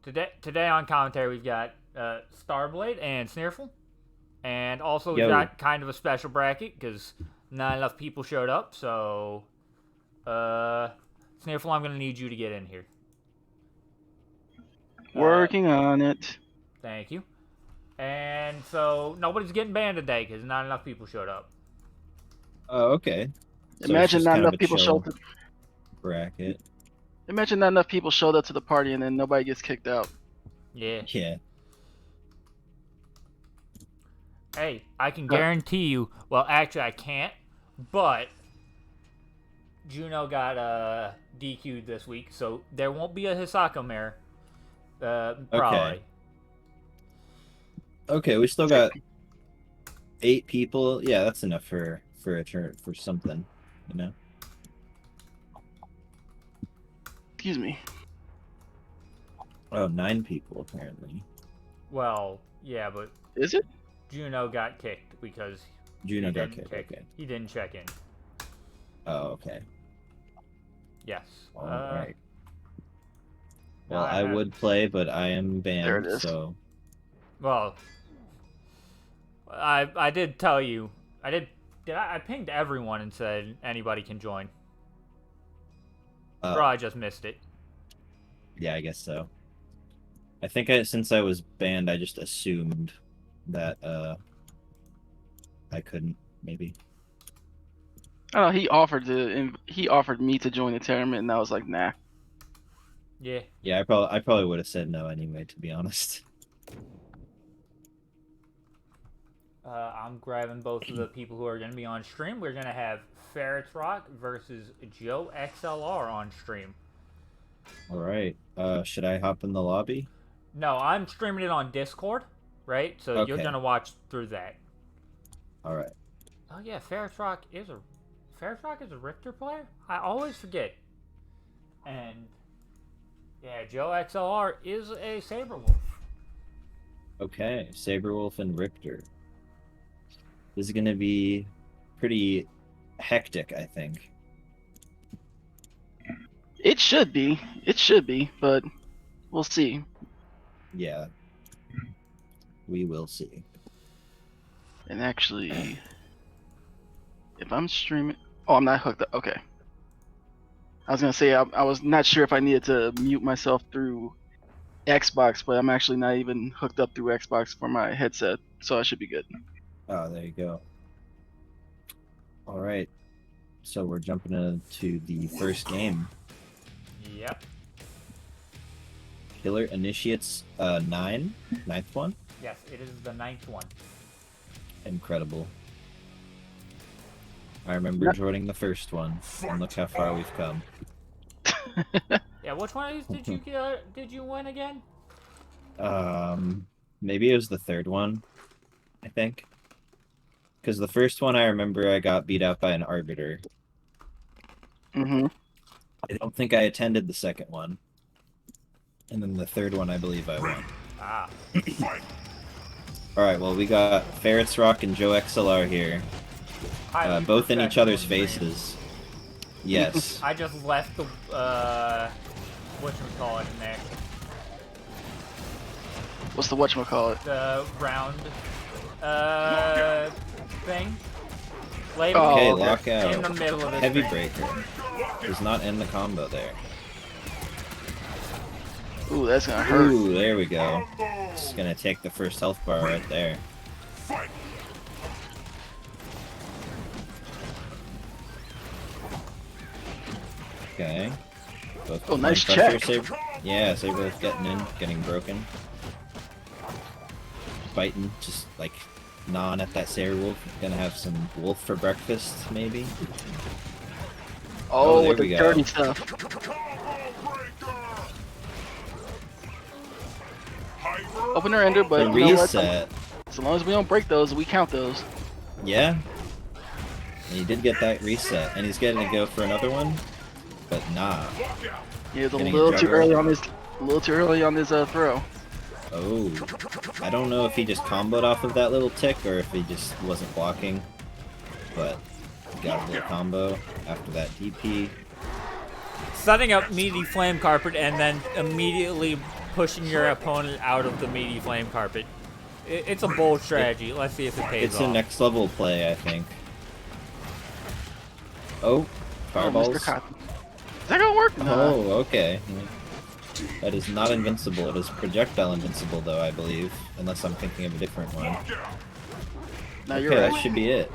Today on commentary we've got Starblade and Sneerful, and also we've Yo. got kind of a special bracket because not enough people showed up. So, Sneerful, I'm gonna need you to get in here. Working on it. Thank you. And so nobody's getting banned today because not enough people showed up. Oh, okay. So Imagine not enough people showed. Bracket. Imagine not enough people showed up to the party and then nobody gets kicked out. Yeah. Yeah. Hey, I can guarantee you. Well, actually, I can't. But Juno got DQ'd this week, so there won't be a Hisako mare. Probably. Okay, we still got 8 people. Yeah, that's enough for a turn for something, you know. Excuse me. Oh, 9 people apparently. Well, yeah, but Is it? Juno got kicked because Juno he got didn't kicked. Okay. He didn't check in. Oh, okay. Yes. All right. now Well, I have- would play, but I am There it banned, is. so Well, I did tell you. I pinged everyone and said anybody can join. Probably just missed it. yeah, I guess so. I think since I was banned, I just assumed that I couldn't. Maybe. I don't know. He offered me to join the tournament, and I was like, nah. Yeah. Yeah, I probably would have said no anyway, to be honest. I'm grabbing both of the people who are going to be on stream. We're going to have Ferrets Rock versus Joe XLR on stream. All right. Should I hop in the lobby? No, I'm streaming it on Discord, right? So you're Okay. going to watch through that. All right. Oh yeah, Ferrets Rock is a Richter player? I always forget. And yeah, Joe XLR is a Saberwolf. Okay, Saberwolf and Richter. This is gonna be pretty hectic, I think. It should be. It should be, but we'll see. Yeah. We will see. And actually, if I'm streaming... Oh, I'm not hooked up. Okay. I was going to say, I was not sure if I needed to mute myself through Xbox, but I'm actually not even hooked up through Xbox for my headset, so I should be good. Oh, there you go. All right. So we're jumping into the first game. Yep. Killer Initiates 9, ninth one. Yes, it is the 9th one. Incredible. I remember joining the first one, and look how far we've come. Yeah, which one of these did you win again? Maybe it was the third one, I think. Because the first one I remember I got beat out by an Arbiter. Mm-hmm. I don't think I attended the second one. And then the third one I believe I won. Ah. Alright, well we got Ferrets Rock and Joe XLR here. Both in each other's faces. Yes. I just left the whatchamacallit in there. What's the whatchamacallit? The round thing. Later Okay, okay. lockout. in the middle of this Heavy thing. breaker. Does not end the combo there. Ooh, that's gonna hurt. Ooh, there we go. It's gonna take the first health bar right there. Okay. Both Oh, nice pressure, check. Yeah, Saberwolf getting in, getting broken. Biting, just like gnawing at that Saberwolf. Gonna have some wolf for breakfast, maybe? Oh, there with we the go. dirty stuff. Open or ender, but The you know what? reset. So long as we don't break those, we count those. Yeah. And he did get that reset, and he's getting to go for another one, but nah. He was a Getting little too juggled. early on his, throw. Oh, I don't know if he just comboed off of that little tick or if he just wasn't blocking, but he got a little combo after that DP. Setting up meaty flame carpet and then immediately pushing your opponent out of the meaty flame carpet. It's a bold strategy. Let's see if it pays It's off. a next level play, I think. Oh, fireballs. Mr. Cotton. Is that gonna work? Nah. Oh, okay. That is not invincible. It is projectile invincible, though, I believe. Unless I'm thinking of a different one. No, you're Okay, right. that should be it.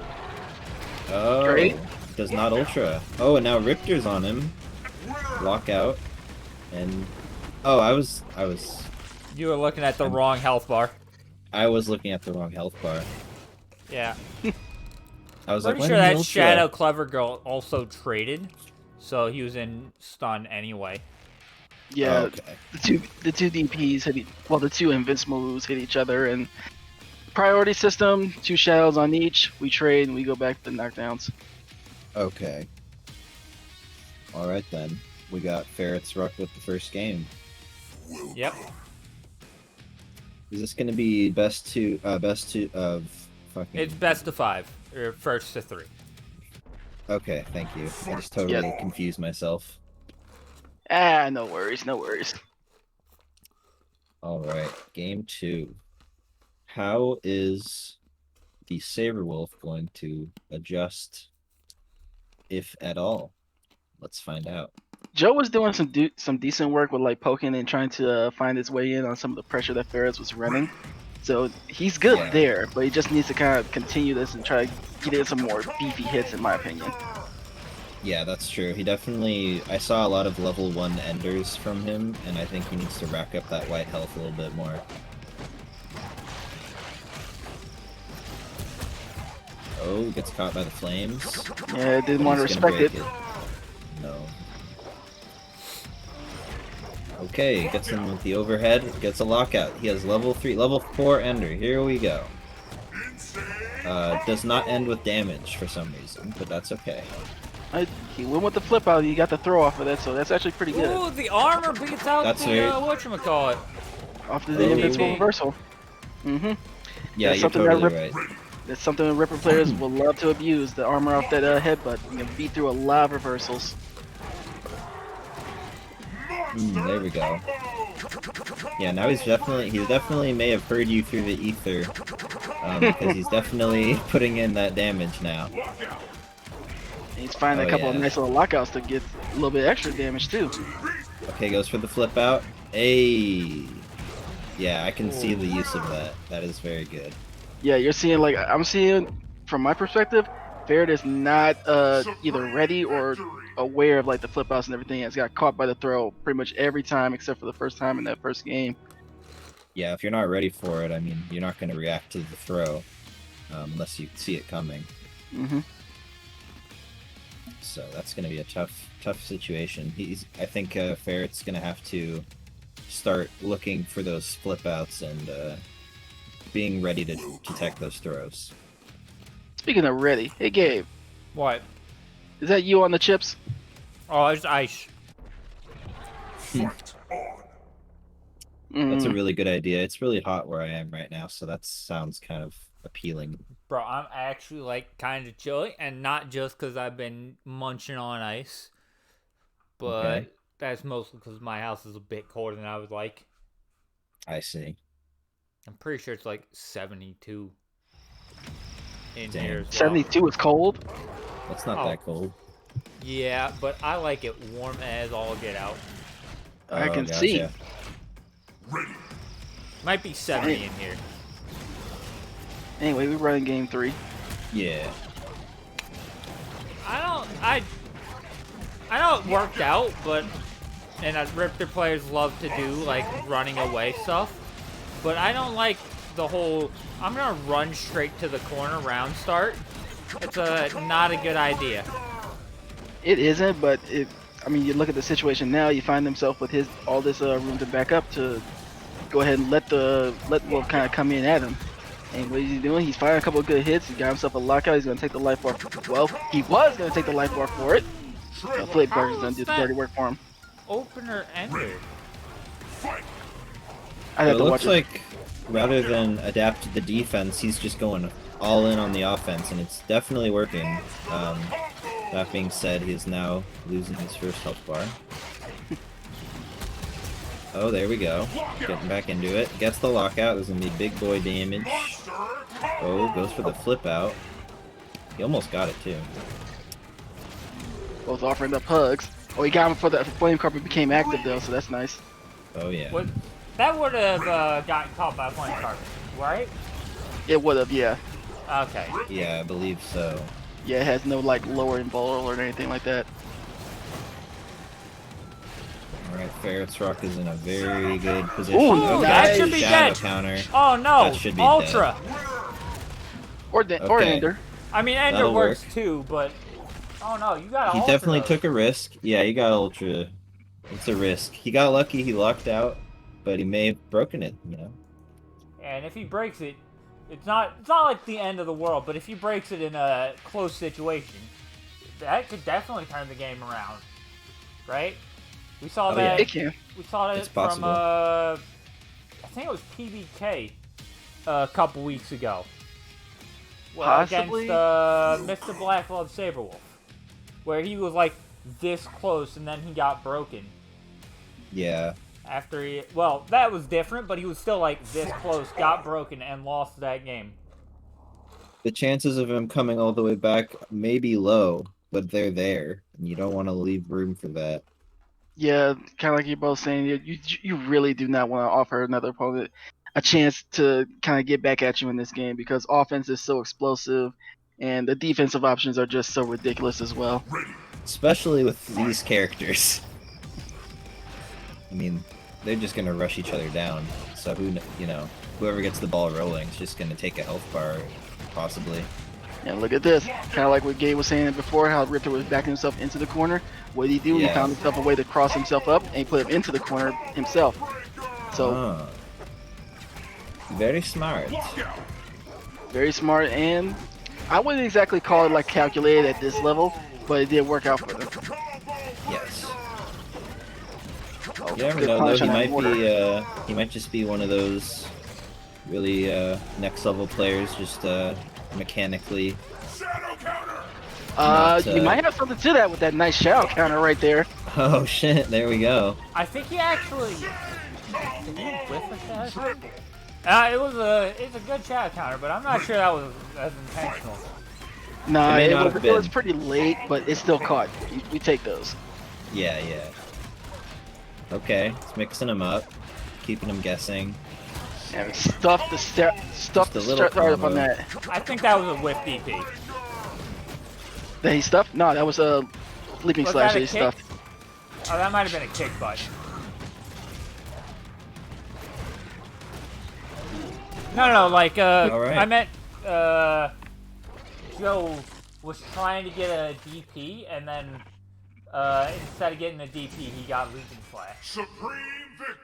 Oh, Great. does not Ultra. Oh, and now Riptor's on him. Lockout. And... Oh, I was... You were looking at the wrong health bar. I was looking at the wrong health bar. Yeah. I was Pretty like, sure when that Ultra? Shadow Clever Girl also traded, so he was in stun anyway. Yeah, Oh, okay. the two DPs the two invincible moves hit each other, and priority system, 2 shadows on each. We trade and we go back to the knockdowns. Okay. Alright then. We got Ferret's Ruck with the first game. Yep. Is this gonna be best of fucking... It's best of 5, or first to 3. Okay, thank you. I just totally confused myself. Ah, no worries, no worries. Alright, game 2. How is the Saberwolf going to adjust, if at all? Let's find out. Joe was doing some decent work with like poking and trying to find his way in on some of the pressure that Ferris was running. So he's good there, but he just needs to kind of continue this and try to get in some more beefy hits, in my opinion. Yeah, that's true. He definitely... I saw a lot of level 1 enders from him, and I think he needs to rack up that white health a little bit more. Oh, gets caught by the flames. Yeah, didn't want to He's gonna respect break it. No. Okay, gets him with the overhead, gets a lockout. He has level 4 ender. Here we go. Does not end with damage for some reason, but that's okay. He went with the flip out. He got the throw off of that, so that's actually pretty good. Ooh, the armor beats out That's the very- whatchamacallit. Off to the invincible reversal. Yeah, That's you're something totally that right. That's something that Ripper players will love to abuse. The armor off that headbutt. You can beat through a lot of reversals. There we go. Yeah, now he definitely may have heard you through the ether, because he's definitely putting in that damage now. And he's finding Oh, a couple of yeah. nice little lockouts to get a little bit extra damage too. Okay, goes for the flip out. Hey, yeah, I can see the use of that. That is very good. Yeah, you're seeing like I'm seeing from my perspective, Ferret is not either ready or aware of like the flip outs and everything. It's got caught by the throw pretty much every time except for the first time in that first game. Yeah, if you're not ready for it, I mean, you're not going to react to the throw unless you see it coming. So that's going to be a tough situation. I think Ferret's going to have to start looking for those flip outs and being ready to detect those throws. Speaking of ready, hey Gabe, What? is that you on the chips? Oh, it's ice. That's a really good idea. It's really hot where I am right now, so that sounds kind of appealing. Bro, I'm actually like kind of chilly, and not just because I've been munching on ice, but Okay. that's mostly because my house is a bit colder than I would like. I see. I'm pretty sure it's like 72 in Damn. here as well. 72 is cold. That's not Oh. that cold. Yeah, but I like it warm as all get out. I Oh, can gotcha. see. Might be 70 in here. Anyway, we're running game 3. Yeah. I know it worked out, but and Riptor players love to do like running away stuff, but I don't like the whole I'm gonna run straight to the corner round start. It's not a good idea. It isn't, but I mean, you look at the situation now. You find himself with all this room to back up to go ahead and let Wolf kind of come in at him. And what is he doing? He's firing a couple of good hits. He got himself a lockout. He's gonna take the life bar. Well, he was gonna take the life bar for it. Flip bar is gonna do the dirty work for him. Opener ender. I have It to looks watch it. like rather than adapt to the defense, he's just going all in on the offense, and it's definitely working. That being said, he's now losing his first health bar. Oh, there we go. Getting back into it. Gets the lockout. There's gonna be big boy damage. Oh, goes for the flip out. He almost got it too. Both offering up hugs. Oh, he got him before the flame carpet became active though, so that's nice. Oh yeah. That would have gotten caught by a flame carpet, right? It would have, yeah. Okay. Yeah, I believe so. Yeah, it has no like lowering ball or anything like that. Alright, Ferret's Rock is in a very good position. Ooh, Okay, that should be shadow dead. counter. Oh no! That should be Ultra. Or Okay. Ender. I mean, Ender That'll works work. too, but oh no, you got. He definitely took a risk. Yeah, he got Ultra. It's a risk. He got lucky, he lucked out, but he may have broken it, you know? And if he breaks it, it's not like the end of the world. But if he breaks it in a close situation, that could definitely turn the game around, right? We saw Oh, that. yeah. It can. We saw It's that from possible. I think it was PBK a couple weeks ago. Well, Possibly. against Mr. Black Glove Saberwolf, where he was like this close and then he got broken. Yeah. After he, well, that was different, but he was still like this close, got broken, and lost that game. The chances of him coming all the way back may be low, but they're there, and you don't want to leave room for that. Yeah, kind of like you're both saying, you really do not want to offer another opponent a chance to kind of get back at you in this game because offense is so explosive, and the defensive options are just so ridiculous as well. Especially with these characters. I mean, they're just gonna rush each other down. So whoever gets the ball rolling is just gonna take a health bar, possibly. And look at this, kind of like what Gabe was saying before, how Ripper was backing himself into the corner. What did he do? Yeah. He found himself a way to cross himself up, and he put him into the corner himself. So Ah. Very smart. very smart, and I wouldn't exactly call it like calculated at this level, but it did work out for them. Yes. Oh, You never good know though. punish He on that might mortar. be. He might just be one of those really next level players, just mechanically. not, You might have something to that with that nice shadow counter right there. Oh shit! There we go. I think he actually. Did he whiff a shadow counter? It's a good shadow counter, but I'm not sure that was as intentional. Nah, It may it not was, have it was been. pretty late, but it still caught. We take those. Yeah, yeah. Okay, it's mixing them up, keeping them guessing. And stuff the start Just a little up on combo. that. I think that was a whiff DP. That he stuffed? No, that was a leaping Was slash that that a he kick? stuffed. Oh, that might have been a kick butt. No, like, Alright. I meant, Joe was trying to get a DP, and then, instead of getting a DP, he got leaping slash.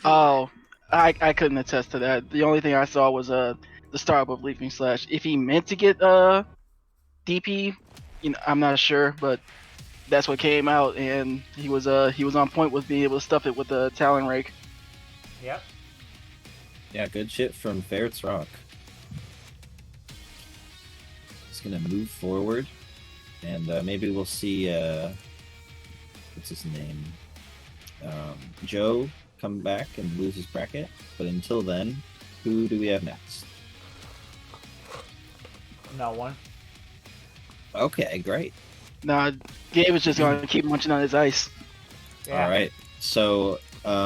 Oh, I couldn't attest to that. The only thing I saw was the start of leaping slash. If he meant to get DP, I'm not sure, but that's what came out, and he was on point with being able to stuff it with the Talon Rake. Yep. Yeah, good shit from Ferret's Rock. Just gonna move forward, and maybe we'll see. What's his name? Joe come back and lose his bracket. But until then, who do we have next? No one. Okay, great. Nah, Gabe was just going to keep munching on his ice. Yeah. All right. So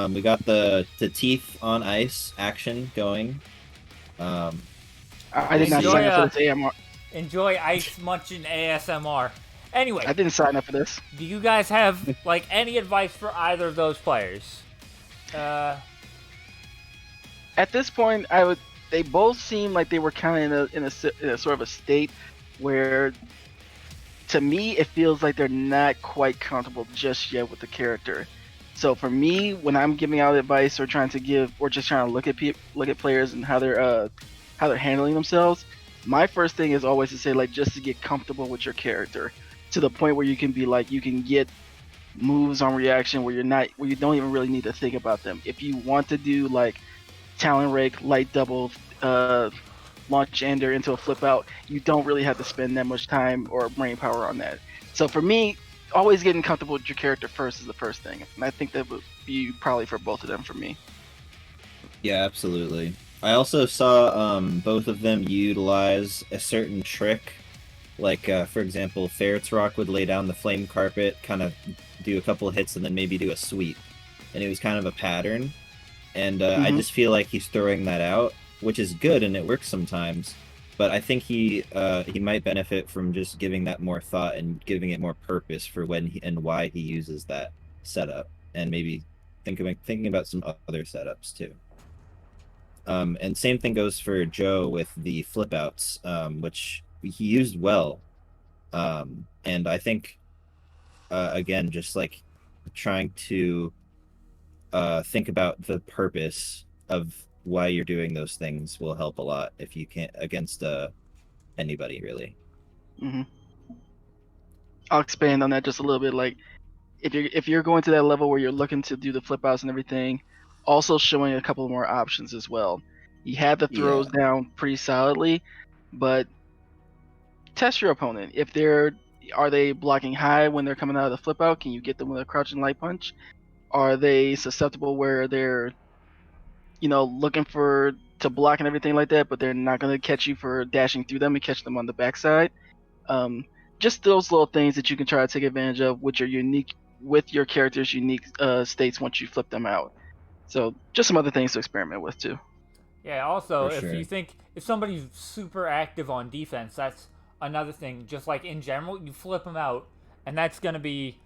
we got the teeth on ice action going. I did not Enjoy, sign up for this AMR. Enjoy ice munching ASMR. Anyway, I didn't sign up for this. do you guys have, like, any advice for either of those players? At this point, they both seem like they were kind of in a sort of a state where, to me, it feels like they're not quite comfortable just yet with the character. So for me, when I'm giving out advice or trying to look at players and how they're handling themselves, my first thing is always to say, like, just to get comfortable with your character to the point where you can get moves on reaction where you don't even really need to think about them. If you want to do like Talon Rake, light double, launch Ender into a flip out, you don't really have to spend that much time or brain power on that. So for me, always getting comfortable with your character first is the first thing, and I think that would be probably for both of them for me. Yeah, absolutely. I also saw both of them utilize a certain trick. Like, for example, Ferret's Rock would lay down the flame carpet, kind of do a couple of hits, and then maybe do a sweep. And it was kind of a pattern. And I just feel like he's throwing that out, which is good, and it works sometimes. But I think he might benefit from just giving that more thought and giving it more purpose for when and why he uses that setup, and maybe thinking about some other setups too. And same thing goes for Joe with the flip outs, which he used well. And I think, again, just like trying to think about the purpose of why you're doing those things will help a lot if you can't against anybody really. I'll expand on that just a little bit. Like, if you're going to that level where you're looking to do the flip outs and everything, also showing a couple more options as well. You have the throws down pretty solidly, but test your opponent. If are they blocking high when they're coming out of the flip out? Can you get them with a crouching light punch? Are they susceptible where they're, looking to block and everything like that, but they're not going to catch you for dashing through them and catch them on the backside? Just those little things that you can try to take advantage of, which are unique with your character's unique states once you flip them out. So just some other things to experiment with too. Yeah, also, For if sure. you think, if somebody's super active on defense, that's another thing. Just like in general, you flip them out, and that's going to be,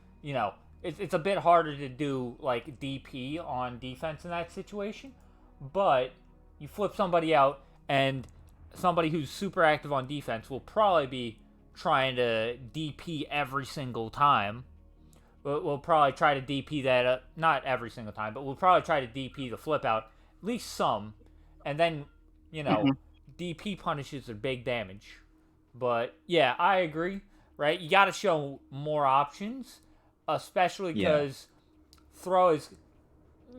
it's a bit harder to do, like, DP on defense in that situation. But you flip somebody out, and somebody who's super active on defense will probably be trying to DP every single time. We'll probably try to DP that, not every single time, but we'll probably try to DP the flip out, at least some. And then, DP punishes are big damage. But, yeah, I agree, right? You got to show more options, especially because throw is,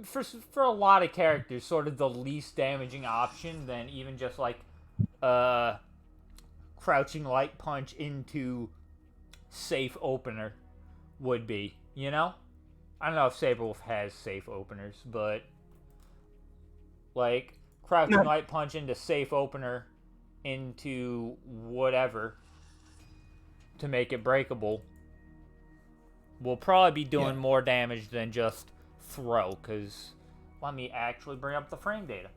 for a lot of characters, sort of the least damaging option than even just, like, crouching light punch into safe opener would be, I don't know if Saberwolf has safe openers, but, like, crouching light punch into safe opener into whatever to make it breakable will probably be doing more damage than just throw, because let me actually bring up the frame data.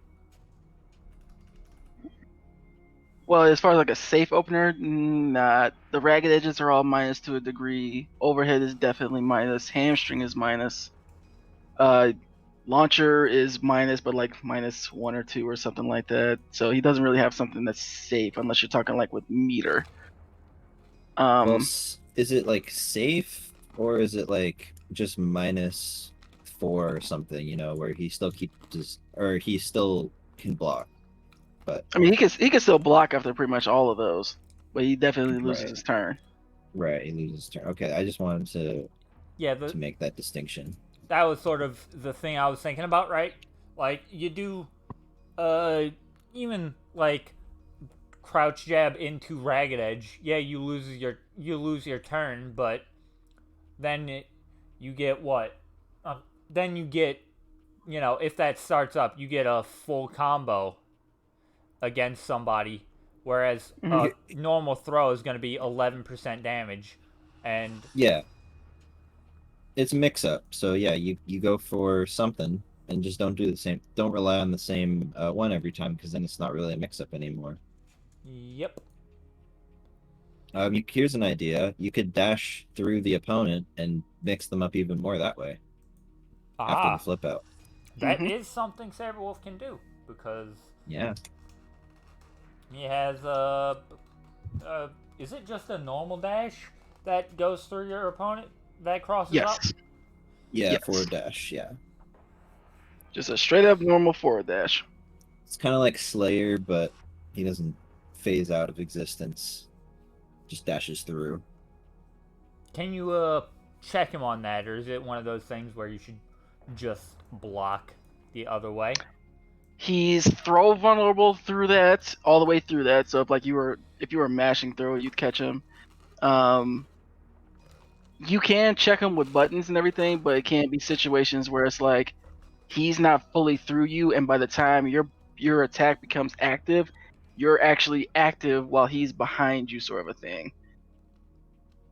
Well, as far as like a safe opener, nah. The ragged edges are all minus to a degree. Overhead is definitely minus. Hamstring is minus. Launcher is minus, but like minus 1 or 2 or something like that. So he doesn't really have something that's safe unless you're talking like with meter. Well, is it like safe, or is it like just -4 or something? Where he still he still can block. But I mean, he can still block after pretty much all of those, but he definitely loses his turn. Right, he loses his turn. Okay, I just wanted to make that distinction. That was sort of the thing I was thinking about, right? Like, you do, even, like, crouch jab into ragged edge. Yeah, you lose your turn, but then you get what? Then you get, if that starts up, you get a full combo against somebody, whereas normal throw is going to be 11% damage, and it's mix up. So yeah, you go for something and just don't do the same. Don't rely on the same one every time, because then it's not really a mix up anymore. Yep. Here's an idea. You could dash through the opponent and mix them up even more that way. After the flip out. That is something Saberwolf can do, because he has is it just a normal dash that goes through your opponent that crosses up? Yeah, forward dash, Just a straight up normal forward dash. It's kind of like Slayer, but he doesn't phase out of existence. Just dashes through. Can you check him on that, or is it one of those things where you should just block the other way? He's throw vulnerable through that, all the way through that. So if you were mashing through, you'd catch him. you can check him with buttons and everything, but it can be situations where it's like he's not fully through you, and by the time your attack becomes active, you're actually active while he's behind you, sort of a thing.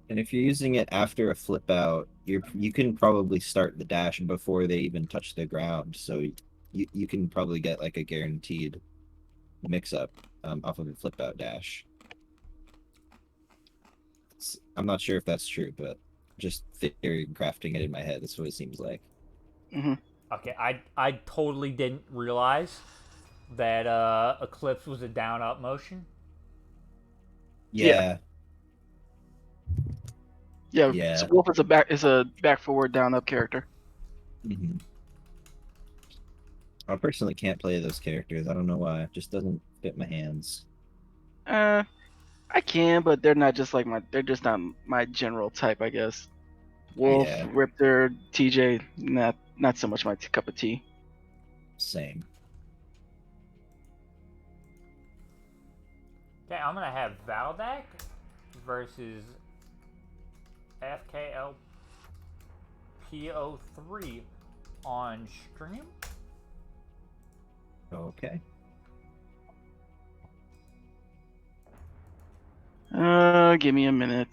And if you're using it after a flip out, you can probably start the dash before they even touch the ground. So you can probably get like a guaranteed mix up off of a flip out dash. I'm not sure if that's true, but just theory crafting it in my head. That's what it seems like. Hmm. Okay, I totally didn't realize that Eclipse was a down up motion. Yeah. Yeah, Yeah, so yeah. Wolf is a back forward down up character. Hmm. I personally can't play those characters. I don't know why. It just doesn't fit my hands. Uh, I can, but they're just not my general type, I guess. Wolf, Yeah, Riptor, TJ, not so much my cup of tea. same. Okay, I'm gonna have Valdak versus FKLPO3 on stream. Okay. Give me a minute.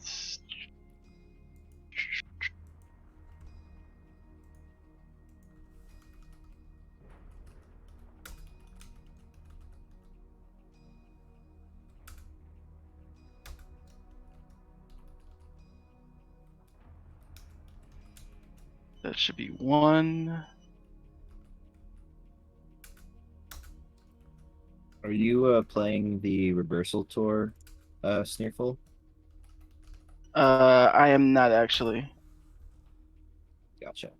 That should be one. Are you playing the reversal tour, Sneerful? I am not actually. Gotcha.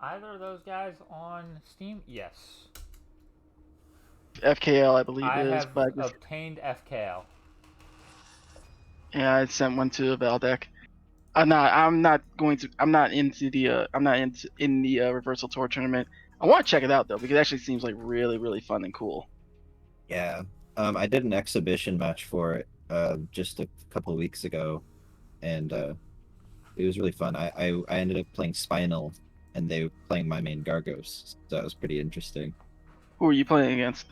Either of those guys on Steam? Yes. FKL, I believe I is, have but I just, obtained FKL. yeah, I sent one to Valdec. I'm not into the reversal tour tournament. I want to check it out though because it actually seems like really really fun and cool. Yeah. I did an exhibition match for it just a couple of weeks ago, and it was really fun. I ended up playing Spinal, and they were playing my main Gargos, so that was pretty interesting. Who are you playing against?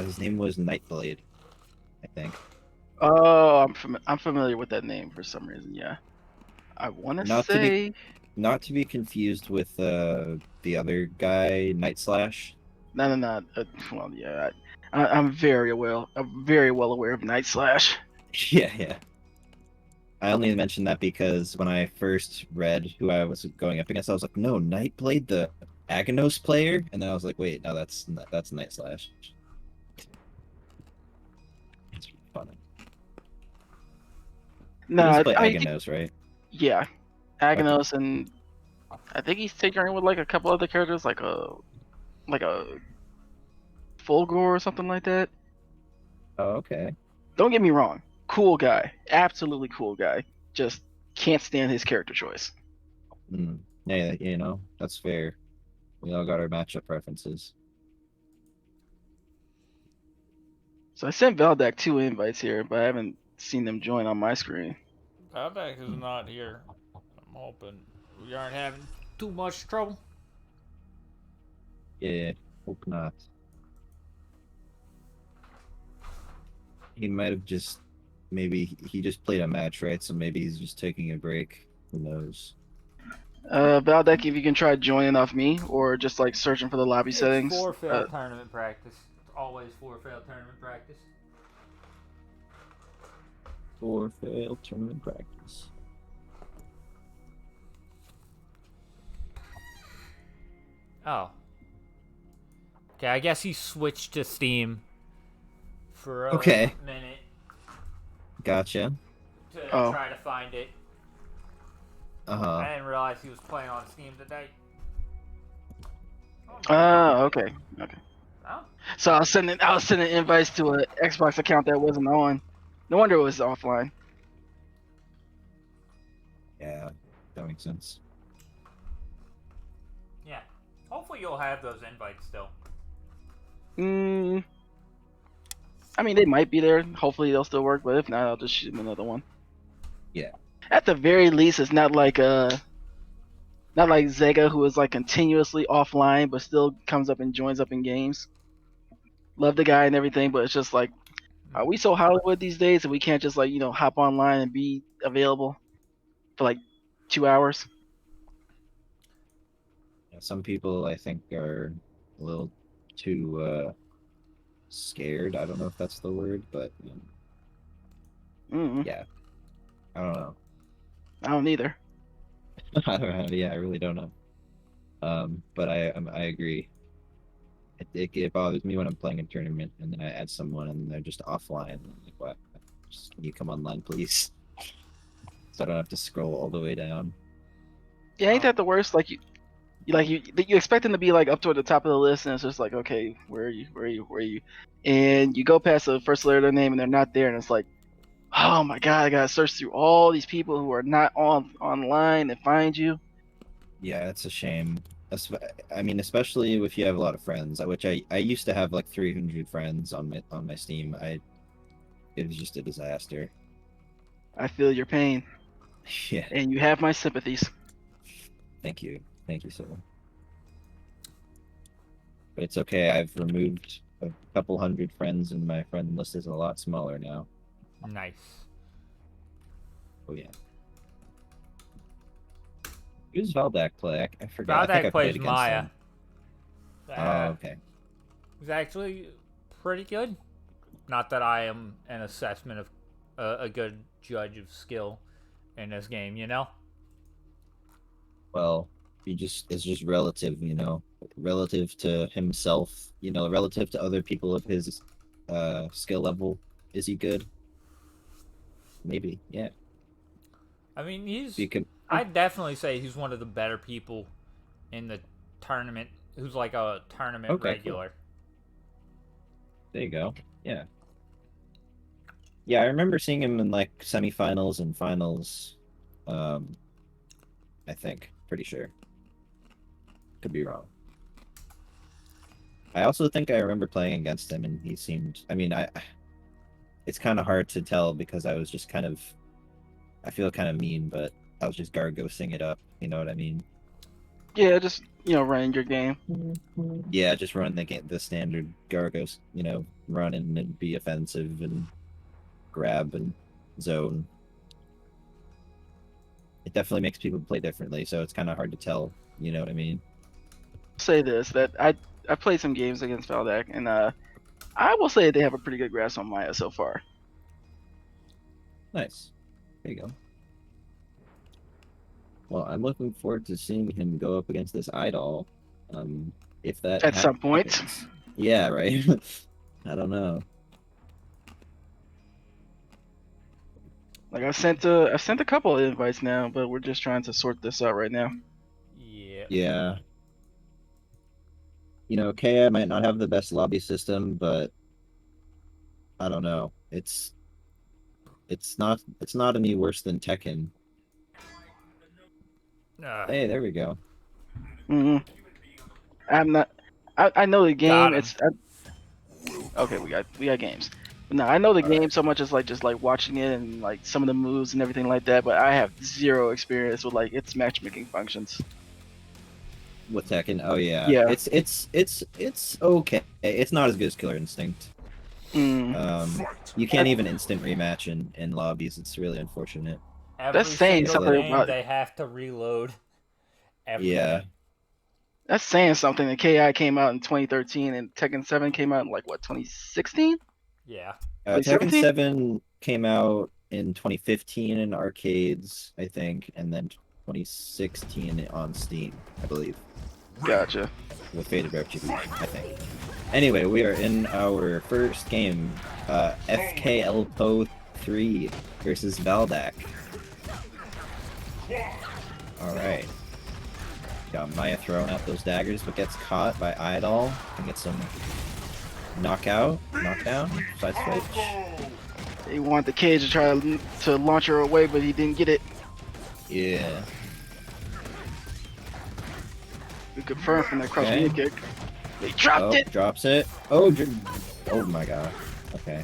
His name was Nightblade, I think. Oh, I'm familiar with that name for some reason. Yeah, I want to Not to be say not to be confused with the other guy, Night Slash. no. Well, yeah, I'm very well aware of Night Slash. Yeah, yeah. I only mentioned that because when I first read who I was going up against, I was like, no, Nightblade, the Aghanos player? And then I was like, wait, no, that's Night Slash. It's funny. He No, does play I Aghanos, right? yeah, Okay. Aghanos, and I think he's taking with like a couple other characters, like a Fulgore or something like that. Oh, okay. Don't get me wrong, cool guy, absolutely cool guy. Just can't stand his character choice. Hmm. Yeah, that's fair. We all got our matchup preferences. So I sent Veldak 2 invites here, but I haven't seen them join on my screen. Valdak is not here. I'm hoping we aren't having too much trouble. Yeah, hope not. He might have just maybe he just played a match, right? So maybe he's just taking a break. Who knows? Valdek, if you can try joining off me or just like searching for the lobby It's settings. for failed tournament practice. It's always for failed tournament practice. For failed tournament practice. Oh. Okay, I guess he switched to Steam for a Okay. minute Gotcha. to Oh. try to find it. Uh-huh. I didn't realize he was playing on Steam today. Okay. Oh. So I was sending invites to an Xbox account that wasn't on. No wonder it was offline. Yeah, that makes sense. Yeah. Hopefully you'll have those invites still. I mean, they might be there. Hopefully, they'll still work. But if not, I'll just shoot them another one. Yeah. At the very least, it's not like Zega, who is like continuously offline but still comes up and joins up in games. Love the guy and everything, but it's just like, are we so Hollywood these days that we can't just like hop online and be available for like 2 hours? Some people I think are a little too scared. I don't know if that's the word, but Mm-mm. yeah, I don't know. I don't either. I don't know. Yeah, I really don't know. But I agree. It bothers me when I'm playing a tournament and then I add someone and they're just offline. I'm like, what? Just, can you come online, please? So I don't have to scroll all the way down. Yeah, ain't that the worst? Like you expect them to be like up toward the top of the list, and it's just like, okay, where are you? Where are you? Where are you? And you go past the first letter of their name, and they're not there, and it's like, oh my god, I gotta search through all these people who are not online and find you. Yeah, it's a shame. I mean, especially if you have a lot of friends, which I used to have like 300 friends on my Steam. It was just a disaster. I feel your pain, Yeah, and you have my sympathies. thank you so much. But it's okay. I've removed a couple hundred friends, and my friend list is a lot smaller now. Nice. Oh yeah. Who's Valdak play? I forgot. I think Valdak I plays played against Maya. him. Oh, okay. He's actually pretty good. Not that I am an assessment of a good judge of skill in this game, you know? Well, it's just relative, relative to himself, relative to other people of his skill level. Is he good? Maybe, yeah. I mean, Because I'd definitely say he's one of the better people in the tournament, who's like a tournament okay, regular. cool. There you go. Yeah. Yeah, I remember seeing him in like semifinals and finals. I think, pretty sure. Could be wrong. I also think I remember playing against him, and he seemed. I mean, it's kind of hard to tell because I was just kind of. I feel kind of mean, but I was just gargosing it up. You know what I mean? Yeah, just running your game. Yeah, just run the standard gargos. Run and be offensive and grab and zone. It definitely makes people play differently, so it's kind of hard to tell. You know what I mean? Say this, that I played some games against Valdak, and I will say they have a pretty good grasp on Maya so far. Nice. There you go. Well, I'm looking forward to seeing him go up against this idol. If that At some point. happens. Yeah, right. I don't know. Like I've sent a couple of invites now, but we're just trying to sort this out right now. Yeah. Yeah. KI might not have the best lobby system, but I don't know. It's not any worse than Tekken. Hey, there we go. Mm-hmm. I'm not. I know the game. Got him. Okay, we got games. No, I know the game so much as like just like watching it and like some of the moves and everything like that, but I have zero experience with like its matchmaking functions. With Tekken, oh yeah. Yeah. It's okay. It's not as good as Killer Instinct. You can't even instant rematch in lobbies. It's really unfortunate. Every saying single something game about- they have to reload. Every Yeah. game. That's saying something. The KI came out in 2013 and Tekken 7 came out in like what 2016? Yeah. Tekken 2017? 7 came out in 2015 in arcades, I think, and then 2016 on Steam, I believe, Gotcha. with Faded Retribution, I think. Anyway, we are in our first game, FKL Po 3 versus Valdak. Alright. Got Maya throwing out those daggers, but gets caught by Idol. Can get some knockdown, side switch. He wanted the cage to try to launch her away, but he didn't get it. Yeah. We confirmed from that cross Okay. kick. He dropped it. Drops it. Oh my god. Okay.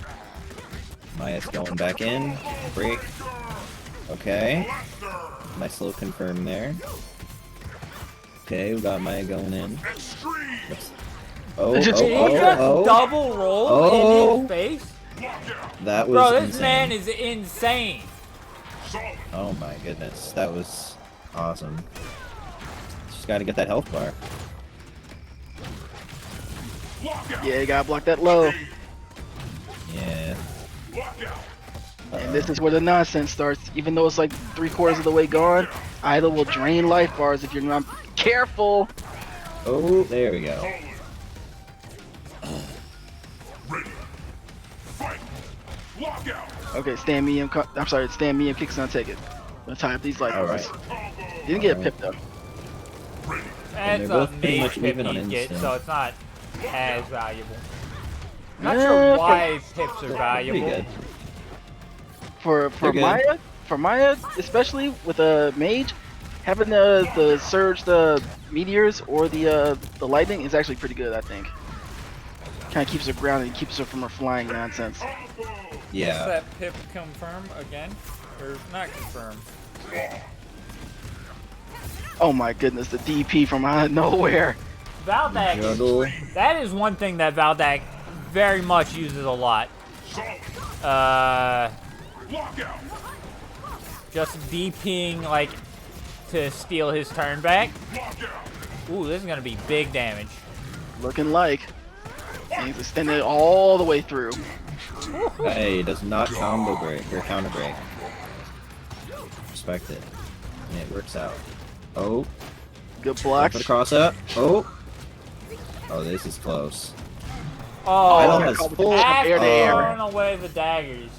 Maya's going back in. Break. Okay. Nice little confirm there. Okay, we got Maya going in. Oh, Did he oh, just oh, double roll Oh. in his face? that was Bro, this insane. man is insane. Oh my goodness, that was awesome. Just gotta get that health bar. Yeah, you gotta block that low. Yeah. And this is where the nonsense starts. Even though it's like 3/4 of the way gone, Idol will drain life bars if you're not careful. Oh, there we go. Okay, stand medium. I'm sorry, stand medium kicks on take it. Gonna tie up these life bars. Didn't get a pip though. And That's they're a both pretty mage much pip even on he gets, instant. so it's not as valuable. I'm not Yeah, sure why pips are Pretty valuable. good. For They're good. Maya, especially with a mage, having the surge, the meteors, or the lightning is actually pretty good. I think. Kind of keeps her grounded and keeps her from her flying nonsense. What's Yeah. that pip confirm again? Or not confirm? Oh my goodness, the DP from out of nowhere. Valdak, Juggle. that is one thing that Valdak very much uses a lot. Just DPing, like, to steal his turn back. Ooh, this is gonna be big damage. Looking like. And he's extended all the way through. Hey, does not combo break or counter break. Respect it. And it works out. Oh, Good for blocks. the cross up. Oh. Oh, this is close. Idol Oh, has called full. air to air. throwing away the daggers.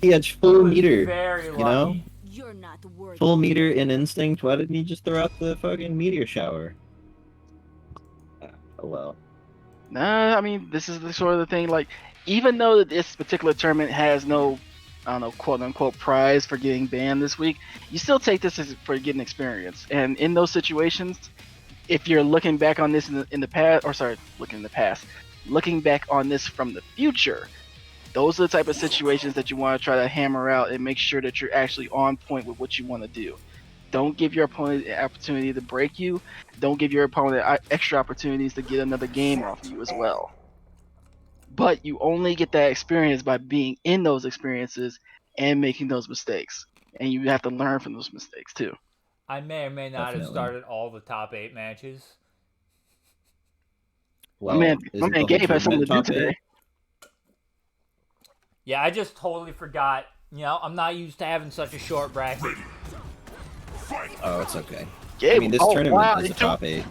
He had full Was meter. very You know, lucky. You're not worthy. full meter in instinct. Why didn't he just throw out the fucking meteor shower? Oh well. Nah, I mean, this is the sort of the thing, like, even though this particular tournament has no, I don't know, quote-unquote prize for getting banned this week, you still take this as for getting experience. And in those situations, if you're looking back on this in the past, or sorry, looking back on this from the future, those are the type of situations that you want to try to hammer out and make sure that you're actually on point with what you want to do. Don't give your opponent an opportunity to break you. Don't give your opponent extra opportunities to get another game off of you as well. But you only get that experience by being in those experiences and making those mistakes. And you have to learn from those mistakes too. I may or may not have Definitely. started all the top 8 matches. Well, my man isn't the Gabe whole has something to do tournament top today. eight? Yeah, I just totally forgot. You know, I'm not used to having such a short bracket. Oh, it's okay. Gabe, I mean, this tournament wow, is he a took- top 8.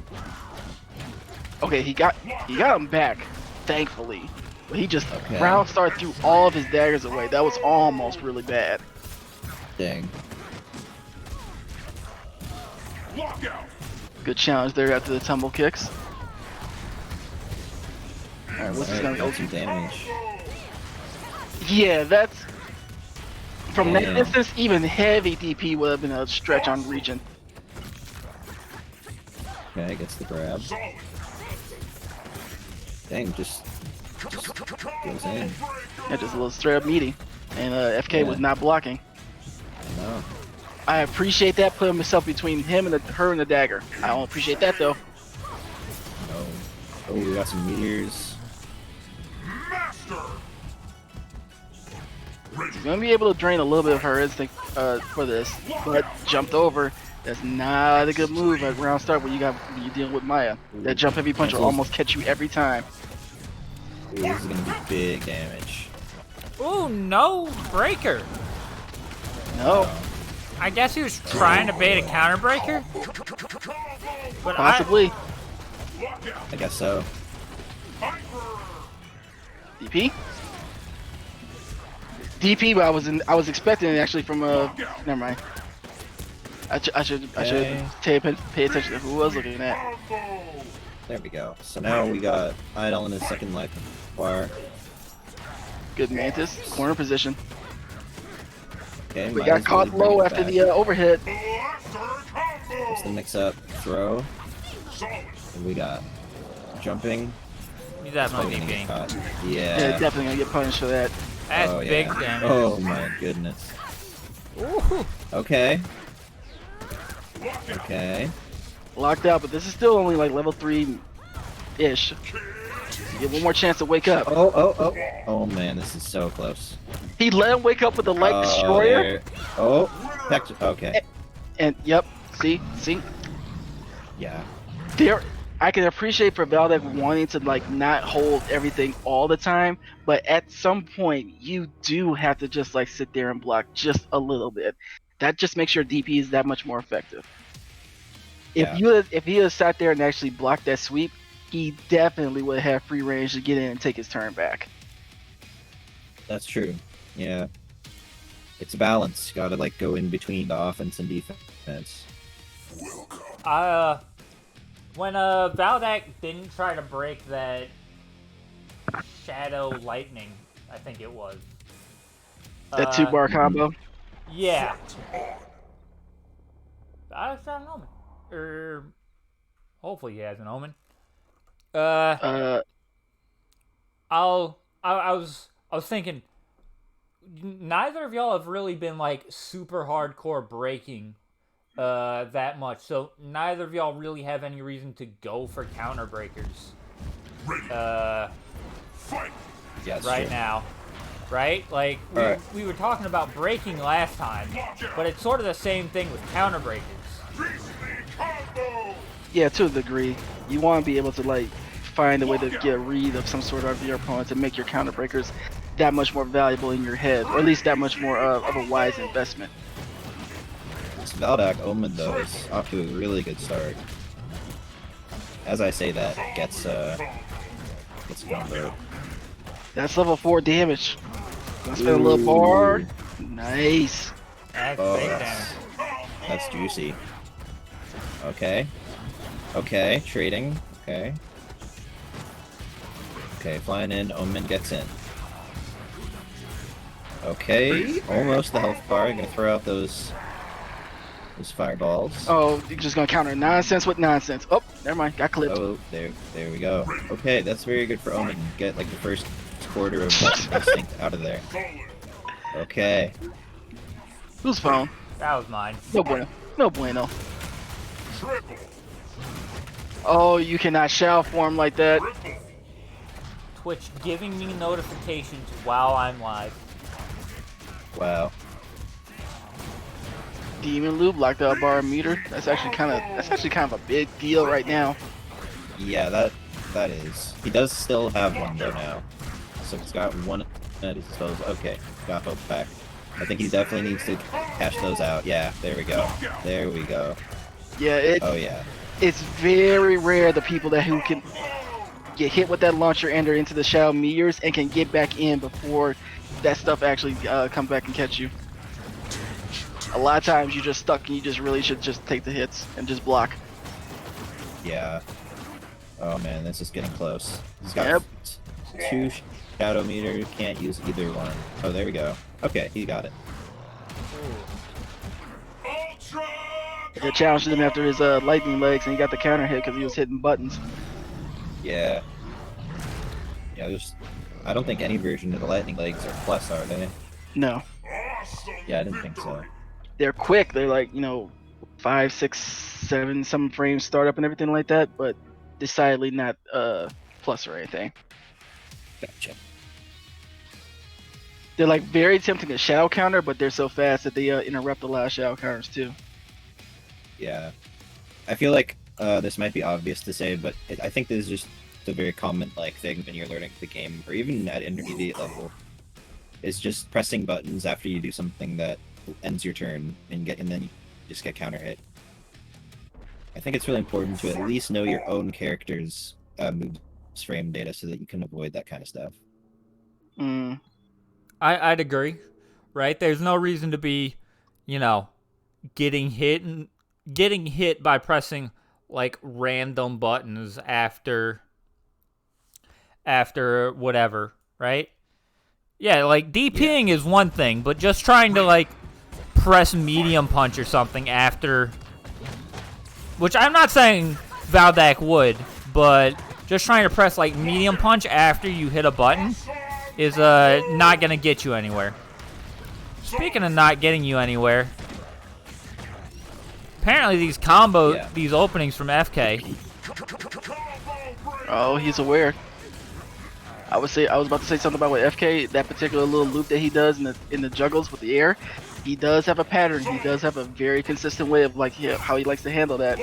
Okay, he got him back, thankfully. But he just Okay. round start threw all of his daggers away. That was almost really bad. Dang. Good challenge there after the tumble kicks. Alright, what's this Alright, gonna got go? some damage. Yeah, that's from that Damn. instance, even heavy DP would have been a stretch on region. Okay, gets the grab. Dang, just goes in. Yeah, just a little straight up meaty. And FK Yeah. was not blocking. No. I appreciate that, putting myself between him and her and the dagger. I don't appreciate that though. No. Oh, we got some meteors. He's gonna be able to drain a little bit of her instinct for this, but jumped over. That's not a good move at round start when you deal with Maya. That jump heavy punch will Cancels. almost catch you every time. Ooh, this is gonna be big damage. Ooh, no breaker. No, I guess he was trying to bait a counter breaker. But possibly. I guess so. DP? DP, but I was expecting it actually from never mind. I should Okay. pay attention to who I was looking at. There we go. So now we got Idol in his second life bar. Good Mantis, corner position. Okay, We might got as well caught bring low it after back. the overhead. Just the mix up, throw. And we got jumping. He's definitely gonna get DPing. caught. Yeah, Yeah. definitely gonna get punished for that. That's Oh, big yeah. damage. Oh my goodness. Ooh. Okay. Okay. Locked out, but this is still only like level 3-ish. You get one more chance to wake up. Oh. Oh man, this is so close. He let him wake up with the light Oh, destroyer. there. Oh, okay. And yep, see, Yeah. there. I can appreciate for Valdek wanting to like not hold everything all the time, but at some point you do have to just like sit there and block just a little bit. That just makes your DP is that much more effective. Yeah. If he had sat there and actually blocked that sweep, he definitely would have free range to get in and take his turn back. That's true. Yeah. It's a balance. You gotta like go in between the offense and defense. When Valdek didn't try to break that Shadow Lightning, I think it was. That 2-bar combo. Yeah. I was trying an omen. Hopefully he has an omen. I was thinking, neither of y'all have really been like super hardcore breaking that much, so neither of y'all really have any reason to go for counter breakers Yes. right now, right? Like we were talking about breaking last time, but it's sort of the same thing with counter breakers. Yeah, to a degree. You want to be able to like find a way to get rid of some sort of your opponent to make your counter breakers that much more valuable in your head, or at least that much more of a wise investment. This Valdak Omen though is off to a really good start. As I say that, gets combo. That's level 4 damage. Gonna spend a little bar. Nice. That's Oh, big damage. that's juicy. Okay. Okay, trading. Okay. Okay, flying in. Omen gets in. Okay, almost the health bar. I'm gonna throw out those fireballs. Oh, you're just gonna counter nonsense with nonsense. Oh, never mind. Got clipped. Oh, there we go. Okay, that's very good for Omen. Get like the first quarter of that instinct out of there. Okay. Whose phone? That was mine. No bueno. No bueno. Oh, you cannot shell form like that. Twitch giving me notifications while I'm live. Wow. Demon loop, locked out bar meter. That's actually kind of a big deal right now. Yeah, that is. He does still have one though now. So he's got one at his disposal. Okay, got both back. I think he definitely needs to cash those out. Yeah, there we go. There we go. Yeah, Oh yeah. it's very rare the people who can get hit with that launcher ender into the shadow meteors and can get back in before that stuff actually comes back and catch you. A lot of times you're just stuck and you just really should just take the hits and just block. Yeah. Oh man, this is getting close. He's got two shadow meter. Can't use either one. Oh, there we go. Okay, he got it. They challenged him after his lightning legs and he got the counter hit because he was hitting buttons. Yeah. Yeah, I don't think any version of the lightning legs are plus, are they? No. Yeah, I didn't think so. They're quick. They're like, 5, 6, 7 some frames startup and everything like that, but decidedly not plus or anything. Gotcha. They're like very tempting to shadow counter, but they're so fast that they interrupt a lot of shadow counters too. Yeah. I feel like this might be obvious to say, but I think this is just a very common thing when you're learning the game, or even at intermediate level. Is just pressing buttons after you do something that ends your turn and then you just get counter hit. I think it's really important to at least know your own character's moves frame data so that you can avoid that kind of stuff. Mm. I'd agree, right? There's no reason to be, getting hit by pressing random buttons after whatever, right? Yeah, DPing is one thing, but just trying to press medium punch or something after, which I'm not saying Valdak would, but just trying to press like medium punch after you hit a button is not gonna get you anywhere. Speaking of not getting you anywhere, apparently these these openings from FK. Oh, he's aware. I was about to say something about with FK, that particular little loop that he does in the juggles with the air. He does have a pattern. He does have a very consistent way of like how he likes to handle that.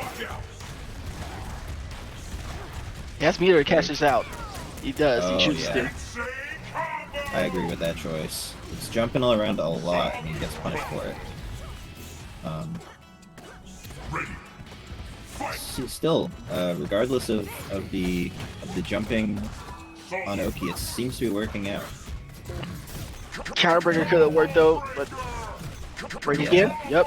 He has meter to catch this out. He does. He shoots still. I agree with that choice. He's jumping all around a lot and he gets punished for it. Still, regardless of the jumping on Oki, it seems to be working out. Counterbreaker could have worked though, but break again. Yep.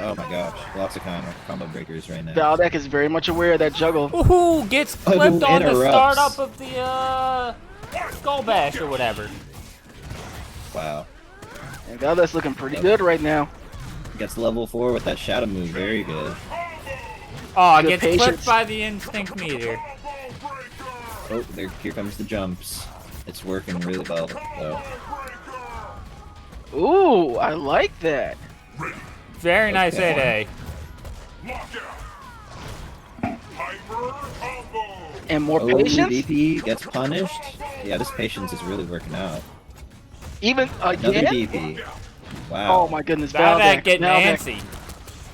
Oh my gosh, lots of combo breakers right now. Valdek is very much aware of that juggle. Ooh, gets clipped on the startup of the Skull Bash or whatever. Wow. And Valdek's looking pretty good right now. Gets level 4 with that shadow move, very good. Oh, gets clipped by the instinct meter. Oh, here comes the jumps. It's working really well, though. Ooh, I like that. Very nice 8A. And more patience. DP gets punished. Yeah, this patience is really working out. Even Another again? DP. Wow. Oh my goodness, Valdek getting antsy.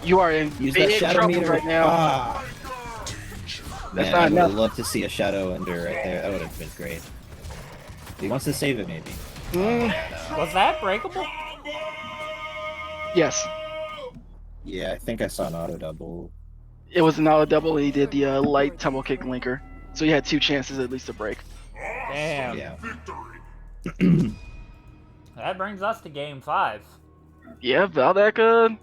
You are in big trouble right now. Ah. Man, I would love to see a Shadow Ender right there. That would have been great. He wants to save it, maybe. Was that breakable? Yes. Yeah, I think I saw an auto double. It was an auto double, and he did the light tumble kick linker. So he had 2 chances at least to break. Damn. Yeah. That brings us to game 5. Yeah, Valdek.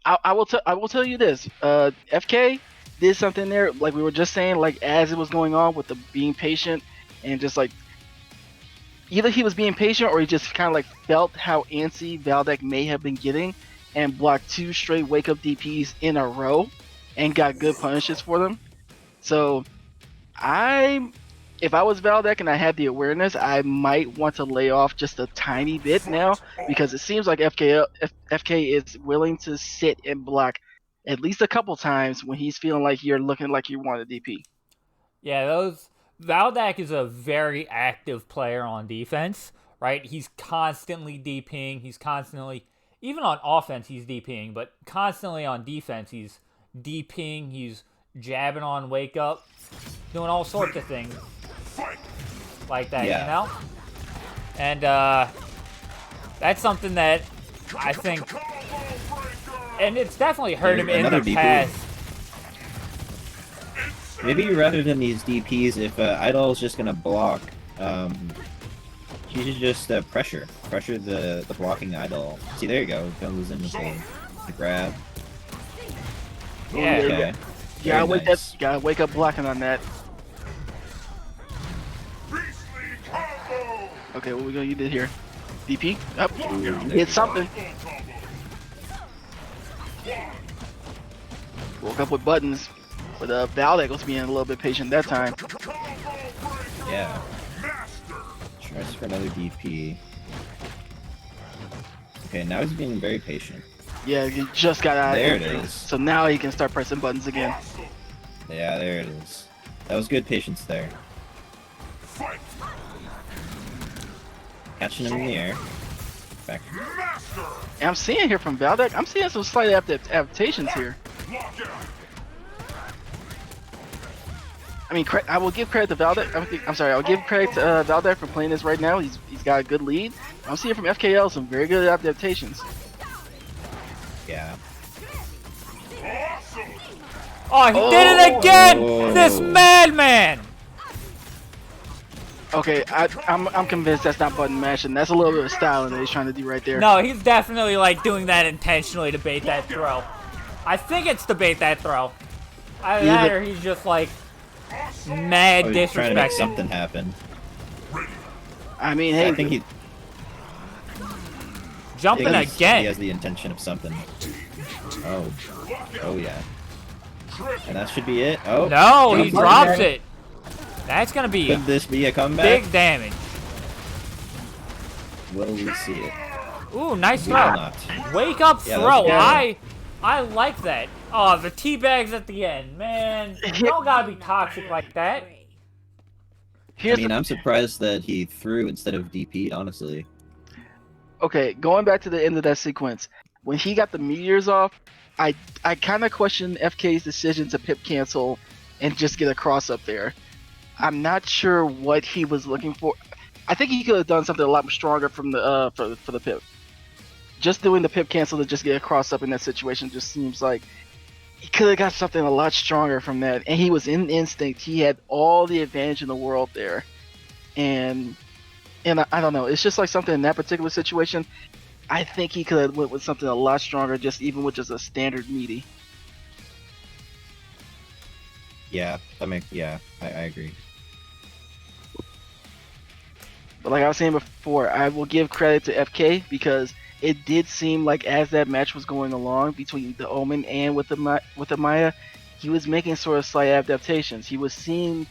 I will tell you this. FK did something there, like we were just saying, like as it was going on with the being patient and just like either he was being patient or he just kind of like felt how antsy Valdek may have been getting and blocked 2 straight wake up DPs in a row and got good punishes for them. So if I was Valdek and I had the awareness, I might want to lay off just a tiny bit now because it seems like FK is willing to sit and block at least a couple times when he's feeling like you're looking like you want a DP. Yeah, Valdek is a very active player on defense, right? He's constantly DPing. He's constantly, even on offense, he's DPing, but constantly on defense, he's DPing. He's jabbing on wake up, doing all sorts of things like that, you know? And that's something that I think, and it's definitely hurt him in the past. Maybe rather than these DPs, if Idol is just gonna block, he should just pressure the blocking Idol. See, there you go. Goes in with the grab. Yeah. Okay. Gotta wake up blocking on that. Okay, what we gonna do here? DP? Up. Hit something. Woke up with buttons, but Valdek was being a little bit patient that time. Yeah. Tries for another DP. Okay, now he's being very patient. Yeah, he just got out. There it is. So now he can start pressing buttons again. Yeah, there it is. That was good patience there. Catching him in the air. Back. And I'm seeing here from Valdek, I'm seeing some slight adaptations here. I mean, I will give credit to Valdek. I'm sorry, I'll give credit to Valdek for playing this right now. He's got a good lead. I'm seeing from FKL some very good adaptations. Yeah. Oh, he did it again! This madman! Okay, I'm convinced that's not button mashing. That's a little bit of styling that he's trying to do right there. No, he's definitely like doing that intentionally to bait that throw. I think it's to bait that throw. Either that or he's just like mad He's trying to make disrespecting. something happen. I mean, hey, I think he Jumping again. He has the intention of something. Oh yeah. And that should be it. Oh. No, he drops button it. That's gonna be Could this be a comeback? big damage. Will we see it? Ooh, nice We will throw. not. Wake up Yeah, throw. that's I like that. Oh, the tea bags at the end, man. You don't gotta be toxic like that. Here's I'm surprised that he threw instead of DP'd, honestly. okay, going back to the end of that sequence, when he got the meteors off, I kind of questioned FK's decision to pip cancel and just get a cross up there. I'm not sure what he was looking for. I think he could have done something a lot stronger from the for the pip. Just doing the pip cancel to just get a cross up in that situation just seems like he could have got something a lot stronger from that. And he was in instinct. He had all the advantage in the world there, and I don't know. It's just like something in that particular situation. I think he could have went with something a lot stronger, just even with just a standard meaty. Yeah, I agree. But like I was saying before, I will give credit to FK because it did seem like as that match was going along between the Omen and with the Maya, he was making sort of slight adaptations. He seemed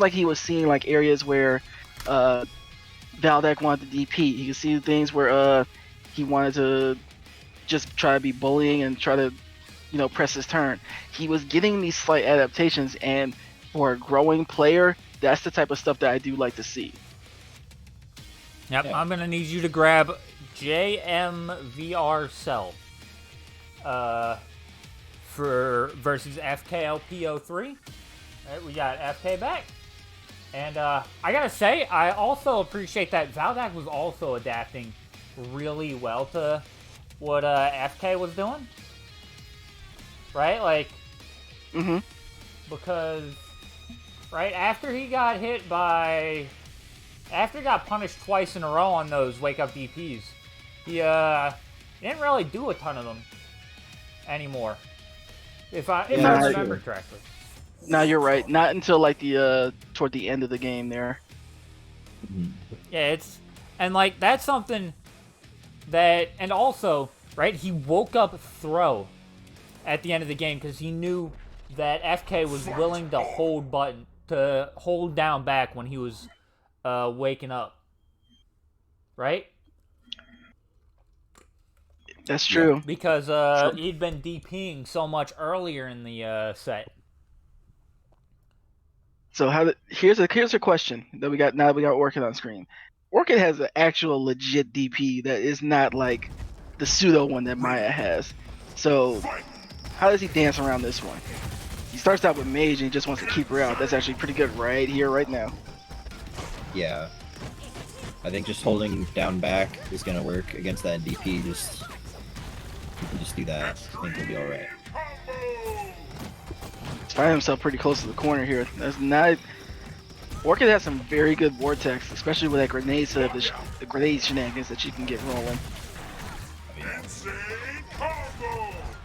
like he was seeing like areas where Valdek wanted to DP. You could see things where he wanted to just try to be bullying and try to, press his turn. He was getting these slight adaptations, and for a growing player, that's the type of stuff that I do like to see. Yep, yeah. I'm gonna need you to grab JMVR Cell for versus FKLPO3. Alright, we got FK back. And I gotta say, I also appreciate that Valdek was also adapting really well to what FK was doing. Right? Like, because, right, after he got punished twice in a row on those wake-up DPs, he didn't really do a ton of them anymore. If I remember correctly. No, you're right. Not until like the toward the end of the game there. Yeah, that's something that, and also, right, he woke up throw at the end of the game because he knew that FK was willing to hold down back when he was waking up. Right? That's true. Yeah, because he'd been DPing so much earlier in the set. So here's a question that we got now that we got Orchid on screen. Orchid has an actual legit DP that is not like the pseudo one that Maya has. So how does he dance around this one? He starts out with Mage and he just wants to keep her out. That's actually pretty good right here, right now. Yeah. I think just holding down back is gonna work against that DP. You can just do that. I think we'll be alright. He's finding himself pretty close to the corner here. That's not. Orchid has some very good vortex, especially with that grenade set up, the grenade shenanigans that you can get rolling.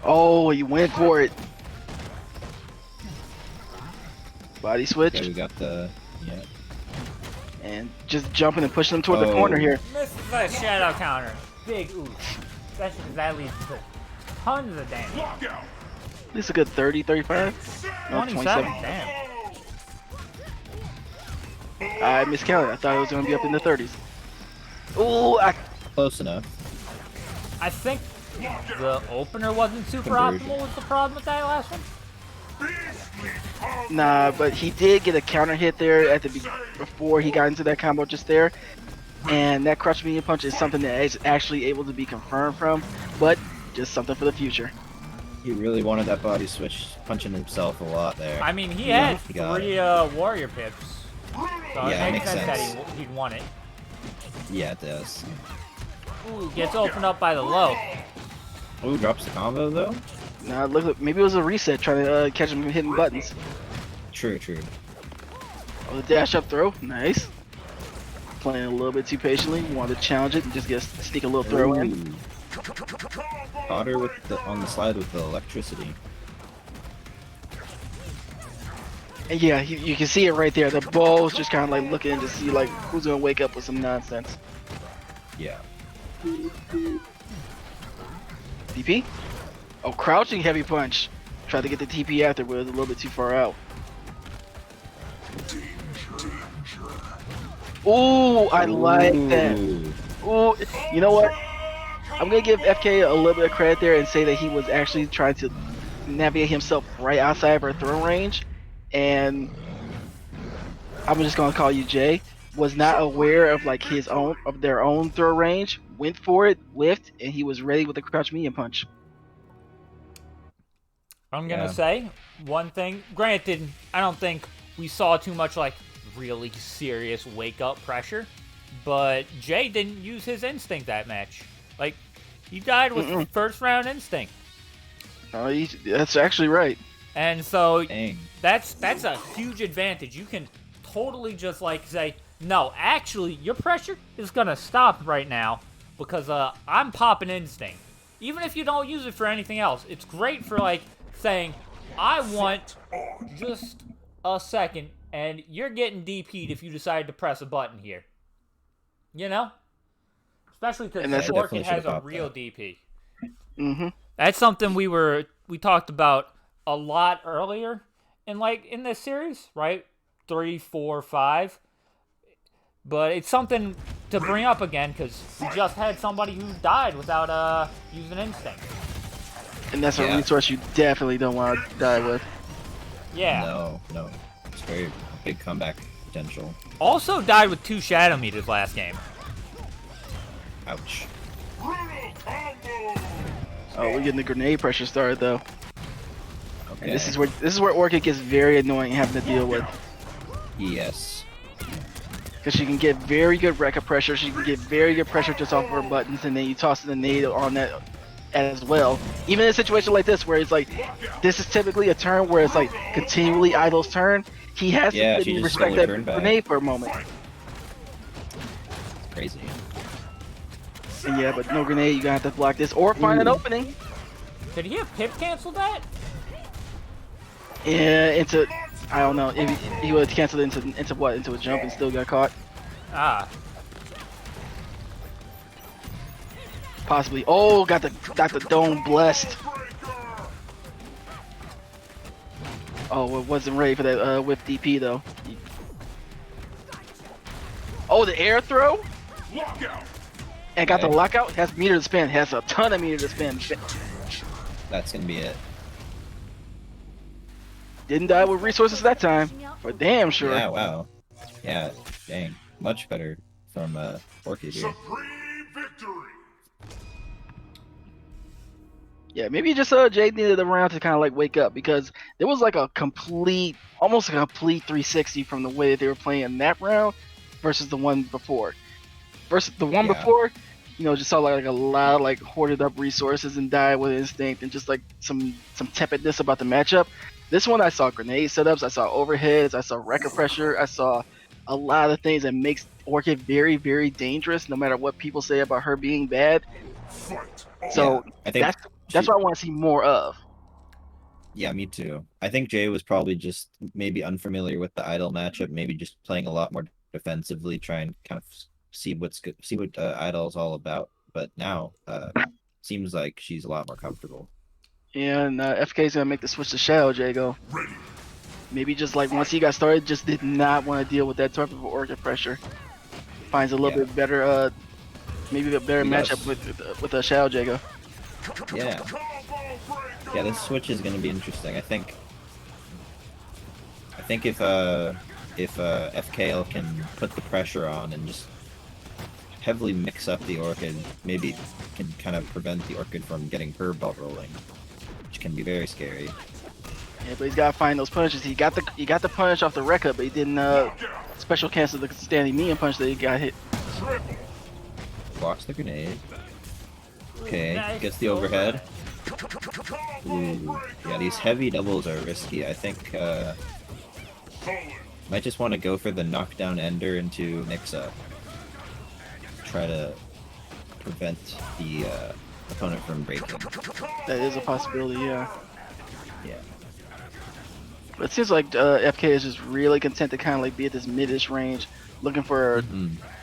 Oh, he went for it. Body switch. Okay, we got the and just jumping and pushing him toward the corner here. Misses the shadow counter. Big oof. That leads to tons of damage. This is a good 30, 35? No, 27. Damn. I miscounted. I thought it was going to be up in the 30s. Ooh, close enough. I think the opener wasn't super optimal was the problem with that last one. Nah, but he did get a counter hit there at before he got into that combo just there. And that crush medium punch is something that is actually able to be confirmed from, but just something for the future. He really wanted that body switch, punching himself a lot there. I mean, he had 3 warrior pips, so it makes sense that he'd want it. Yeah, it does. Ooh, gets opened up by the low. Ooh, drops the combo though? Nah, look, maybe it was a reset trying to catch him hitting buttons. True. Oh, the dash up throw, nice. Playing a little bit too patiently, wanted to challenge it and just sneak a little throw in. Caught her on the slide with the electricity. And yeah, you can see it right there. The ball's just kind of like looking to see like who's gonna wake up with some nonsense. Yeah. DP? Oh, crouching heavy punch. Tried to get the TP after, but it was a little bit too far out. Ooh, I like that. Ooh. Ooh, you know what? I'm gonna give FK a little bit of credit there and say that he was actually trying to navigate himself right outside of her throw range, and I'm just gonna call you Jay. Was not aware of like their own throw range. Went for it, whiffed, and he was ready with the crouch medium punch. I'm gonna Yeah. say one thing. Granted, I don't think we saw too much like really serious wake up pressure, but Jay didn't use his instinct that match. Like he died with first round instinct, That's actually right. and so Dang. that's a huge advantage. You can totally just like say, no, actually, your pressure is gonna stop right now because I'm popping instinct. Even if you don't use it for anything else, it's great for like saying, I want just a second, and you're getting DP'd if you decide to press a button here. You know? Especially because And this that's- Orchid has a popped real that. DP. Mm-hmm. That's something we talked about a lot earlier in this series, right? 3, 4, 5. But it's something to bring up again because we just had somebody who died without using instinct. And that's a Yeah. resource you definitely don't want to die with. Yeah. No. It's very big comeback potential. Also died with 2 Shadow Meters last game. Ouch. Oh, we're getting the grenade pressure started though. Okay. And this is where Orchid gets very annoying having to deal with. Yes. Because she can get very good Rekka pressure, she can get very good pressure just off of her buttons, and then you toss the nade on that as well. Even in a situation like this, where it's like, this is typically a turn where it's like continually Idol's turn, he has Yeah, to she just respect stole that her turn back. grenade for a moment. Crazy. And yeah, but no grenade, you're gonna have to block this or find an opening. Did he have pip cancel that? Yeah, into, I don't know, if he would have canceled into what? Into a jump and still got caught? Ah. Possibly. Oh, got the dome blessed. Oh, it wasn't ready for that whip DP though. Oh, the air throw? And got the Okay. lockout. Has meter to spin. Has a ton of meter to spin. That's gonna be it. Didn't die with resources that time. For damn sure. Yeah, wow. Yeah, dang. Much better from Orchid here. Yeah, maybe just Jade needed a round to kind of like wake up, because there was like almost a complete 360 from the way that they were playing in that round versus the one before. Versus the one Yeah. before, just saw like a lot of like hoarded up resources and died with instinct and just like some tepidness about the matchup. This one I saw grenade setups, I saw overheads, I saw Rekka pressure, I saw a lot of things that makes Orchid very, very dangerous, no matter what people say about her being bad. So Yeah, I think that's what I want to see more of. Yeah, me too. I think Jay was probably just maybe unfamiliar with the Idol matchup, maybe just playing a lot more defensively, try and kind of see what Idol's all about. But now, seems like she's a lot more comfortable. And FK's gonna make the switch to Shadow Jago. Maybe just like once he got started, just did not want to deal with that type of Orchid pressure. Finds a little bit better, maybe a better He matchup does. with Shadow Jago. Yeah. Yeah, this switch is going to be interesting. I think if FKL can put the pressure on and just heavily mix up the Orchid, maybe it can kind of prevent the Orchid from getting her ball rolling, which can be very scary. Yeah, but he's gotta find those punches. He got the punish off the Rekka, but he didn't special cancel the standing medium punch that he got hit. Blocks the grenade. Okay, gets the overhead. Ooh, yeah, these heavy doubles are risky. I think might just want to go for the knockdown ender into mix-up. Try to prevent the opponent from breaking. That is a possibility, yeah. Yeah. But it seems like FK is just really content to kind of like be at this mid-ish range, looking for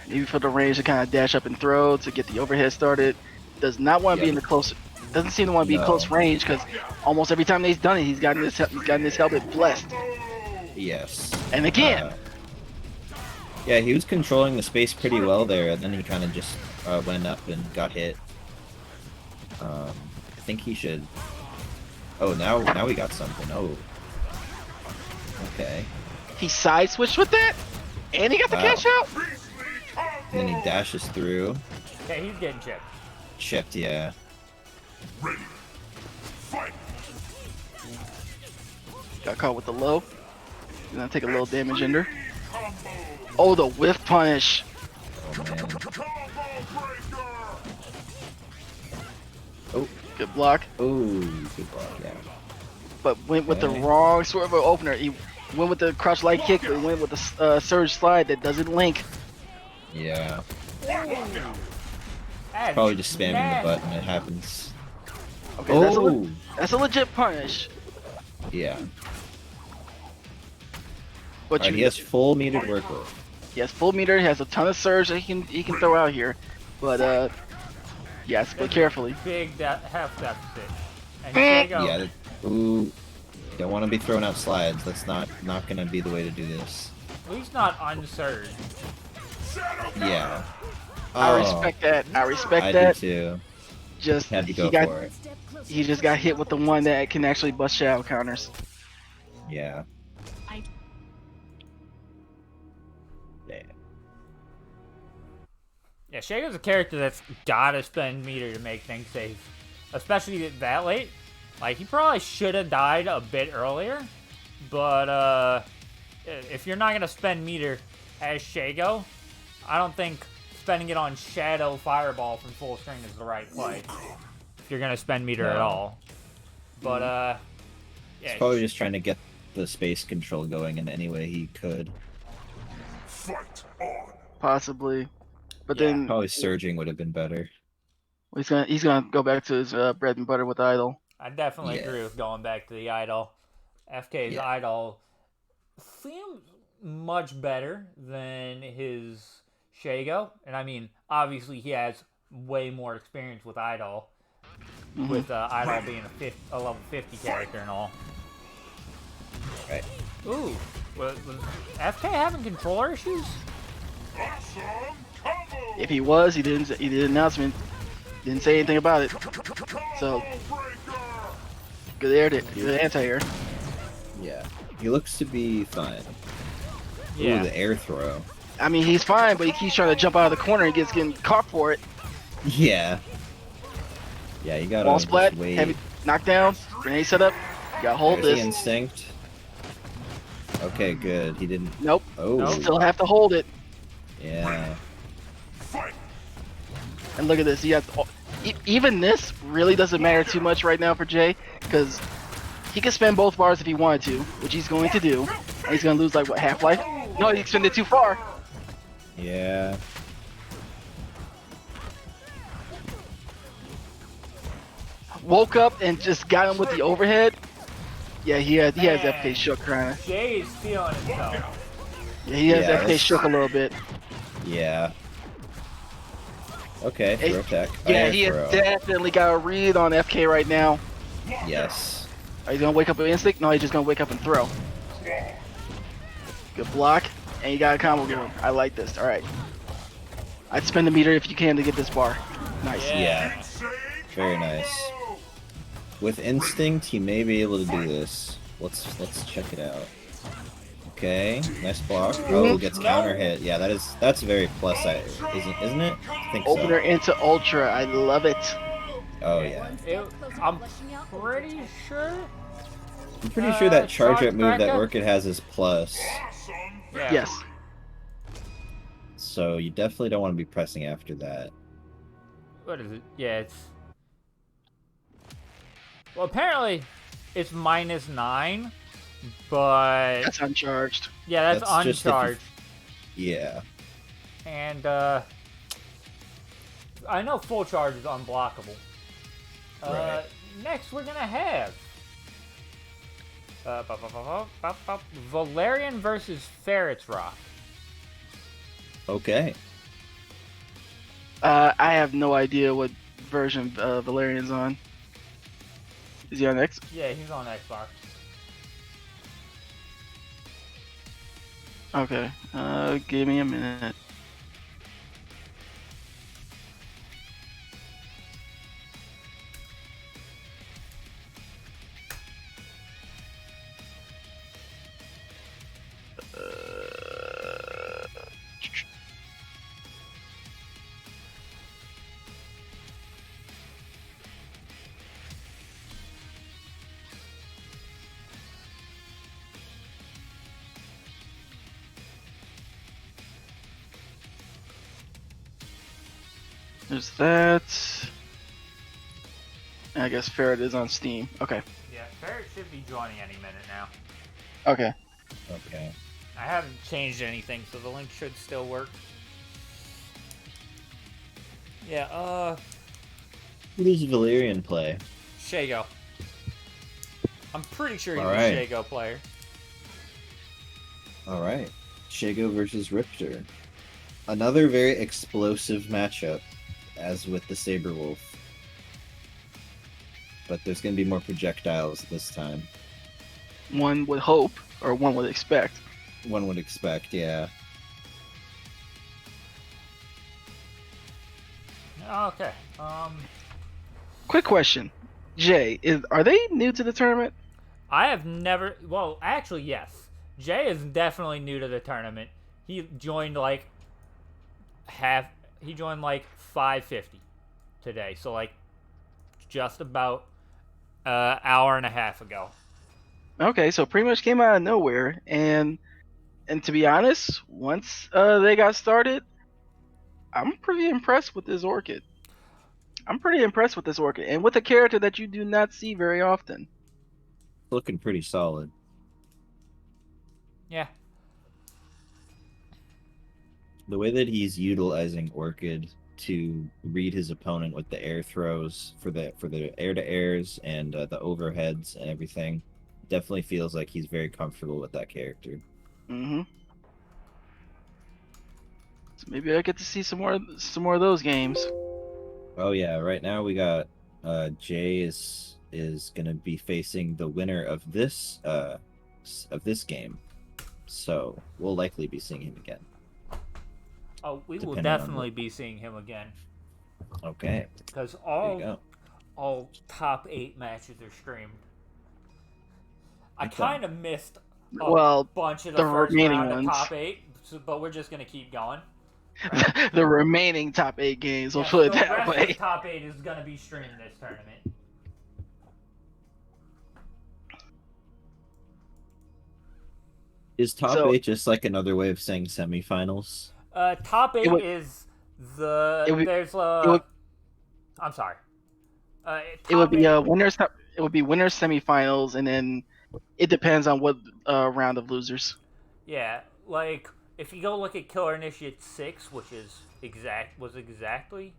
maybe for the range to kind of dash up and throw to get the overhead started. Does not want to be in the close. Doesn't seem to want to be in close range, because almost every time he's done it, he's gotten his helmet blessed. Yes. And again. Yeah, he was controlling the space pretty well there, and then he kind of just went up and got hit. I think he should... Oh, now we got something. Oh. Okay. He side switched with that, and he got the cash out. And then he dashes through. Okay, he's getting chipped. Chipped, yeah. Got caught with the low. Gonna take a little damage in there. Oh, the whiff punish. Oh, man. Oh, good block. Oh, good block, yeah. But went with the Okay. wrong sort of opener. He went with the crouch light kick, but went with the surge slide that doesn't link. Yeah. That's Probably just spamming nasty. the button. It happens. Okay, Oh! that's a legit punish. Yeah. But Alright, he has full metered workload. he has full meter. He has a ton of surge that he can throw out here. But yeah, split carefully. Big half deficit. And Eh. Shago, Yeah. Ooh. Don't want to be throwing out slides. That's not gonna be the way to do this. at least not unsurged. Yeah. I Oh, respect that. I respect I that. do too. Just Had to go he got for it. he just got hit with the one that can actually bust shadow counters. Yeah. Yeah. Yeah, Shago's a character that's gotta spend meter to make things safe. Especially that late. Like, he probably should have died a bit earlier. But, if you're not gonna spend meter as Shago, I don't think spending it on Shadow Fireball from full screen is the right play. If you're gonna spend meter at No. all. But, yeah. He's probably just trying to get the space control going in any way he could. Possibly. But Yeah. then Probably surging would have been better. he's gonna go back to his bread and butter with idol. I definitely Yeah. agree with going back to the idol. FK's Yeah. idol seems much better than his Shago. And I mean, obviously he has way more experience with idol. Mhm. With idol being a level 50 character and all. Right. Ooh, was FK having controller issues? If he was, he did an announcement. Didn't say anything about it. So good air, good anti-air. Yeah. He looks to be fine. Yeah. Ooh, the air throw. I mean, he's fine, but he keeps trying to jump out of the corner and getting caught for it. Yeah. Yeah, you gotta Wall just splat, wait. heavy knockdown, grenade setup. You gotta hold There's the this. instinct. Okay, good. He didn't. Nope. Oh. Nope. Still have to hold it. Yeah. And look at this. He has even this really doesn't matter too much right now for Jay, because he can spend both bars if he wanted to, which he's going to do. And he's gonna lose like what, half life? No, he spent it too far. Yeah. Woke up and just got him with the overhead. Yeah, he has FK shook kinda. Jay is feeling himself. Yeah, he has Yeah, FK that's- shook a little bit. Yeah. Okay, Hey, throw tech. Yeah, Air he has throw. definitely got a read on FK right now. Yes. Are you gonna wake up with instinct? No, he's just gonna wake up and throw. Good block, and you got a combo going. I like this. All right. I'd spend a meter if you can to get this bar. Nice. Yeah. Very nice. With instinct, he may be able to do this. Let's check it out. Okay, nice block. Oh, gets counter hit. Yeah, that's very plus side, isn't it? I think Opener so. into ultra. I love it. Oh yeah. I'm pretty sure. I'm pretty sure that charge up move that Cracker? Orchid has is plus. Yeah. Yes. So you definitely don't want to be pressing after that. What is it? Yeah, it's. Well, apparently, it's -9, but That's uncharged. yeah, that's, That's just if you- uncharged. Yeah. And I know full charge is unblockable. Right. Next, we're gonna have Valerian versus Ferret's Rock. Okay. I have no idea what version Valerian's on. Is he on X? Yeah, he's on Xbox. Okay. Give me a minute. There's that. I guess Ferret is on Steam. Okay. Yeah, Ferret should be joining any minute now. Okay. Okay. I haven't changed anything, so the link should still work. Yeah, Who does Valerian play? Shago. I'm pretty sure he's All a right. Shago player. All right. Shago versus Riptor. Another very explosive matchup, as with the Saberwolf. But there's going to be more projectiles this time. One would hope, or one would expect. One would expect, yeah. Okay. Quick question, Jay, are they new to the tournament? I have never. Well, actually, yes. Jay is definitely new to the tournament. He joined like He joined like 5:50 today, so like just about an hour and a half ago. Okay, so pretty much came out of nowhere, and to be honest, once they got started, I'm pretty impressed with this Orchid. And with a character that you do not see very often. Looking pretty solid. Yeah. The way that he's utilizing Orchid to read his opponent with the air throws for the air to airs and the overheads and everything definitely feels like he's very comfortable with that character. Mm-hmm. So maybe I get to see some more of those games. Oh yeah, right now we got Jay is gonna be facing the winner of this game, so we'll likely be seeing him again. Oh, we will Depending on definitely be seeing him again Okay, because there you go. all top 8 matches are streamed. I Okay. kind of missed a Well, bunch of the the first remaining round of ones. top 8, but we're just gonna keep going. The remaining top 8 games, we'll Yeah, put it the that rest of way. the top 8 is gonna be streamed this tournament. Is top So- 8 just like another way of saying semifinals? Top 8 would- is the it would- there's would- I'm sorry. It would be top winners semifinals, and then it depends on what round of losers. Yeah, like if you go look at Killer Initiate 6, which is exactly.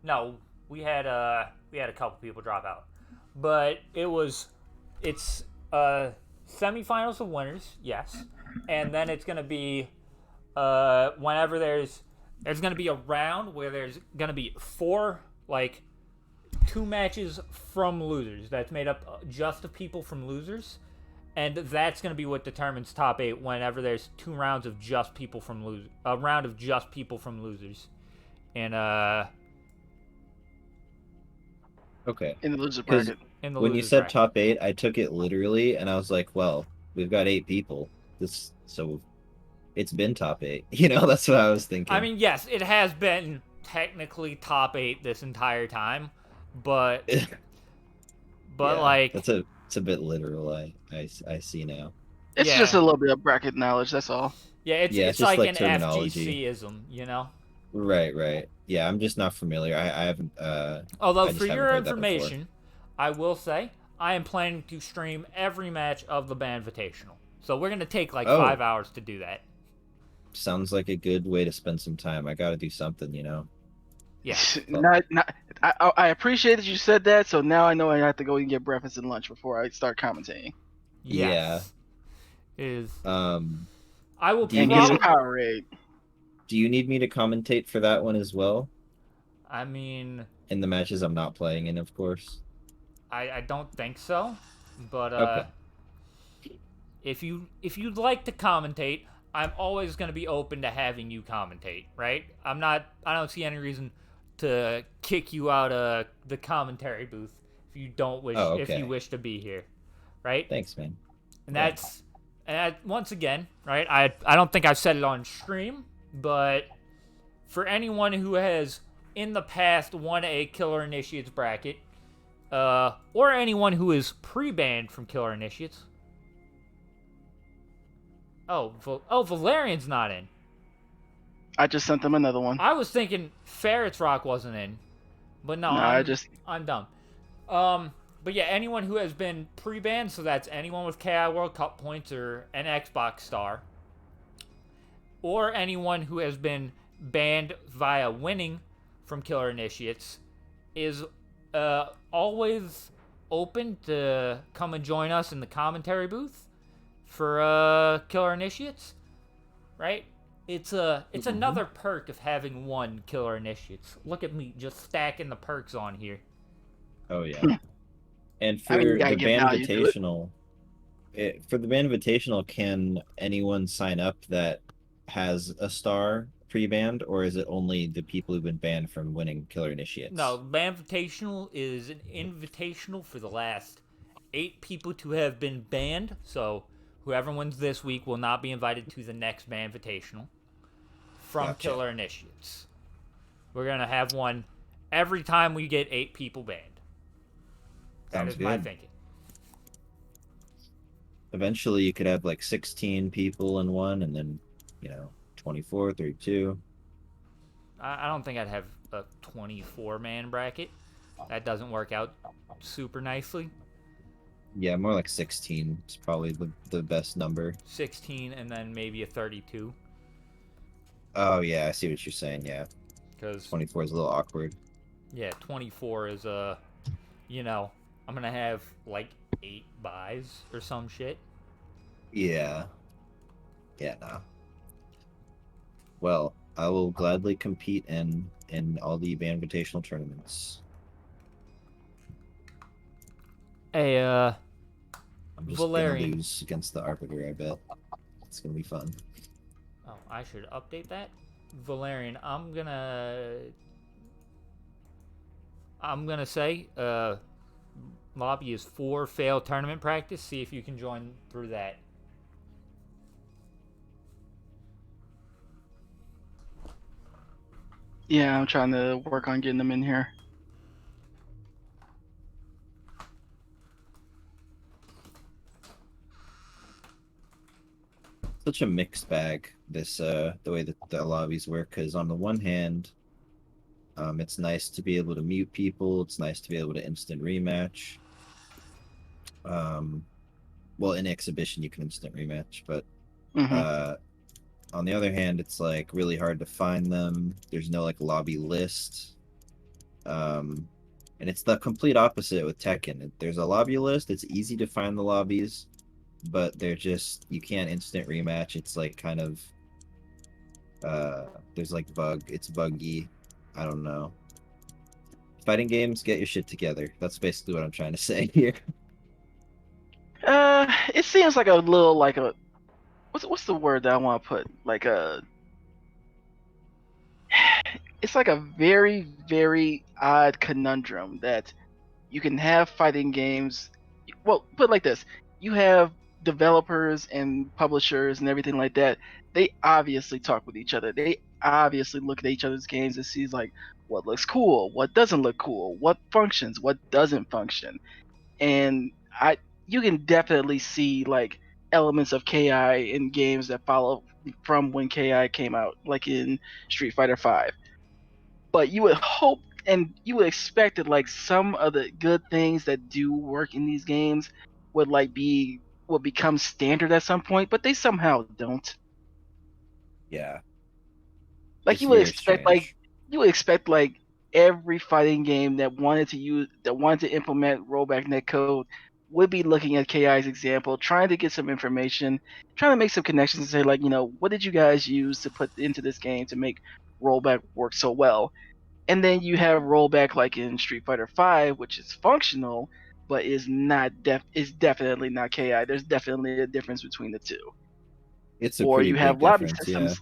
No, we had a couple people drop out, but it's semifinals of winners, yes, and then it's gonna be whenever there's gonna be a round where there's gonna be 4 like 2 matches from losers. That's made up just of people from losers. And that's going to be what determines top 8 whenever there's 2 rounds of just people from losers. A round of just people from losers. And, Okay. In the loser 'Cause bracket. in the When you losers said bracket. top 8, I took it literally, and I was like, well, we've got 8 people. So it's been top 8. You know, that's what I was thinking. I mean, yes, it has been technically top 8 this entire time. But, Yeah, like... it's a bit literal. I see now. It's yeah. just a little bit of bracket knowledge, that's all. Yeah, it's Yeah, it's like, just like an terminology. FGC-ism, you know? Right. Yeah, I'm just not familiar. I haven't. Although, I just for haven't your heard that before. information, I will say, I am planning to stream every match of the Banvitational. So we're going to take like 5 hours to do that. Sounds like a good way to spend some time. I gotta do something, you know. Yeah. I appreciate that you said that, so now I know I have to go and get breakfast and lunch before I start commentating. Yes. Is I will Do you And need get some probably, Powerade. Do you need me to commentate for that one as well? I mean, In the matches I'm not playing in, of course. I don't think so, but Okay. if you'd like to commentate, I'm always going to be open to having you commentate, right? I don't see any reason to kick you out of the commentary booth if you don't wish, Oh, if you okay. wish to be here, right? Thanks, man. And Yeah. once again, right? I don't think I've said it on stream, but for anyone who has in the past won a Killer Initiates bracket, or anyone who is pre-banned from Killer Initiates. Oh, Valerian's not in. I just sent them another one. I was thinking Ferret's Rock wasn't in, but no, No, I'm dumb. But yeah, anyone who has been pre-banned, so that's anyone with KI World Cup points or an Xbox star, or anyone who has been banned via winning from Killer Initiates, is always open to come and join us in the commentary booth for Killer Initiates, right? It's another perk of having won Killer Initiates. Look at me just stacking the perks on here. Oh yeah. And for you gotta the give band value to it. invitational, for the band invitational, can anyone sign up that has a star pre-banned, or is it only the people who've been banned from winning Killer Initiates? No, Band Invitational is an invitational for the last 8 people to have been banned. So whoever wins this week will not be invited to the next Band Invitational from Gotcha. Killer Initiates. We're gonna have one every time we get 8 people banned. That Sounds is my good. thinking. Eventually, you could have like 16 people in one, and then 24, 32. I don't think I'd have a 24-man bracket. That doesn't work out super nicely. Yeah, more like 16 is probably the best number. 16 and then maybe a 32. Oh yeah, I see what you're saying. Yeah, Because 24 is a little awkward. yeah, 24 is I'm gonna have like 8 buys or some shit. Yeah. Yeah, no. Well, I will gladly compete in all the band invitational tournaments. Hey, I'm just Valerian. gonna lose against the Arbiter, I bet. It's gonna be fun. Oh, I should update that. Valerian, I'm gonna say, lobby is 4 failed tournament practice. See if you can join through that. Yeah, I'm trying to work on getting them in here. Such a mixed bag, this the way that the lobbies work, because on the one hand, it's nice to be able to mute people, it's nice to be able to instant rematch. Well, in exhibition you can instant rematch, but on the other hand, it's like really hard to find them. There's no like lobby list. And it's the complete opposite with Tekken. There's a lobby list, it's easy to find the lobbies, but they're just, you can't instant rematch. It's like kind of there's like it's buggy. I don't know. Fighting games, get your shit together. That's basically what I'm trying to say here. It seems like a little like a what's the word that I want to put? Like it's like a very, very odd conundrum that you can have fighting games. Well, put it like this: you have developers and publishers and everything like that. They obviously talk with each other. They obviously look at each other's games and see like what looks cool, what doesn't look cool, what functions, what doesn't function, and you can definitely see like elements of KI in games that follow from when KI came out, like in Street Fighter V. But you would hope and you would expect that like some of the good things that do work in these games would become standard at some point, but they somehow don't. Yeah. Like It's very strange. you would expect like every fighting game that wanted to implement rollback netcode would be looking at KI's example, trying to get some information, trying to make some connections and say like, what did you guys use to put into this game to make rollback work so well? And then you have rollback like in Street Fighter V, which is functional, but is definitely not KI. There's definitely a difference between the two. It's a Or pretty you big have lobby difference, systems,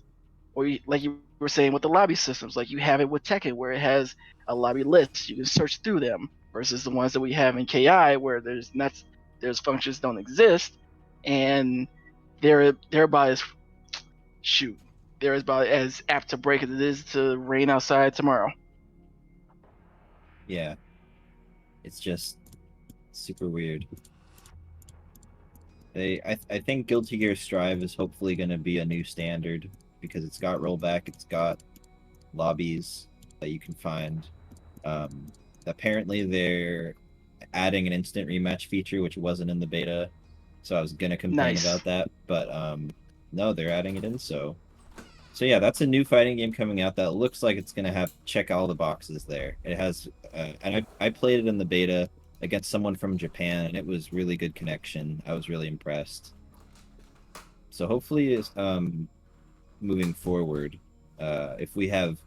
or like you were saying with the lobby systems, like you have it with Tekken, where it has a lobby list. You can search through them, versus the ones that we have in KI, where there's functions don't exist, and they're about as they're about as apt to break as it is to rain outside tomorrow. Yeah. It's just super weird. I think Guilty Gear Strive is hopefully going to be a new standard because it's got rollback, it's got lobbies that you can find. Apparently, they're adding an instant rematch feature, which wasn't in the beta, so I was gonna complain Nice. about that, but no, they're adding it in. So yeah, that's a new fighting game coming out that looks like it's gonna have check all the boxes there. It has, and I played it in the beta against someone from Japan, and it was really good connection. I was really impressed. So hopefully, moving forward, if we have,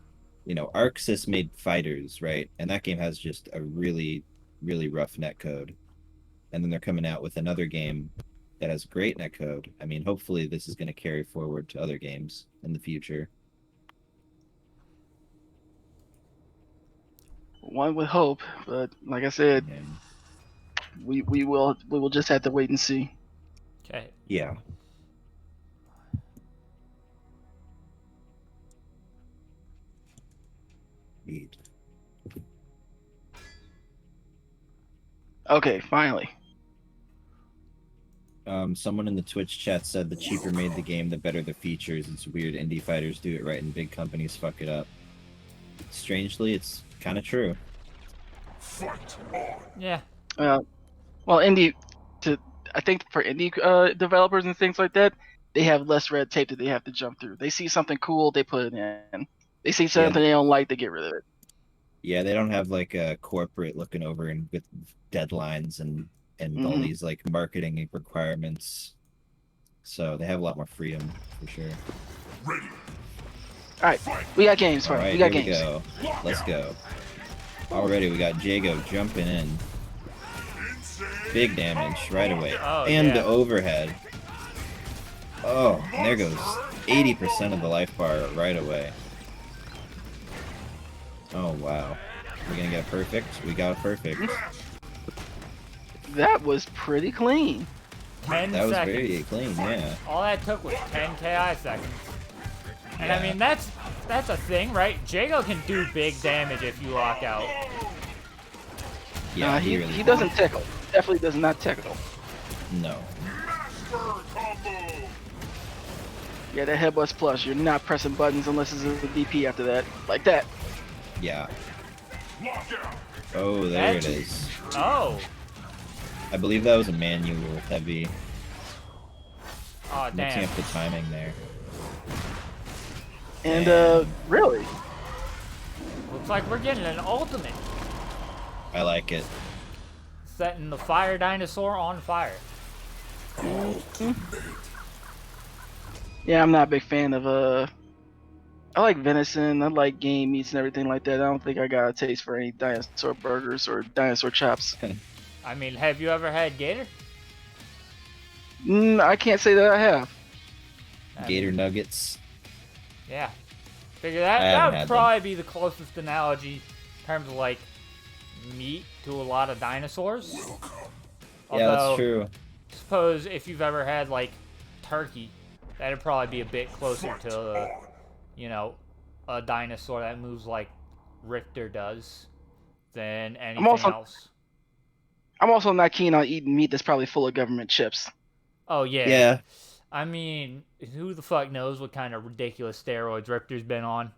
Arxis made Fighters, right? And that game has just a really, really rough netcode. And then they're coming out with another game that has great netcode. I mean, hopefully this is going to carry forward to other games in the future. One would hope, but like I said, Yeah. we will just have to wait and see. Okay. Yeah. Indeed. Okay, finally. Someone in the Twitch chat said the cheaper made the game, the better the features. It's weird indie fighters do it right and big companies fuck it up. Strangely, it's kind of true. Yeah. Well, I think for indie developers and things like that, they have less red tape that they have to jump through. They see something cool, they put it in. They see something they don't like, they get rid of it. Yeah, they don't have like a corporate looking over and with deadlines and all these like marketing requirements. So they have a lot more freedom for sure. All right, we got games for All right, we got here games. we go. Let's go. Already we got Jago jumping in. Big damage right away. Oh, and yeah. the overhead. Oh, and there goes 80% of the life bar right away. Oh, wow. We're going to get a perfect? We got a perfect. That was pretty clean. 10 That was seconds. very clean, yeah. All that took was 10 KI seconds. And Yeah. I mean, that's a thing, right? Jago can do big damage if you lock out. Yeah, he really doesn't tickle. Definitely does not tickle. No. Yeah, that headbutt's plus. You're not pressing buttons unless it's a DP after that. Like that. Yeah. Oh, there it That's- is. Oh. I believe that was a manual heavy. Oh, Looking damn. at the timing there. And really, Looks like we're getting an ultimate. I like it. Setting the fire dinosaur on fire. yeah, I'm not a big fan of I like venison. I like game meats and everything like that. I don't think I got a taste for any dinosaur burgers or dinosaur chops. I mean, have you ever had gator? I can't say that I have. I Gator mean, nuggets. Yeah. Figure I that haven't would had probably be the closest analogy in terms of like meat to a lot of dinosaurs. Yeah, that's Although, true. suppose if you've ever had like turkey, that'd probably be a bit closer to, a dinosaur that moves like Richter does than anything else. I'm also not keen on eating meat that's probably full of government chips. Oh yeah. Yeah. I mean, who the fuck knows what kind of ridiculous steroids Richter's been on?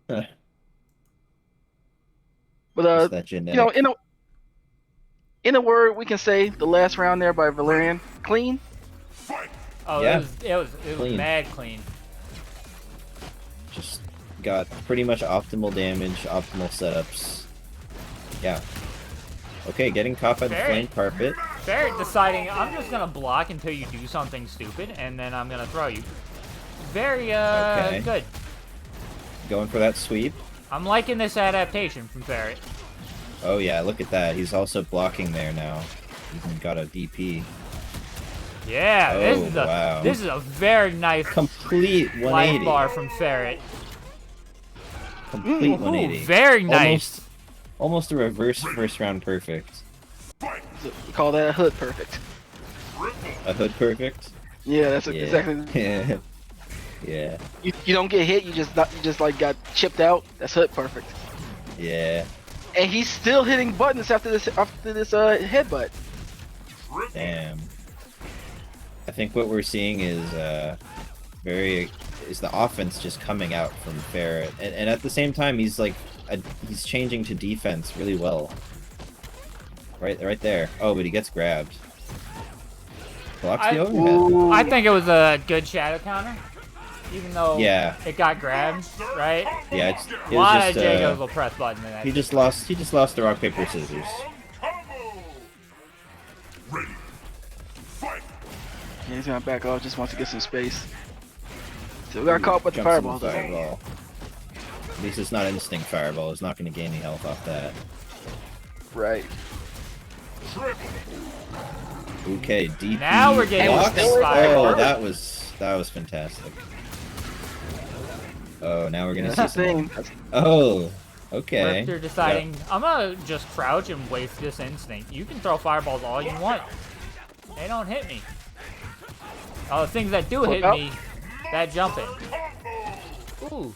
But Just that genetic. in a word, we can say the last round there by Valerian, clean. Oh, Yeah. it was Clean. mad clean. Just got pretty much optimal damage, optimal setups. Yeah. Okay, getting caught by the Very- flame carpet. Barrett deciding, I'm just gonna block until you do something stupid, and then I'm gonna throw you. Very, Okay. good. Going for that sweep. I'm liking this adaptation from Barrett. Oh yeah, look at that. He's also blocking there now. He's got a DP. Yeah, wow. this is a very nice Complete life 180. bar from Ferret. Complete Ooh, 180. very nice. Almost a reverse first round perfect. We call that a hood perfect. A hood perfect? Yeah, that's Yeah. exactly. Yeah. You don't get hit. You just like got chipped out. That's hood perfect. Yeah. And he's still hitting buttons after this headbutt. Damn. I think what we're seeing is is the offense just coming out from Ferret, and at the same time he's like he's changing to defense really well. Right there. Oh, but he gets grabbed. Blocks the overhead. Ooh. I think it was a good shadow counter, even though it got grabbed, right? Yeah, it A was lot just of Jagos will press button in that. he just lost the rock paper scissors. Yeah, he's gonna back off. Just wants to get some space. So we got caught with the Jumps in fireball. fireball. At least it's not instinct fireball. It's not going to gain any health off that. Right. Okay, DP. Now we're getting blocks. instinct fireball. Oh, that was fantastic. Oh, now we're gonna see That's the some. thing. Oh, okay. Rifter deciding, I'm gonna just crouch and waste this instinct. You can throw fireballs all you want. They don't hit me. All the things that do hit me, that jumping. Ooh.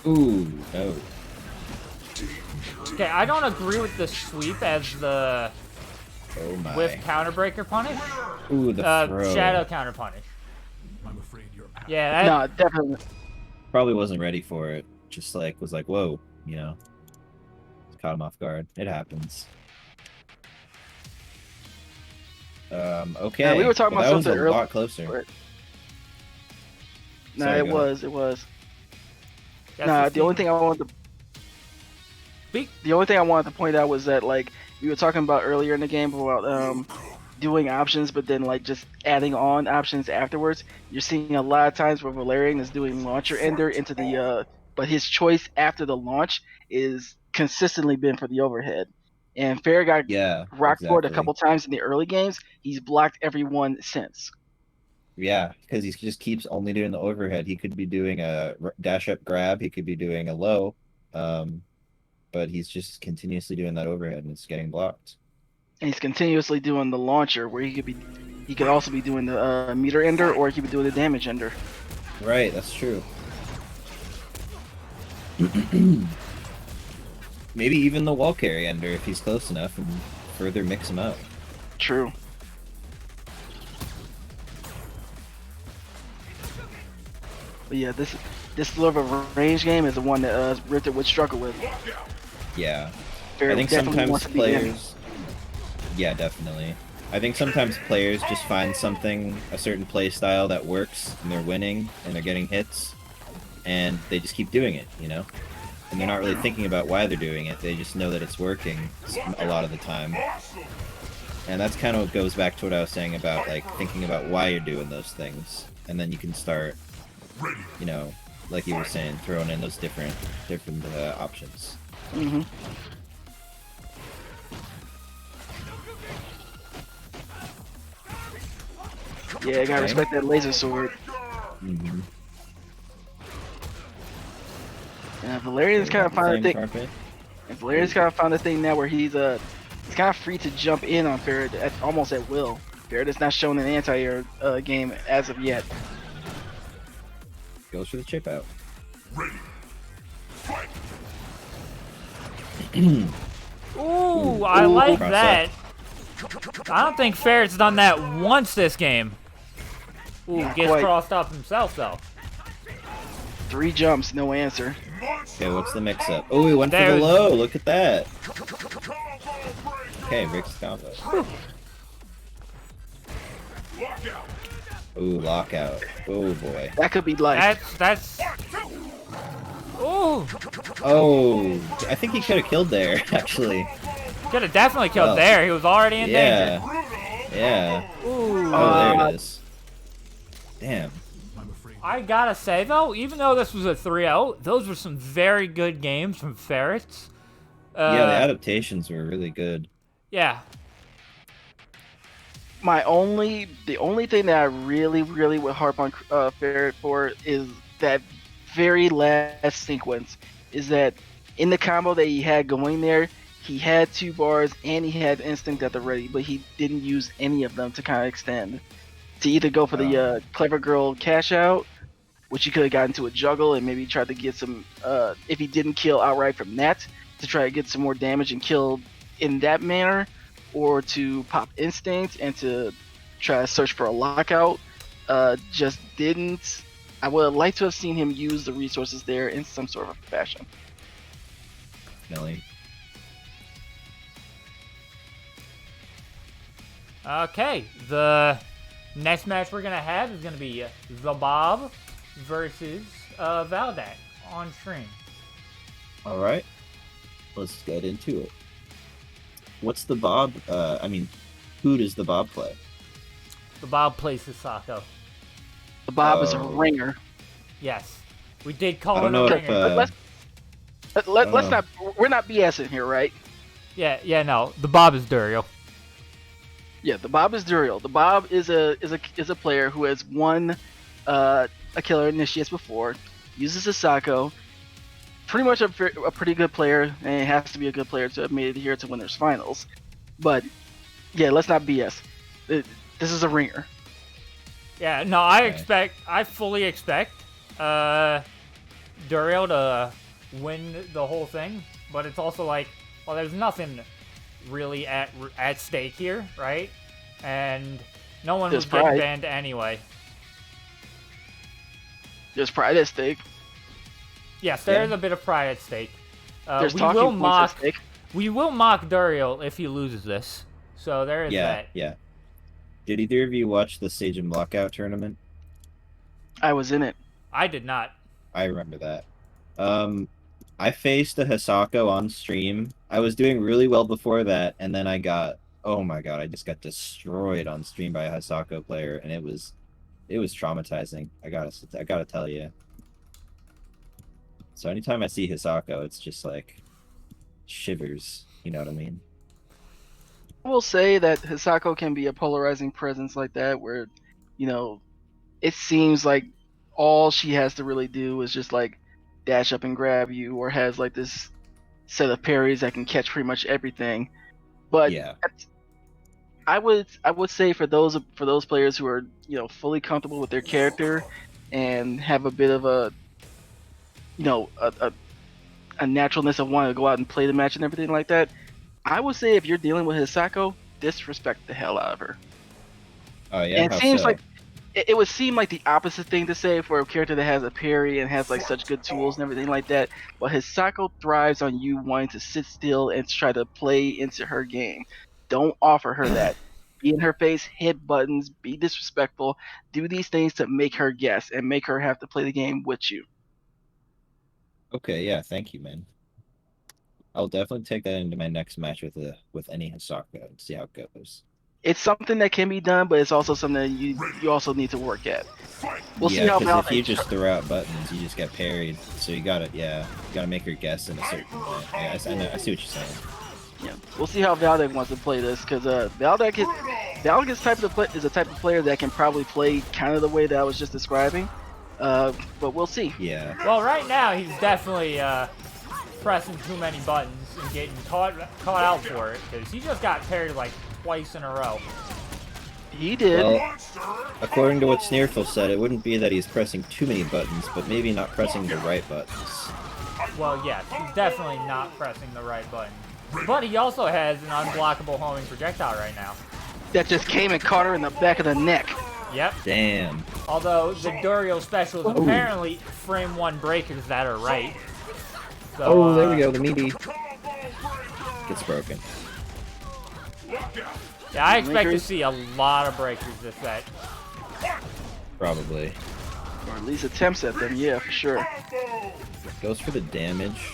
Ooh, no. Okay, I don't agree with the sweep as the Oh my. whiff counterbreaker punish. Ooh, the throw. Shadow counter punish. I'm afraid you're out. Yeah, that, No, definitely. Probably wasn't ready for it. Just like was like, whoa, you know. Caught him off guard. It happens. Okay. Yeah, we were talking about that was something a earlier. lot closer. No, Sorry, it go was. that's Nah, the 15. only thing I wanted to point out was that like we were talking about earlier in the game about doing options, but then like just adding on options afterwards. You're seeing a lot of times where Valerian is doing launcher ender into the but his choice after the launch is consistently been for the overhead. And Fair got rocked for it a couple times in the early games. He's blocked everyone since. Yeah, because he just keeps only doing the overhead. He could be doing a dash up grab. He could be doing a low, but he's just continuously doing that overhead, and it's getting blocked. And he's continuously doing the launcher, where he could also be doing the meter ender, or he could be doing the damage ender. Right, that's true. Maybe even the wall carry ender if he's close enough, and further mix him up. True. But yeah, this sort of a range game is the one that Rifter would struggle with. Yeah. Fair I think definitely wants sometimes to be in. players... Yeah, definitely. I think sometimes players just find something, a certain play style that works, and they're winning, and they're getting hits, and they just keep doing it, you know? And they're not really thinking about why they're doing it, they just know that it's working a lot of the time. And that's kind of what goes back to what I was saying about, like, thinking about why you're doing those things. And then you can start, you know, like you were saying, throwing in those different options. Mm-hmm. Yeah, I gotta respect that laser sword. Mm-hmm. Yeah, Valerian's kind of found a thing. And Valerian's kind of found a thing now where he's kind of free to jump in on Ferret almost at will. Ferret has not shown an anti-air game as of yet. Goes for the chip out. Ooh, I like cross that. I don't think Ferret's done that once this game. Ooh, Not gets quite. crossed up himself though. 3 jumps, no answer. Okay, what's the mix-up? Oh, he went for the There's- low. Look at that. Okay, breaks the combo. Ooh, lockout. Oh boy. That could be life. That's. Ooh, Oh, I think he could have killed there, actually. could have definitely killed Well, there. He was already in danger. Yeah. Ooh. Oh, there it is. Damn. I'm afraid. I gotta say though, even though this was a 3-0, those were some very good games from Ferrets. Yeah, the adaptations were really good. Yeah. The only thing that I really would harp on Ferret for is that very last sequence. Is that in the combo that he had going there, he had 2 bars and he had instinct at the ready, but he didn't use any of them to kind of extend. To either go for the clever girl cash out, which he could have gotten to a juggle and maybe tried to get some, if he didn't kill outright from that, to try to get some more damage and kill in that manner, or to pop instinct and to try to search for a lockout. Just didn't. I would have liked to have seen him use the resources there in some sort of fashion. Definitely. Okay, the next match we're gonna have is gonna be the Bob versus Valdak on stream. All right, let's get into it. What's the Bob? Who does the Bob play? The Bob plays Hisako. The Bob is a ringer. Yes, we did call I don't him know a if, ringer. Let's not. We're not BSing here, right? Yeah, no. The Bob is Duriel. Yeah, the Bob is Duriel. The Bob is a player who has won a killer initiates before, uses Hisako. Pretty much a pretty good player, and it has to be a good player to have made it here to winners finals. But yeah, let's not BS. This is a ringer. Yeah, no, I fully expect Duriel to win the whole thing, but it's also like, well, there's nothing really at stake here, right? And no one was getting banned anyway. There's pride at stake. Yes, there is a bit of pride at stake. There's we talking will points mock. at stake. We will mock Duriel if he loses this. So there is that. Yeah. Did either of you watch the Sage and Lockout tournament? I was in it. I did not. I remember that. I faced a Hisako on stream. I was doing really well before that, and then I got, oh my god, I just got destroyed on stream by a Hisako player, and it was traumatizing. I gotta tell you. So anytime I see Hisako, it's just like shivers. You know what I mean? I will say that Hisako can be a polarizing presence like that, where, it seems like all she has to really do is just like dash up and grab you, or has like this set of parries that can catch pretty much everything. But yeah, I would say for those players who are fully comfortable with their character and have a bit of a naturalness of wanting to go out and play the match and everything like that, I would say if you're dealing with Hisako, disrespect the hell out of her. Oh yeah, and it seems like it would seem like the opposite thing to say for a character that has a parry and has like such good tools and everything like that. But Hisako thrives on you wanting to sit still and try to play into her game. Don't offer her that. Be in her face, hit buttons, be disrespectful, do these things to make her guess and make her have to play the game with you. Okay, yeah, thank you, man. I'll definitely take that into my next match with any Hisako and see how it goes. It's something that can be done, but it's also something that you also need to work at. We'll see how because if you just throw out buttons, you just get parried. So you gotta make her guess in a certain way. Yeah, I see what you're saying. Yeah, we'll see how Valdak wants to play this, because Valdak is a type of player that can probably play kind of the way that I was just describing. But we'll see. Yeah. Well, right now he's definitely pressing too many buttons and getting caught out for it, because he just got parried like twice in a row. He did. Well, according to what Sneerful said, it wouldn't be that he's pressing too many buttons, but maybe not pressing the right buttons. Well, yes, he's definitely not pressing the right button. But he also has an unblockable homing projectile right now. That just came and caught her in the back of the neck. Yep. Damn. Although the Duriel special is apparently frame 1 breakers that are right. So, oh, there we go. The meaty gets broken. Yeah, I expect to see a lot of breakers this set. Probably. Or at least attempts at them, yeah, for sure. Goes for the damage.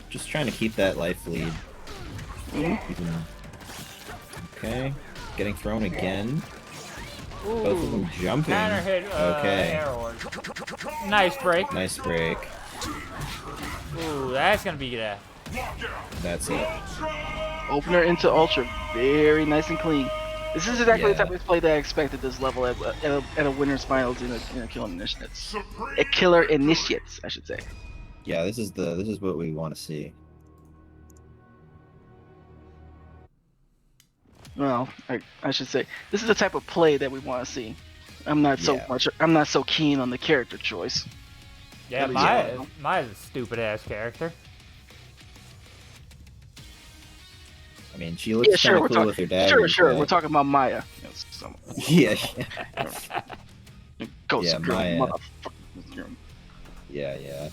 Just trying to keep that life lead. Okay. Getting thrown again. Ooh, both of them jumping. Counter hit, okay. arrow. Nice break. Nice break. Ooh, that's gonna be that. That's it. Opener into Ultra, very nice and clean. This is exactly the type Yeah. of play that I expected this level at a winner's finals in a Killer Initiates. A Killer Initiates, I should say. Yeah, this is what we want to see. Well, I should say this is the type of play that we want to see. I'm not Yeah. so keen on the character choice. Yeah, Maya's a stupid ass character. I mean, she looks kind of cool with her dad. Sure. We're talking about Maya. Yes, Yeah. Ghost Yeah, girl, Maya. motherfucker. Yeah.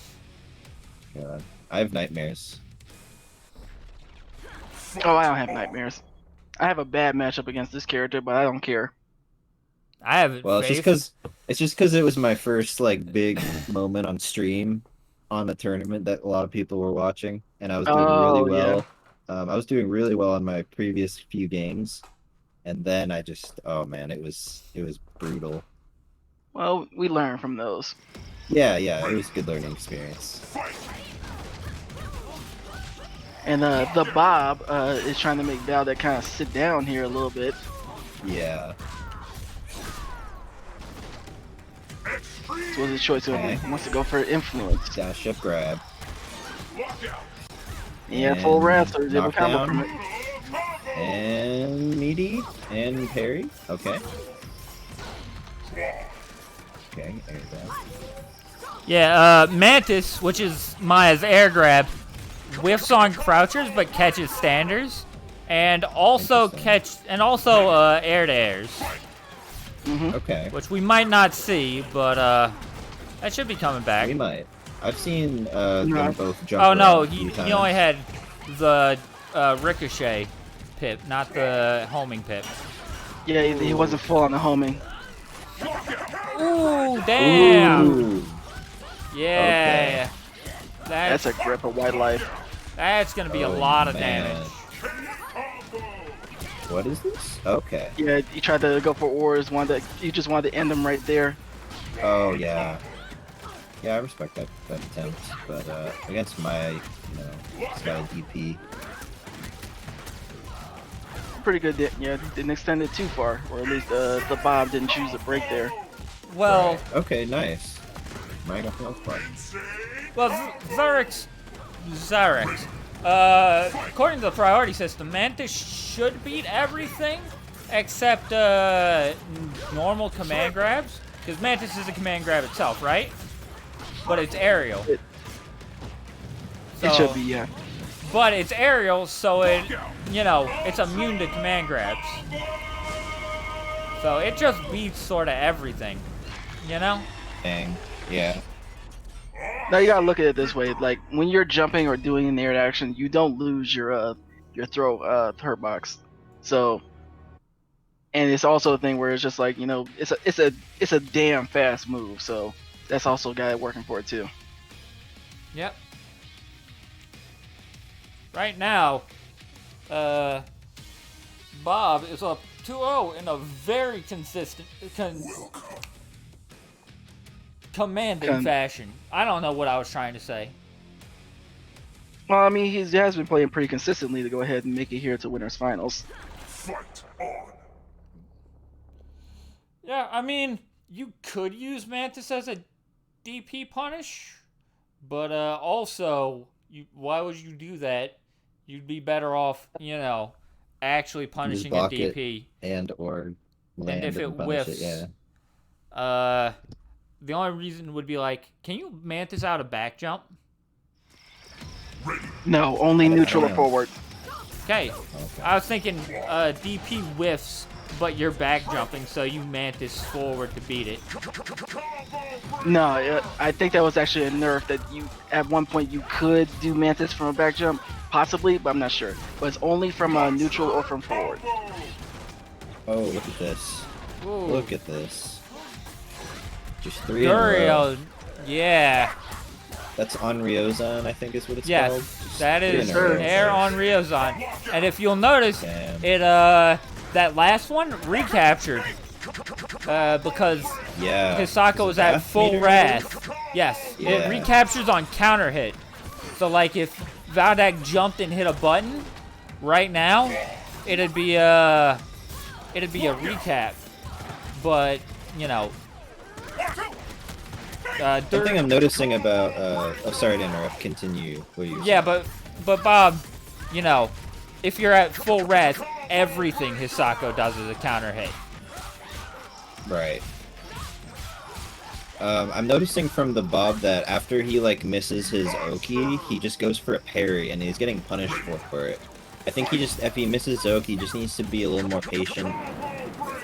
God. I have nightmares. Oh, I don't have nightmares. I have a bad matchup against this character, but I don't care. I haven't. Well, it's just because it was my first like big moment on stream on the tournament that a lot of people were watching, and I was doing really well. I was doing really well on my previous few games, and then oh man, it was brutal. Well, we learn from those. Yeah, it was a good learning experience. And the Bob is trying to make Valdek kind of sit down here a little bit. Yeah. So what's his choice going to be? He wants to go for influence. Dash up grab. Yeah, And full wrath, so he's able to combo knockdown. from it. And meaty and parry. Okay. Okay, there you go. Yeah, Mantis, which is Maya's air grab, whiffs on crouchers but catches standers, and also air to airs, Okay. which we might not see, but that should be coming back. We might. I've seen them both jump. Oh no, around a he few only times. had the ricochet pip, not the homing pip. Yeah, he wasn't full on the homing. Ooh, damn! Ooh. Yeah, That's a grip of white life. that's gonna be a Oh, lot of man. damage. What is this? Okay. Yeah, he tried to go for ores. You just wanted to end him right there. Oh yeah. Yeah, I respect that attempt, but against my, it's got a DP. Pretty good. Yeah, didn't extend it too far, or at least the Bob didn't choose a break there. Well, Right. Okay, nice. Right off the part. well, Zarex, according to the priority system, Mantis should beat everything except normal command grabs, because Mantis is a command grab itself, right? But it's aerial. It should be, yeah. But it's aerial, so it's immune to command grabs. So it just beats sort of everything, Dang. Yeah. Now you gotta look at it this way: like when you're jumping or doing an air action, you don't lose your throw hurt box. So, and it's also a thing where it's just like it's a damn fast move. So that's also got it working for it too. Yep. Right now, Bob is up 2-0 in a very consistent, commanding fashion. I don't know what I was trying to say. Well, I mean, he has been playing pretty consistently to go ahead and make it here to winners finals. Yeah, I mean, you could use Mantis as a DP punish, but also, why would you do that? You'd be better off, actually punishing a block DP. or land And if it punish whiffs, it, yeah. The only reason would be like, can you Mantis out a back jump? No, only neutral or forward. Okay. Okay. I was thinking DP whiffs, but you're back jumping, so you Mantis forward to beat it. No, I think that was actually a nerf that at one point you could do Mantis from a back jump, possibly, but I'm not sure. But it's only from neutral or from forward. Oh, look at this. Ooh. Look at this. Just 3 in a row. Duriel, yeah. That's on Ryozan, I think is what it's called. Yes, Just that 3 is in a row. air on Ryozan. And if you'll notice, Damn. it that last one recaptured because Yeah. Hisako was at Wrath full meter? wrath. Yes, Yeah. it recaptures on counter hit. So like if Valdek jumped and hit a button, right now, it'd be a recap, but you know, Something I'm noticing about. Oh, sorry to interrupt. Continue. What you yeah, but Bob, you know, if you're at full res, everything Hisako does is a counter hit. Right. I'm noticing from the Bob that after he like misses his Oki, he just goes for a parry, and he's getting punished for it. I think if he misses Oki, he just needs to be a little more patient,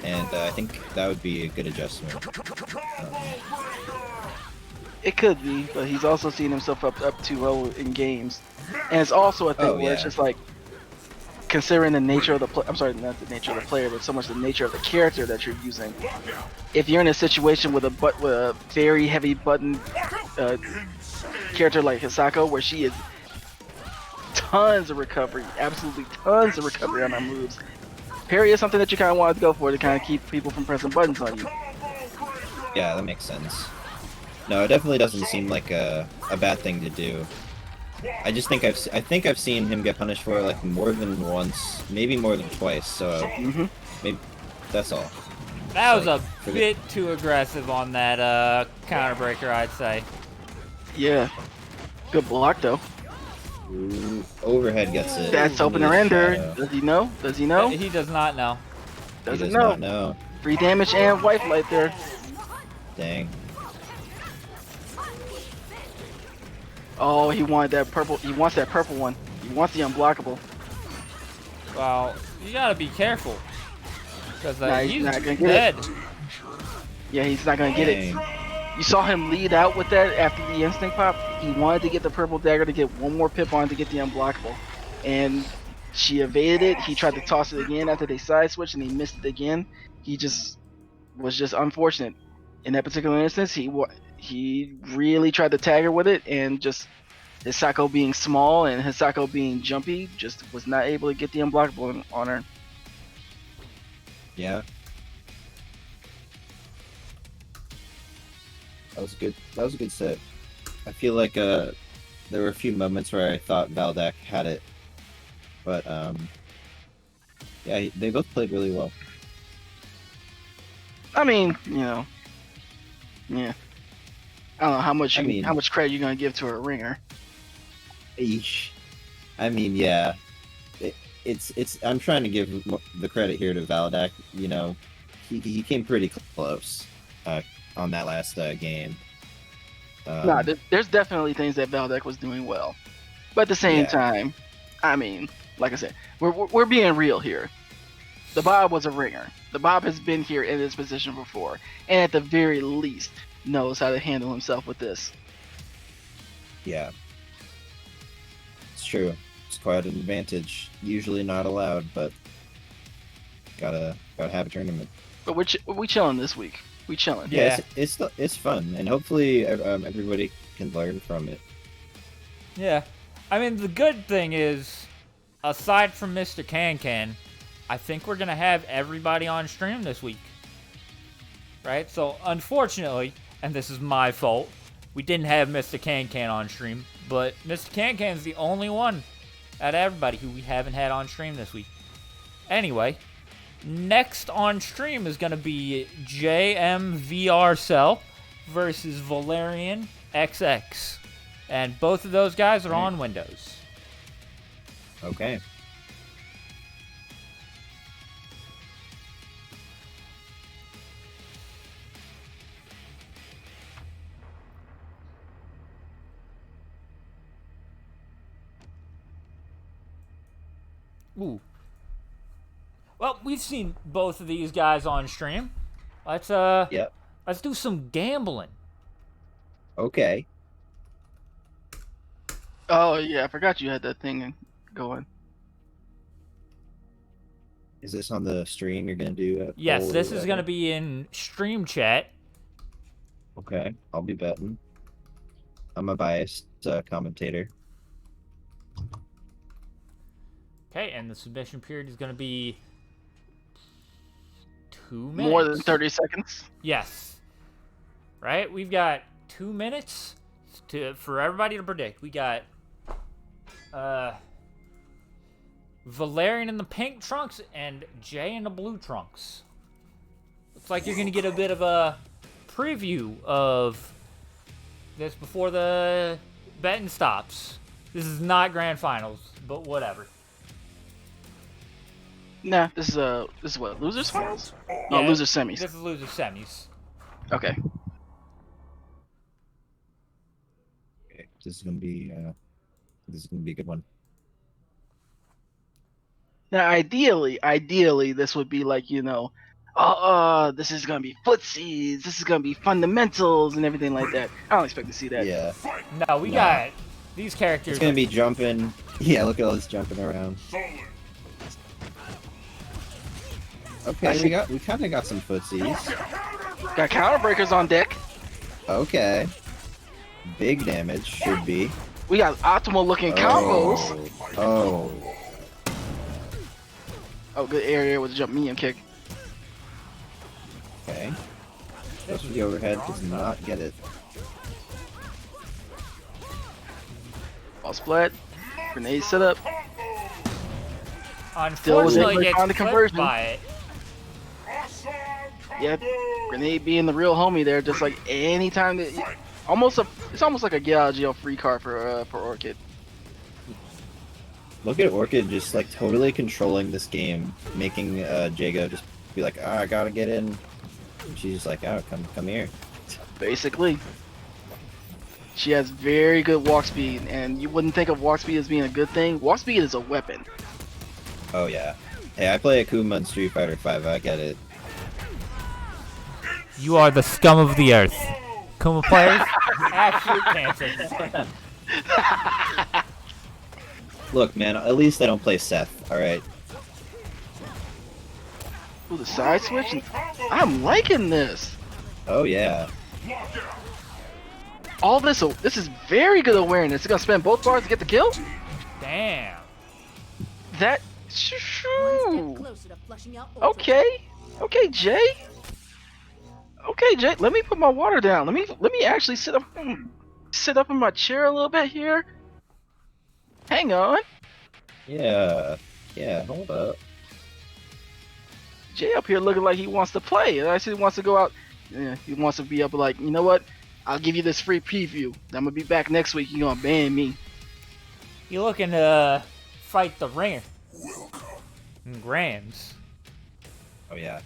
and I think that would be a good adjustment. It could be, but he's also seen himself up too low in games, and it's also a thing Oh, where it's yeah. just like considering the nature of the I'm sorry, not the nature of the player, but so much the nature of the character that you're using. If you're in a situation with a very heavy button character like Hisako, where she is tons of recovery, absolutely tons of recovery on her moves, parry is something that you kind of want to go for to kind of keep people from pressing buttons on you. Yeah, that makes sense. No, it definitely doesn't seem like a bad thing to do. I just think I've seen him get punished for it like more than once, maybe more than twice. So maybe that's all. That was Like, a bit too aggressive on that counter breaker, I'd say. Yeah, good block though. Ooh, overhead gets it. That's into opener the ender. shadow. Does he know? Does he know? He does not know. He Doesn't does know. not know. Free damage and wife light there. Dang. Oh, he wanted that purple. He wants that purple one. He wants the unblockable. Well, you gotta be careful. Because Nah, he's he's not gonna get dead. Yeah, he's not gonna get it. Dang. You saw him lead out with that after the instinct pop. He wanted to get the purple dagger to get one more pip on to get the unblockable, and she evaded it. He tried to toss it again after they side switched, and he missed it again. He just was just unfortunate. In that particular instance, he really tried to tag her with it, and just Hisako being small and Hisako being jumpy, just was not able to get the unblockable on her. Yeah. That was good. That was a good set. I feel like there were a few moments where I thought Valdak had it, but yeah, they both played really well. I mean, you know, yeah. I don't know how much how much credit you're gonna give to a ringer. Eesh. I mean, yeah. It's. I'm trying to give the credit here to Valdak. You know, he came pretty close on that last game. Nah, there's definitely things that Valdek was doing well, but at the same time, I mean, like I said, we're being real here. The Bob was a ringer. The Bob has been here in this position before, and at the very least knows how to handle himself with this. Yeah. It's true. It's quite an advantage. Usually not allowed, but gotta have a tournament. But we chilling this week. We chilling. Yeah, it's fun, and hopefully everybody can learn from it. Yeah. I mean, the good thing is, aside from Mr. Can, I think we're going to have everybody on stream this week. Right? So, unfortunately, and this is my fault, we didn't have Mr. Can on stream, but Mr. Can's the only one out of everybody who we haven't had on stream this week. Anyway, next on stream is going to be JMVR Cell versus Valerian XX. And both of those guys are on Windows. Okay. Ooh. Well, we've seen both of these guys on stream. Let's let's do some gambling. Okay. Oh yeah, I forgot you had that thing going. Is this on the stream you're gonna do? Yes, this is gonna be in stream chat. Okay, I'll be betting. I'm a biased commentator. Okay, and the submission period is gonna be 2 minutes. More than 30 seconds. Yes. Right? We've got 2 minutes for everybody to predict. We got Valerian in the pink trunks and Jay in the blue trunks. Looks like you're gonna get a bit of a preview of this before the betting stops. This is not grand finals, but whatever. Nah, this is what, losers finals? No, Yeah, losers semis. This is losers semis. Okay. Okay, this is gonna be a good one. Now, ideally, this would be like, this is gonna be footsies, this is gonna be fundamentals and everything like that. I don't expect to see that. Yeah, No, we got these characters. it's gonna be jumping. Yeah, look at all this jumping around. Okay, we kind of got some footsies. Got counter breakers on deck. Okay, big damage should be. We got optimal looking combos. Oh, Oh, good area with a jump medium kick. okay. Goes for the overhead, does not get it. Ball split. Grenade setup. Unfortunately, able to gets find the clipped conversion. by it. Yep. Grenade being the real homie there, just like anytime that it's almost like a get out of jail free card for Orchid. Look at Orchid just like totally controlling this game, making Jago just be like, oh, I gotta get in. And she's just like, oh, come here. Basically. She has very good walk speed, and you wouldn't think of walk speed as being a good thing. Walk speed is a weapon. Oh yeah. Hey, I play Akuma in Street Fighter 5. I get it. You are the scum of the earth. Kuma players, absolute cancer. Look, man. At least I don't play Seth. All right. Ooh, the side switch. I'm liking this. Oh yeah. All this is very good awareness. It's gonna spend both bars to get the kill. Damn. That. One step closer to flushing out Ultratech. Okay, Jay. Okay, Jay. Let me put my water down. Let me actually sit up in my chair a little bit here. Hang on. Yeah. Yeah. Hold up. Jay up here looking like he wants to play, and actually wants to go out. Yeah, he wants to be up like, you know what? I'll give you this free preview. I'm gonna be back next week. You're gonna ban me. You looking to fight the ringer? Grams. Oh yeah.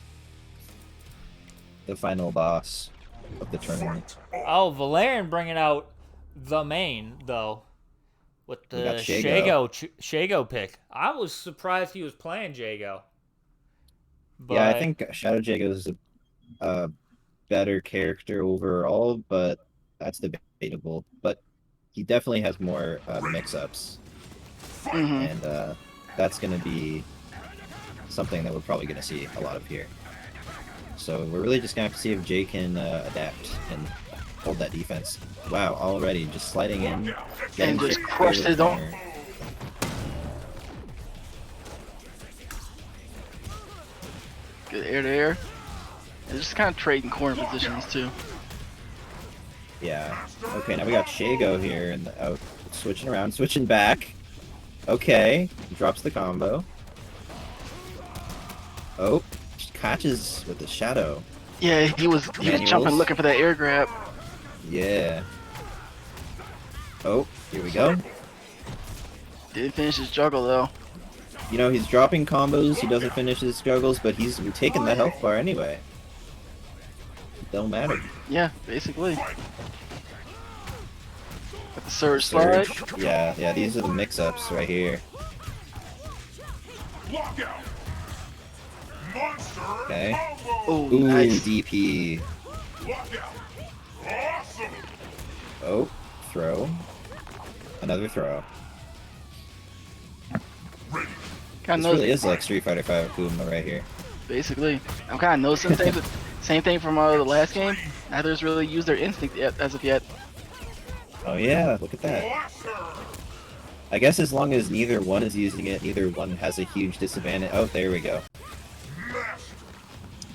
The final boss of the tournament. Oh, Valerian bringing out the main though, with We the got Shago. Shago pick. I was surprised he was playing Jago. But Yeah, I think Shadow Jago is a better character overall, but that's debatable. But he definitely has more mix-ups, and that's going to be something that we're probably going to see a lot of here. So we're really just going to have to see if Jay can adapt and hold that defense. Wow, already just sliding in. And just crushed it on. Good air to air. And just kind of trading corner positions too. Yeah. Okay, now we got Shago here, and switching around, switching back. Okay, drops the combo. Oh, catches with the shadow. Yeah, he was jumping looking for that air grab. Yeah. Oh, here we go. Didn't finish his juggle though. You know, he's dropping combos, he doesn't finish his juggles, but he's taking the health bar anyway. It don't matter. Yeah, basically. Got the surge slide. Yeah, these are the mix-ups right here. Okay. Oh, Ooh, nice. DP. Oh, throw. Another throw. Kind This of really is like Street Fighter 5 Akuma right here. basically. I'm kind of noticing things. Same thing from the last game. Neither's really used their instinct yet, as of yet. Oh yeah, look at that. I guess as long as neither one is using it, neither one has a huge disadvantage. Oh, there we go.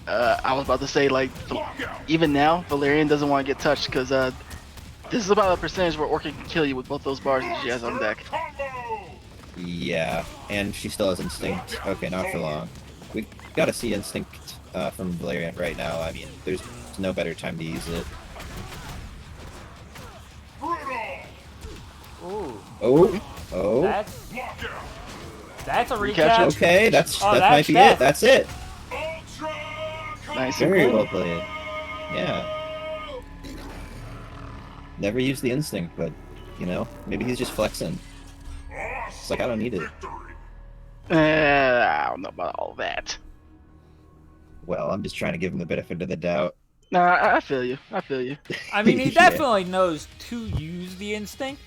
I was about to say, like, even now, Valerian doesn't want to get touched because this is about a percentage where Orchid can kill you with both those bars that she has on deck. Yeah, and she still has instinct. Okay, not for long. We gotta see instinct from Valerian right now. I mean, there's no better time to use it. Ooh, Oh. that's a catch recap. it? Okay, that that's might be death. it. That's it. Nice and Very clean. well played. Yeah. Never used the instinct, but you know, maybe he's just flexing. It's like I don't need it. I don't know about all that. Well, I'm just trying to give him the benefit of the doubt. Nah, I feel you. I feel you. I mean, he Yeah. definitely knows to use the instinct,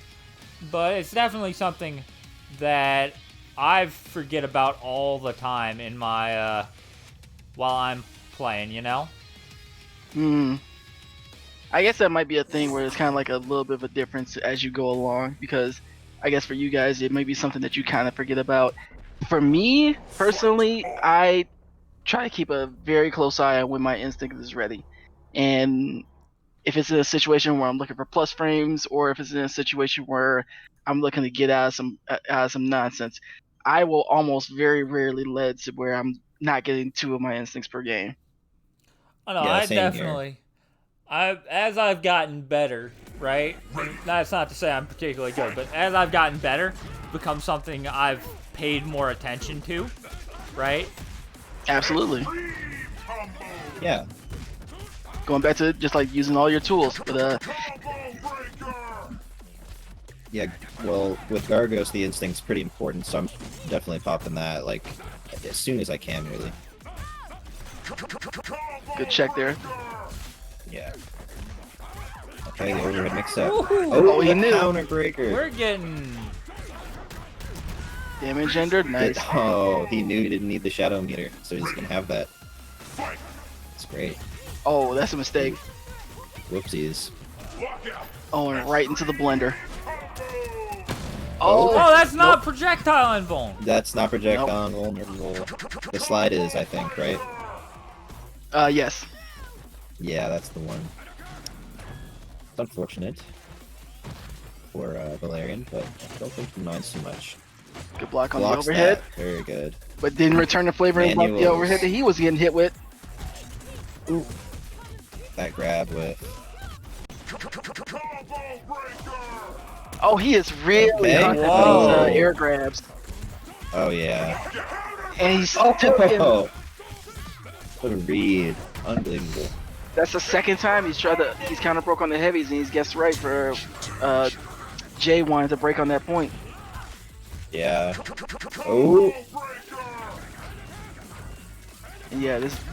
but it's definitely something that I forget about all the time in my while I'm playing. You know? I guess that might be a thing where it's kind of like a little bit of a difference as you go along, because I guess for you guys it may be something that you kind of forget about. For me personally, I try to keep a very close eye on when my instinct is ready, and if it's in a situation where I'm looking for plus frames, or if it's in a situation where I'm looking to get out of some nonsense, I will almost very rarely let to where I'm not getting 2 of my instincts per game. Oh no, Yeah, I same here. definitely. As I've gotten better, right? And that's not to say I'm particularly good, but as I've gotten better, it's become something I've paid more attention to, right? Absolutely. Yeah. Going back to just like using all your tools, but Yeah, well, with Gargos, the instinct's pretty important, so I'm definitely popping that, like, as soon as I can, really. good check there. Yeah. Okay, the overhead mix-up. Woohoo! Oh, he the knew. counterbreaker! We're getting Damage entered, nice. Oh, he knew he didn't need the shadow meter, so he's gonna have that. It's great. Oh, that's a mistake. Whoopsies. Oh, and right into the blender. Oh, Oh, that's not projectile invuln. That's not projectile vulnerable. The slide is, I think, right? yes. Yeah, that's the one. It's unfortunate for Valerian, but I don't think he minds too much. Good block on Blocks the overhead, that. Very good. but didn't return the flavor and block the Manuals. overhead that he was getting hit with. That grab with... Oh, he is really Okay. hot at these Whoa. air grabs. Oh, yeah. And he's still getting, Oh! What a read. Unbelievable. that's the second time he's counter broke on the heavies, and he's guessed right for Jay wanted to break on that point. Yeah. Oh! And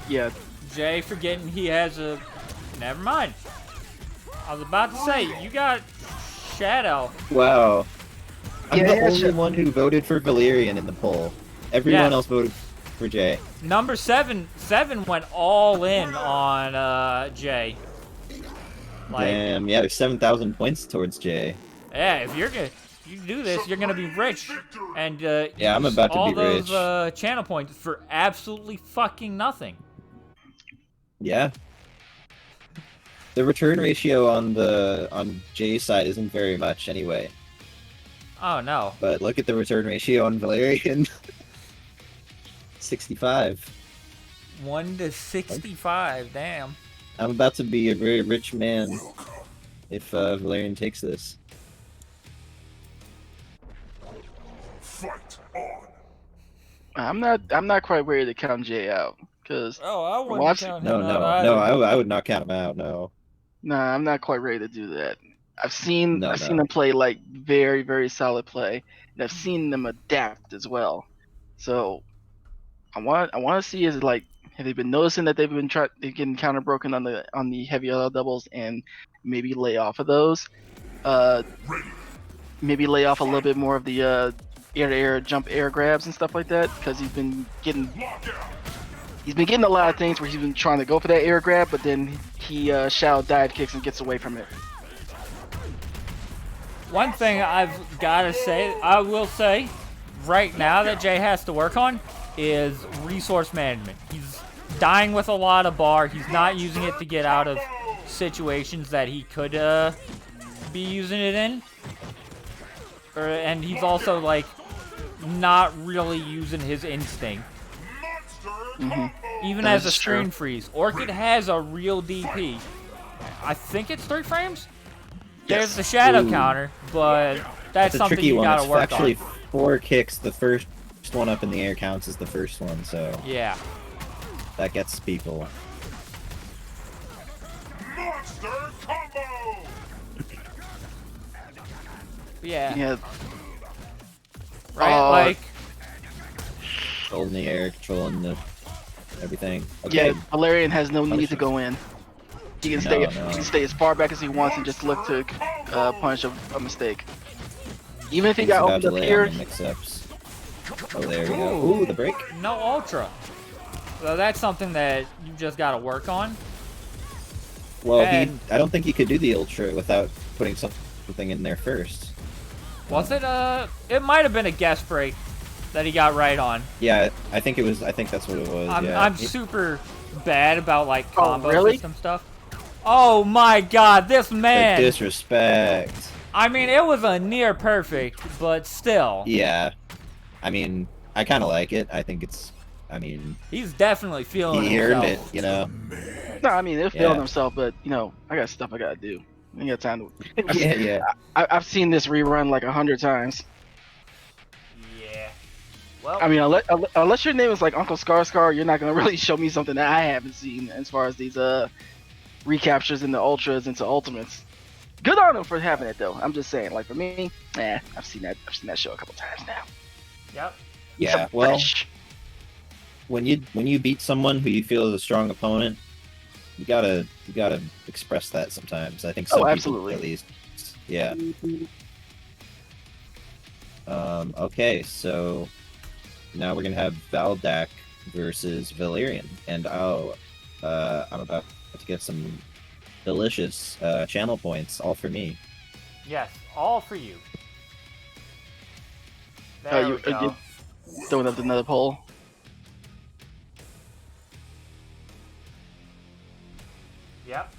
yeah, Jay forgetting he has a. Never mind. I was about to say you got Shadow. Wow. I'm Yeah, the yeah, only sure. one who voted for Valerian in the poll. Everyone Yeah. else voted for Jay. Number 7 went all in on Jay. Like, Damn, yeah, there's 7,000 points towards Jay. yeah, if you do this, you're gonna be rich, and Yeah, I'm use about to all be those rich. channel points for absolutely fucking nothing. Yeah. The return ratio on Jay's side isn't very much anyway. Oh no. But look at the return ratio on Valerian. 65. 1 to 65. Damn. I'm about to be a very rich man if Valerian takes this. Fight on. I'm not quite ready to count Jay out, because Oh, I wouldn't Watch- count No, I would not count him out. No. nah, I'm not quite ready to do that. I've seen No, seen no. them play like very, very solid play, and I've seen them adapt as well. So I want to see, is like, have they been noticing that they're getting counter broken on the heavy LL doubles, and maybe lay off of those. Maybe lay off a little bit more of the air-to-air jump air grabs and stuff like that, because he's been getting a lot of things where he's been trying to go for that air grab, but then he shallow dive kicks and gets away from it. One thing I will say, right now that Jay has to work on is resource management. He's dying with a lot of bar. He's not using it to get out of situations that he could be using it in. And he's also like not really using his instinct. Even That as a is true. screen freeze. Orchid has a real DP. I think it's 3 frames? There's Yes. the shadow Ooh. counter, but that's It's a something tricky you one. gotta It's work actually on. 4 kicks. The first one up in the air counts as the first one, so Yeah. that gets people. Monster combo! Yeah. Yeah. Right? Oh. Like, Holding the air, controlling the everything. Okay. Yeah. Valerian has no need to Punishment. go in. He can stay. No. He can stay as far back as he wants and just look to punish a mistake. Even if he He's got about opened to up lay here. on the mix-ups. Oh, there we go. Ooh, the break. no Ultra. So that's something that you just gotta work on. Well, And- I don't think he could do the ultra without putting something in there first. Was it, it might have been a guest break that he got right on. Yeah, I think it was. I think that's what it was. I'm, yeah. I'm super bad about, like, Oh, combo really? system stuff. Oh my god, this The man! disrespect. I mean, it was a near perfect, but still. Yeah. I mean, I kind of like it. I think it's. I mean, He's definitely feeling he earned it. himself. You know. No, I mean, they're feeling Yeah. themselves, but you know, I got stuff I gotta do. I ain't got time to. Yeah. I've seen this rerun like 100 times. Yeah. Well, I mean, unless your name is like Uncle Scar, you're not gonna really show me something that I haven't seen as far as these recaptures into ultras into ultimates. Good on him for having it though. I'm just saying, like for me, I've seen that show a couple times now. yep. Yeah. Something Well, fresh. when you beat someone who you feel is a strong opponent, you gotta express that sometimes. I think some people, absolutely. at least. Yeah. Okay, so now we're gonna have Valdak versus Valerian, and I'm about to get some delicious channel points, all for me. Yes, all for you. Oh, There you- we go. you- Throwing up another poll. Yep.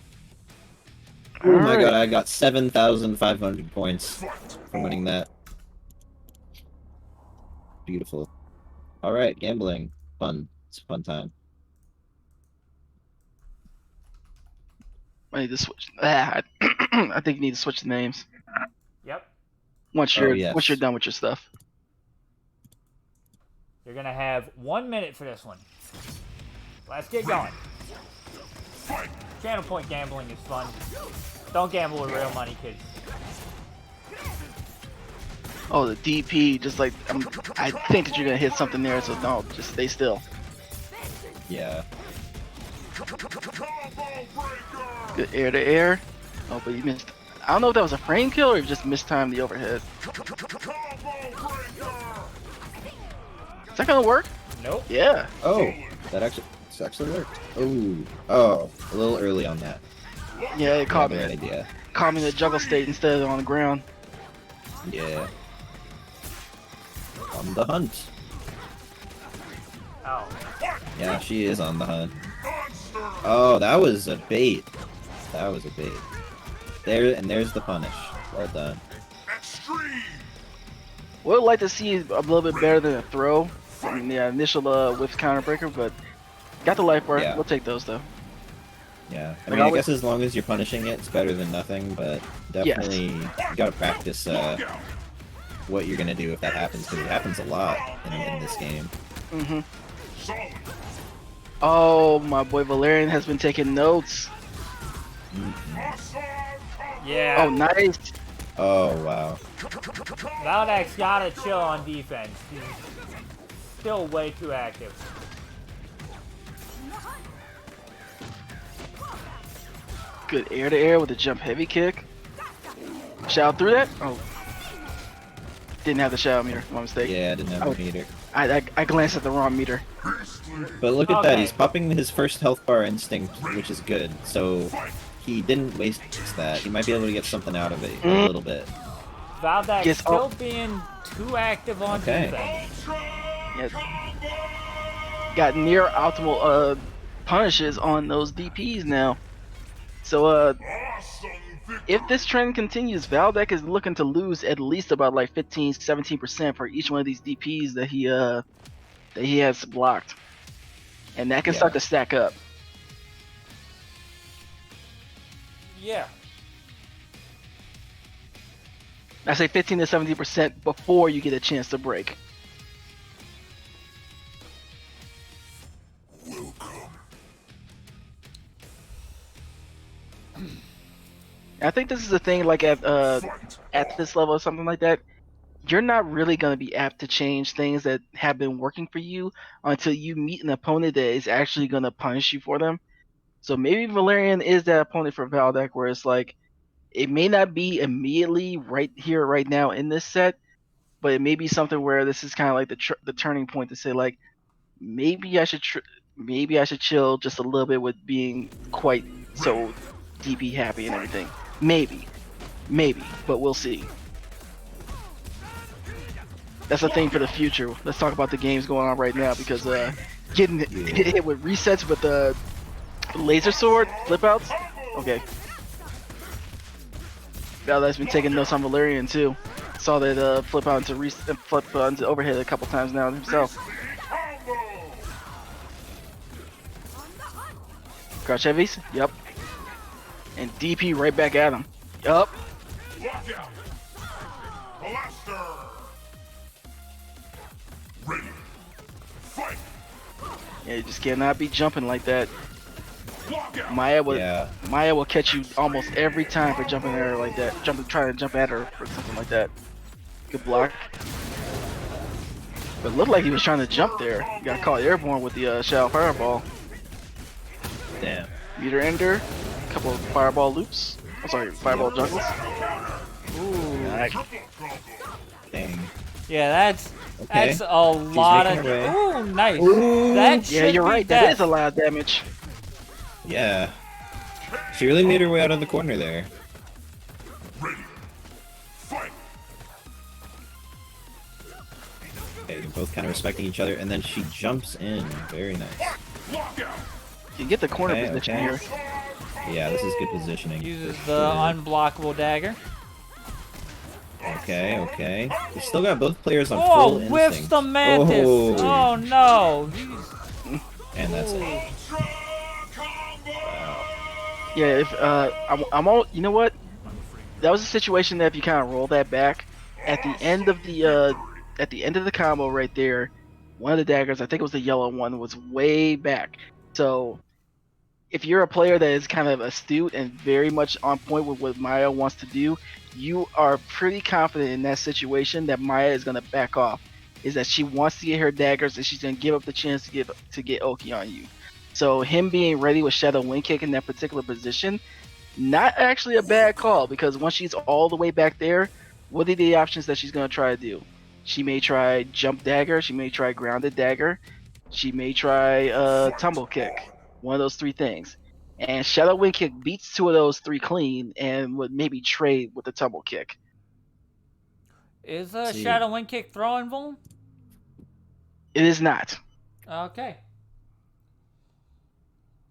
Oh my Alright. god, I got 7,500 points from winning that. Beautiful. Alright, gambling. Fun. It's a fun time. I need to switch. I think you need to switch the names Yep. once Oh, you're yes. once you're done with your stuff. You're gonna have 1 minute for this one. Let's get going. Channel point gambling is fun. Don't gamble with real money, kids. Oh, the DP, just like I think that you're gonna hit something there, so no, just stay still. Yeah. Good air to air. Oh, but you missed. I don't know if that was a frame kill or you just mistimed the overhead. Is that gonna work? Nope. Yeah. Oh, it's actually worked. Oh, a little early on that. Yeah, it caught Yeah, me. bad idea. Caught me in the juggle state instead of on the ground. Yeah. On the hunt. Oh. Yeah, she is on the hunt. Oh, that was a bait. That was a bait. There's the punish. Well done. Extreme! Would like to see a little bit better than a throw. I mean, the initial whiff counter breaker, but got the life bar. Yeah. We'll take those though. Yeah. I Like, mean, I I would- guess as long as you're punishing it, it's better than nothing, but definitely you gotta practice what you're gonna do if that happens, because it happens a lot in this game. Mm-hmm. Oh, my boy Valerian has been taking notes. Yeah. Oh, nice. Oh, wow. Valdak's gotta chill on defense. He's still way too active. Good air to air with a jump heavy kick. Shout through that? Oh. Didn't have the shout meter. My mistake. Yeah, I didn't have Oh. a meter. I glanced at the wrong meter. But look at that, Okay. he's popping his first health bar instinct, which is good. So he didn't waste that. He might be able to get something out of it a little bit. Valdak's Yes, still being too active on Okay. defense. Yeah. Got near optimal punishes on those DPs now. So if this trend continues, Valdek is looking to lose at least about like 15-17% for each one of these DPs that he has blocked, and that can start to stack up. Yeah. I say 15 to 70% before you get a chance to break. I think this is the thing, like at this level or something like that, you're not really going to be apt to change things that have been working for you until you meet an opponent that is actually going to punish you for them. So maybe Valerian is that opponent for Valdek, where it's like, it may not be immediately right here, right now in this set, but it may be something where this is kind of like the turning point to say, like, maybe I should chill just a little bit with being quite so DP happy and everything. Maybe, but we'll see. That's a thing for the future. Let's talk about the games going on right now, because getting hit with resets with the laser sword flip outs. Okay. Valdek's been taking notes on Valerian too. Saw that flip out into overhead a couple times now himself. Crouch heavies? Yep. And DP right back at him. Yup. Lockout. Blaster. Ready. Fight. Yeah, you just cannot be jumping like that. Lockout. Maya will catch you almost every time for jumping at her like that. Trying to jump at her or something like that. Good block. But it looked like he was trying to jump there. He got caught airborne with the Shadow Fireball. Damn. Meter ender. Couple of fireball loops. I'm sorry, fireball juggles. Ooh. Dang. Yeah, Okay. that's a lot of. making her way. Ooh, nice. Ooh. That Yeah, should you're be right. death. That is a lot of damage. Yeah. She really made her way out of the corner there. Ready. Fight. Okay, they're both kind of respecting each other, and then she jumps in. Very nice. Lockout. You get the corner Okay, position okay. here. Yeah, this is good positioning. Uses for the sure. unblockable dagger. Okay, okay. We still got both players on Oh, full whiffs instinct. the mantis. Oh, no. And that's it. Ultra combo. Yeah, if I'm all, you know what? That was a situation that if you kind of roll that back at the end of the combo right there, one of the daggers, I think it was the yellow one, was way back. So if you're a player that is kind of astute and very much on point with what Maya wants to do, you are pretty confident in that situation that Maya is going to back off. Is that she wants to get her daggers and she's going to give up the chance to get Oki on you. So him being ready with Shadow Wind Kick in that particular position, not actually a bad call, because once she's all the way back there, what are the options that she's going to try to do? She may try jump dagger, she may try grounded dagger, she may try tumble kick. One of those three things. And Shadow Wind Kick beats two of those three clean and would maybe trade with the tumble kick. Is See. Shadow Wind Kick throwing Vuln? It is not. Okay.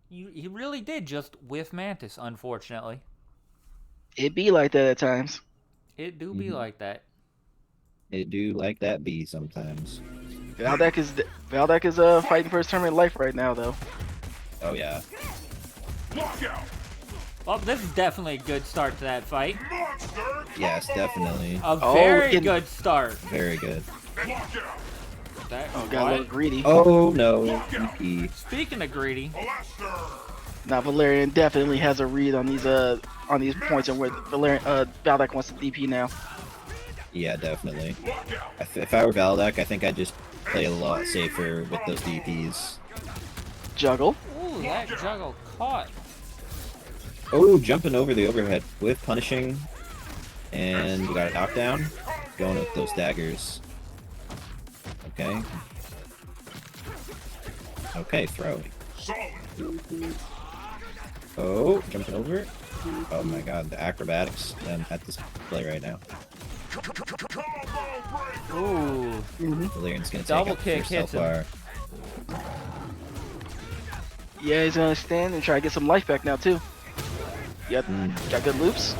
He really did just whiff Mantis, unfortunately. It be like that at times. It do be like that. It do like that bee sometimes. Valdek is fighting for his tournament life right now though. Oh yeah. Lockout. Well, this is definitely a good start to that fight. Monster. Yes, definitely. A very getting- good start. Very good. Lockout. That, Oh, got a little what? greedy. Oh no, EP. Speaking of greedy, Blaster. Now Valerian definitely has a read on these points and where Valdek wants to DP now. Yeah, definitely. Lockout. If I were Valdek, I think I'd just play a lot safer with those DPs. Juggle. ooh, that juggle caught. Oh, jumping over the overhead with punishing. And we got a knockdown. Going with those daggers. Okay. Okay, throwing. Solid. Oh, jumping over. Oh my god, the acrobatics at this play right now. Combo break. Ooh, Valerian's gonna take Double out the kick first hits him. Hellfire. Yeah, he's gonna stand and try to get some life back now too. You got good loops?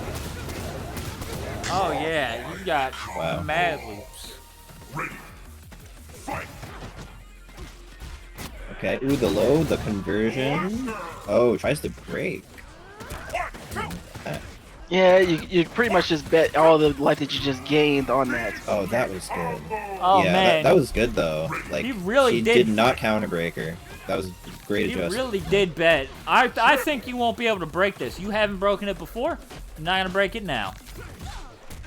Oh yeah, you got Wow. mad loops. Ready. Fight. Okay. Ooh, the low, the conversion. Oh, tries to break. Yeah, you pretty much just bet all the life that you just gained on that. Oh, that was good. Oh yeah, man, that was good though. Like He really she did- did not counter breaker. That was a great you adjustment. really did bet. I think you won't be able to break this. You haven't broken it before. You're not gonna break it now.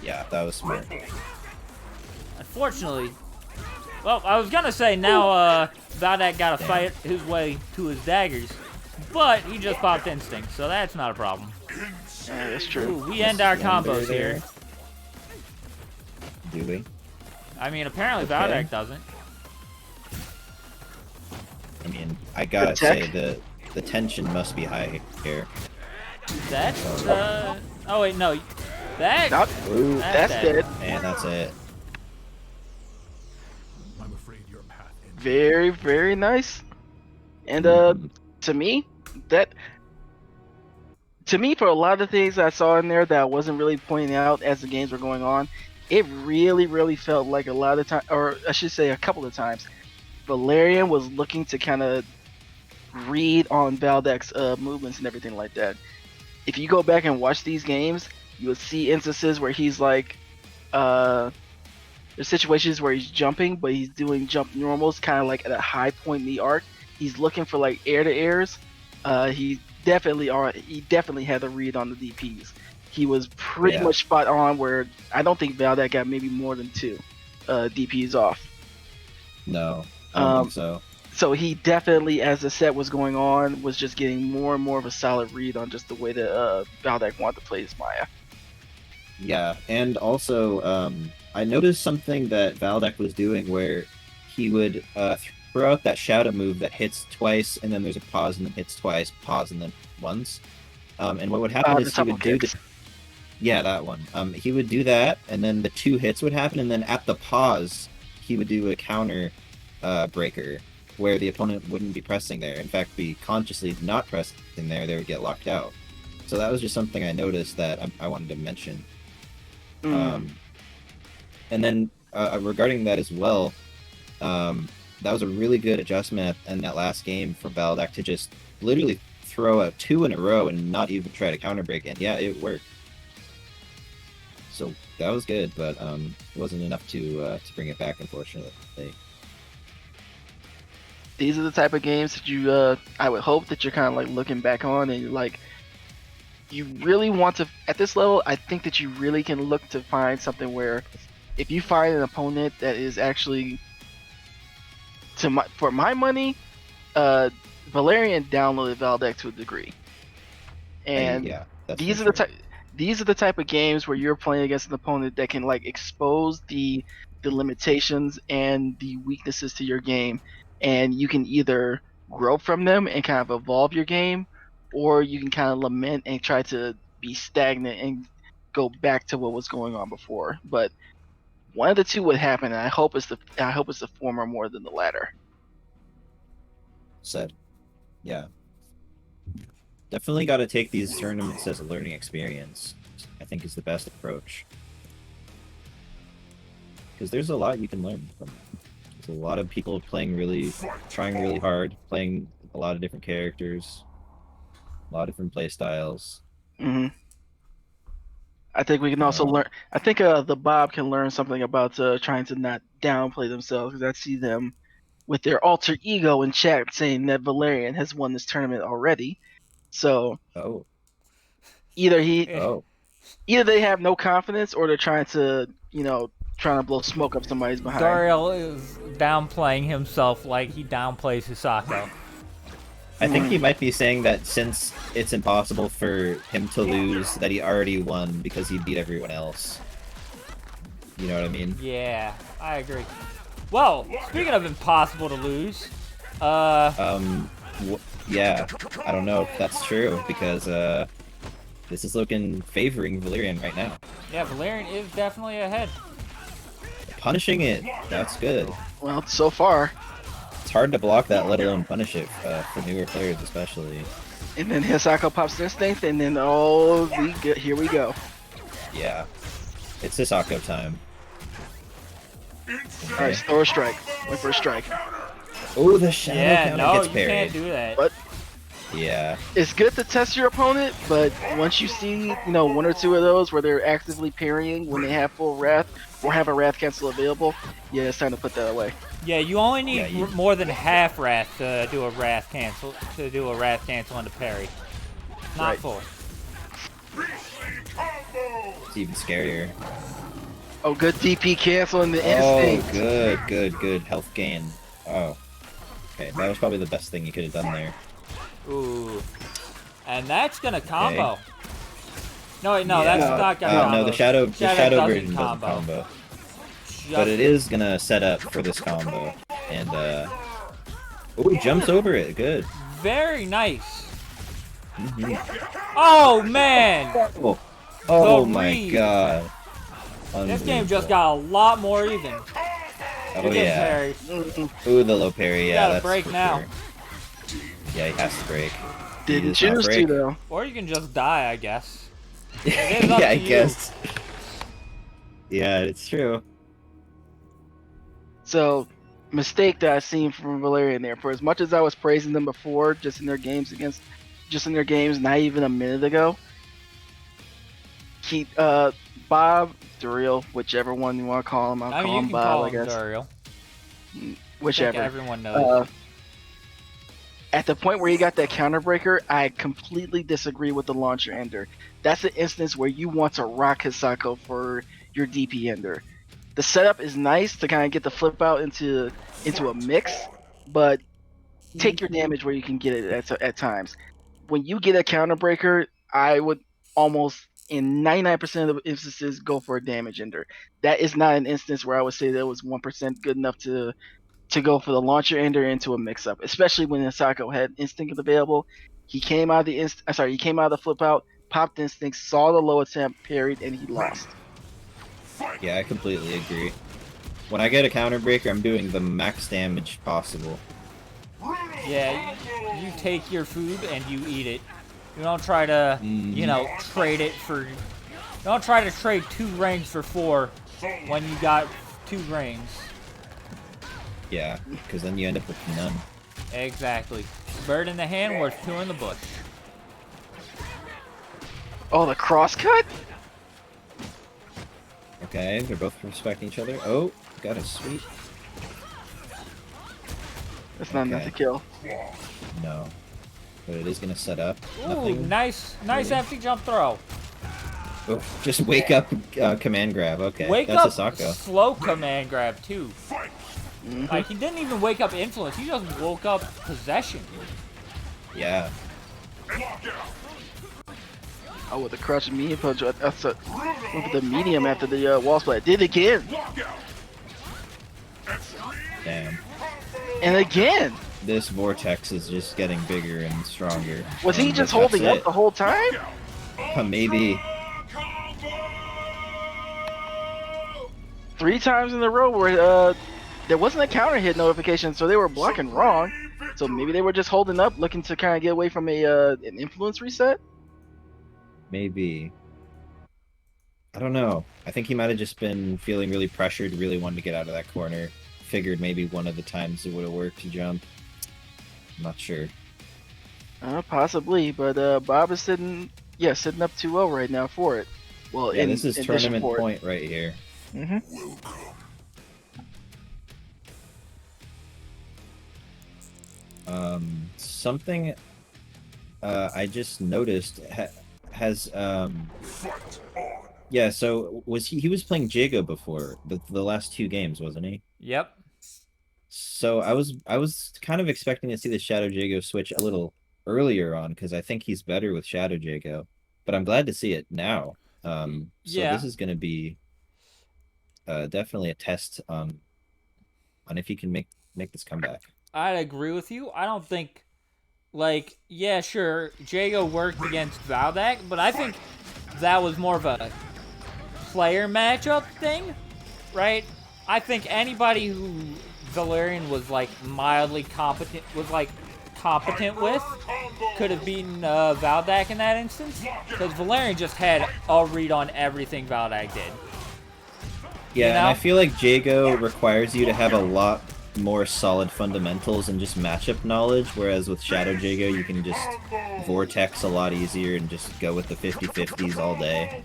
Yeah, that was smart. Unfortunately, well, I was gonna say now Valdak got to fight his way to his daggers, but he just popped instinct, so that's not a problem. Yeah, that's true. Ooh, we end our combos there. here. Do we? I mean, apparently Okay. Valdak doesn't. I mean, I gotta Good tech. say the tension must be high here. That's oh wait, no, that Not, Ooh, that's dead. dead. and that's it. I'm afraid your path ends. Very, very nice. And Mhm. to me, for a lot of the things I saw in there that I wasn't really pointing out as the games were going on, it really, really felt like a lot of time, or I should say a couple of times, Valerian was looking to kind of read on Valdek's movements and everything like that. If you go back and watch these games, you will see instances where he's like, there's situations where he's jumping, but he's doing jump normals, kind of like at a high point in the arc. He's looking for like air to airs. He definitely had a read on the DPs. He was pretty Yeah. much spot on. Where I don't think Valdek got maybe more than 2 DPs off. No, I don't think so. So he definitely, as the set was going on, was just getting more and more of a solid read on just the way that Valdek wanted to play his Maya. Yeah, and also I noticed something that Valdek was doing where he would throw out that shadow move that hits twice, and then there's a pause, and then hits twice, pause, and then once. And what would happen The is he would double do kicks. the, yeah, that one. He would do that, and then the 2 hits would happen, and then at the pause, he would do a counter breaker where the opponent wouldn't be pressing there. In fact, be consciously not pressing there, they would get locked out. So that was just something I noticed that I wanted to mention. And then regarding that as well, that was a really good adjustment in that last game for Valdek to just literally throw out 2 in a row and not even try to counter break. And yeah, it worked. So that was good, but it wasn't enough to bring it back, unfortunately. These are the type of games that you, I would hope that you're kind of like looking back on and you're like, you really want to, at this level, I think that you really can look to find something where if you find an opponent that is actually, for my money, Valerian downloaded Valdek to a degree. And yeah, that's these for are the sure. type these are the type of games where you're playing against an opponent that can like expose the limitations and the weaknesses to your game, and you can either grow from them and kind of evolve your game, or you can kind of lament and try to be stagnant and go back to what was going on before. But one of the two would happen, and I hope it's the former more than the latter. Said. Yeah. Definitely got to take these tournaments as a learning experience. I think is the best approach. Because there's a lot you can learn from it. There's a lot of people trying really hard, playing a lot of different characters, a lot of different play styles. Hmm. I think we can also learn. I think the Bob can learn something about trying to not downplay themselves, because I see them with their alter ego in chat saying that Valerian has won this tournament already. So Oh, either they have no confidence, or they're trying to blow smoke up somebody's behind. Dariel is downplaying himself like he downplays Hisako. I think he might be saying that since it's impossible for him to lose, that he already won because he beat everyone else. You know what I mean? Yeah, I agree. Well, speaking of impossible to lose, Yeah, I don't know if that's true because this is looking favoring Valerian right now. yeah, Valerian is definitely ahead. Punishing it, that's good. Well, so far, It's hard to block that, let alone punish it for newer players especially. And then Hisako pops Instinct, and then here we go. Yeah. It's Hisako time. All right, throw a strike. Wait for a strike. Oh, the shadow Yeah, counter no, gets you parried. can't do that. But Yeah. it's good to test your opponent, but once you see, one or two of those where they're actively parrying when they have full wrath or have a wrath cancel available, yeah, it's time to put that away. Yeah, you only need Yeah, you- more than half wrath to do a wrath cancel on the parry. Not Right. full. It's even scarier. Oh, good DP cancel in the Oh, Instinct. good. Health gain. Oh. Okay, that was probably the best thing you could have done there. Ooh. And that's gonna combo. No, wait, no, Yeah. that's not gonna combo. No, the shadow doesn't version doesn't combo. But it is gonna set up for this combo. And oh, he jumps over it. Good. Very nice. Mhm. Oh, man! Oh The my read. god. This game just got a lot more even. Oh You're getting yeah. parried. Ooh, the low parry. Yeah, gotta that's break for now. sure. Yeah, he has to break. He Didn't does not choose to, break. though. Or you can just die, I guess. is up Yeah, I to you. guess. Yeah, it's true. So, mistake that I seen from Valerian there. For as much as I was praising them before, just in their games, not even a minute ago. Bob, Duriel, whichever one you want to call him, I'll I mean, call you him can Bob, call I him guess. Duriel. I think Whichever. everyone knows. At the point where you got that counter breaker, I completely disagree with the launcher ender. That's an instance where you want to rock Hisako for your DP ender. The setup is nice to kind of get the flip out into a mix, but take your damage where you can get it at times. When you get a counter breaker, I would almost in 99% of the instances go for a damage ender. That is not an instance where I would say that was 1% good enough to go for the launcher ender into a mix-up, especially when Hisako had instinct available. He came out of the flip out, popped instinct, saw the low attempt, parried, and he lost. Yeah, I completely agree. When I get a counter breaker, I'm doing the max damage possible. Yeah, you take your food and you eat it. You don't try to, trade it for... Don't try to trade 2 rings for 4 when you got 2 rings. Yeah, because then you end up with none. Exactly. Bird in the hand, worth 2 in the bush. Oh, the crosscut? Okay, they're both respecting each other. Oh, got a sweet. That's not enough Okay. to kill. No. But it is going to set up. Ooh, Nothing. nice really. empty jump throw. Oh, just wake up, command grab. Okay, Wake that's up, Hisako. slow command grab too. Mhm. Like, he didn't even wake up influence, he just woke up possession. Yeah. Oh, with the crouch and medium punch, that's went for the medium after the wall split. Did it again, Damn. and again. This vortex is just getting bigger and stronger. Was he But just that's holding up it. the whole time? Maybe. 3 times in a row where there wasn't a counter hit notification, so they were blocking wrong. So maybe they were just holding up, looking to kind of get away from an influence reset. Maybe. I don't know. I think he might have just been feeling really pressured, really wanted to get out of that corner. Figured maybe one of the times it would have worked to jump. I'm not sure. Possibly, but Bob is sitting up 2-0 right now for it. Well, Yeah, this is in tournament for it. point right here. Mm-hmm. Something I just noticed has yeah. So he was playing Jago before the last 2 games, wasn't he? Yep. So I was kind of expecting to see the Shadow Jago switch a little earlier on because I think he's better with Shadow Jago, but I'm glad to see it now. So Yeah. this is going to be definitely a test on if he can make this comeback. I'd agree with you. I don't think, like, yeah, sure, Jago worked against Valdak, but I think that was more of a player matchup thing, right? I think anybody who Valerian was, like, mildly competent, was, like, competent with could have beaten Valdak in that instance, because Valerian just had a read on everything Valdak did. Yeah, You know? and I feel like Jago requires you to have a lot more solid fundamentals and just matchup knowledge, whereas with Shadow Jago you can just vortex a lot easier and just go with the 50-50s all day.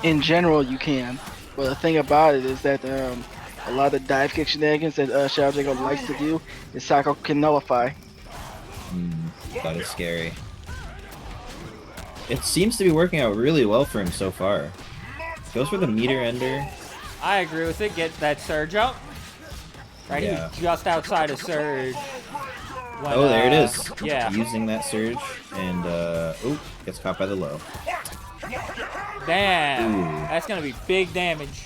In general, you can, but the thing about it is that a lot of the dive kick shenanigans that Shadow Jago likes to do, his Psycho can nullify. That is scary. It seems to be working out really well for him so far. Goes for the meter ender. I agree with it. Get that surge up. Right, Yeah. he's just outside of surge. When, Oh, there it is. Yeah. Using that surge, and oop, gets caught by the low. Damn. Ooh. That's gonna be big damage.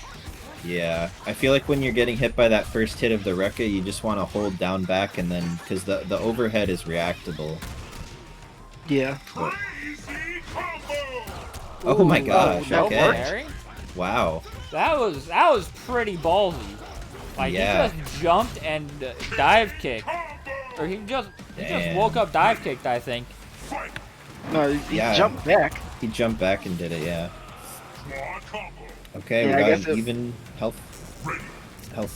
Yeah, I feel like when you're getting hit by that first hit of the Rekka, you just want to hold down back, and then because the overhead is reactable. Yeah. Oh my Ooh, gosh! that Okay. worked. Wow. That was pretty ballsy. Like Yeah. he just jumped and dive kicked, or he just Damn. woke up dive kicked. I think. No, he Yeah. jumped back. He jumped back and did it. Yeah. Okay, Yeah, I we guess got it- even health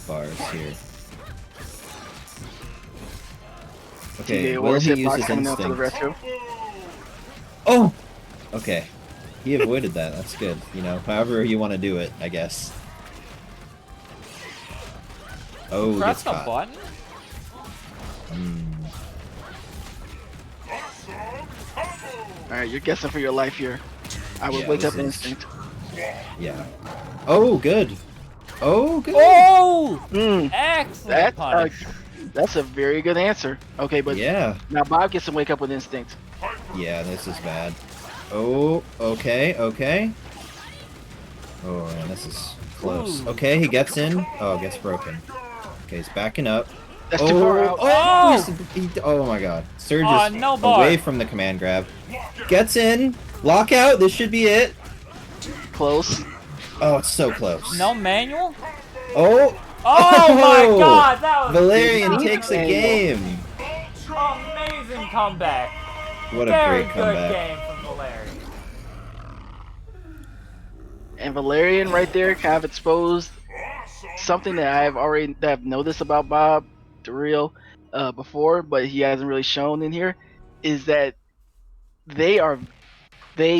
bars here. Okay, TJ, will was he hit use box his coming out to the instinct? rescue. Oh! Okay. He avoided that. That's good. You know, however you want to do it, I guess. Oh, Press gets the caught. button. Alright, you're guessing for your life here. I would Yeah, wake up this is- instinct. Yeah. Oh, good. Oh, good. Oh! Mm, Excellent punish. that's a very good answer. Okay, but Yeah. now Bob gets to wake up with instinct. Yeah, this is bad. Oh, okay, okay. Oh, man, this is close. Ooh. Okay, he gets in. Oh, gets broken. Okay, he's backing up. That's too far out. Oh my god. Surge Oh, is no bar. away from the command grab. Gets in. Lockout. This should be it. Close. Oh, it's so close. No manual. Oh. Oh my God! That was Valerian Big takes a angle. game. amazing comeback. What a Very great good comeback. game from Valerian. And Valerian right there kind of exposed something that I've noticed about Bob Duriel before, but he hasn't really shown in here, is that they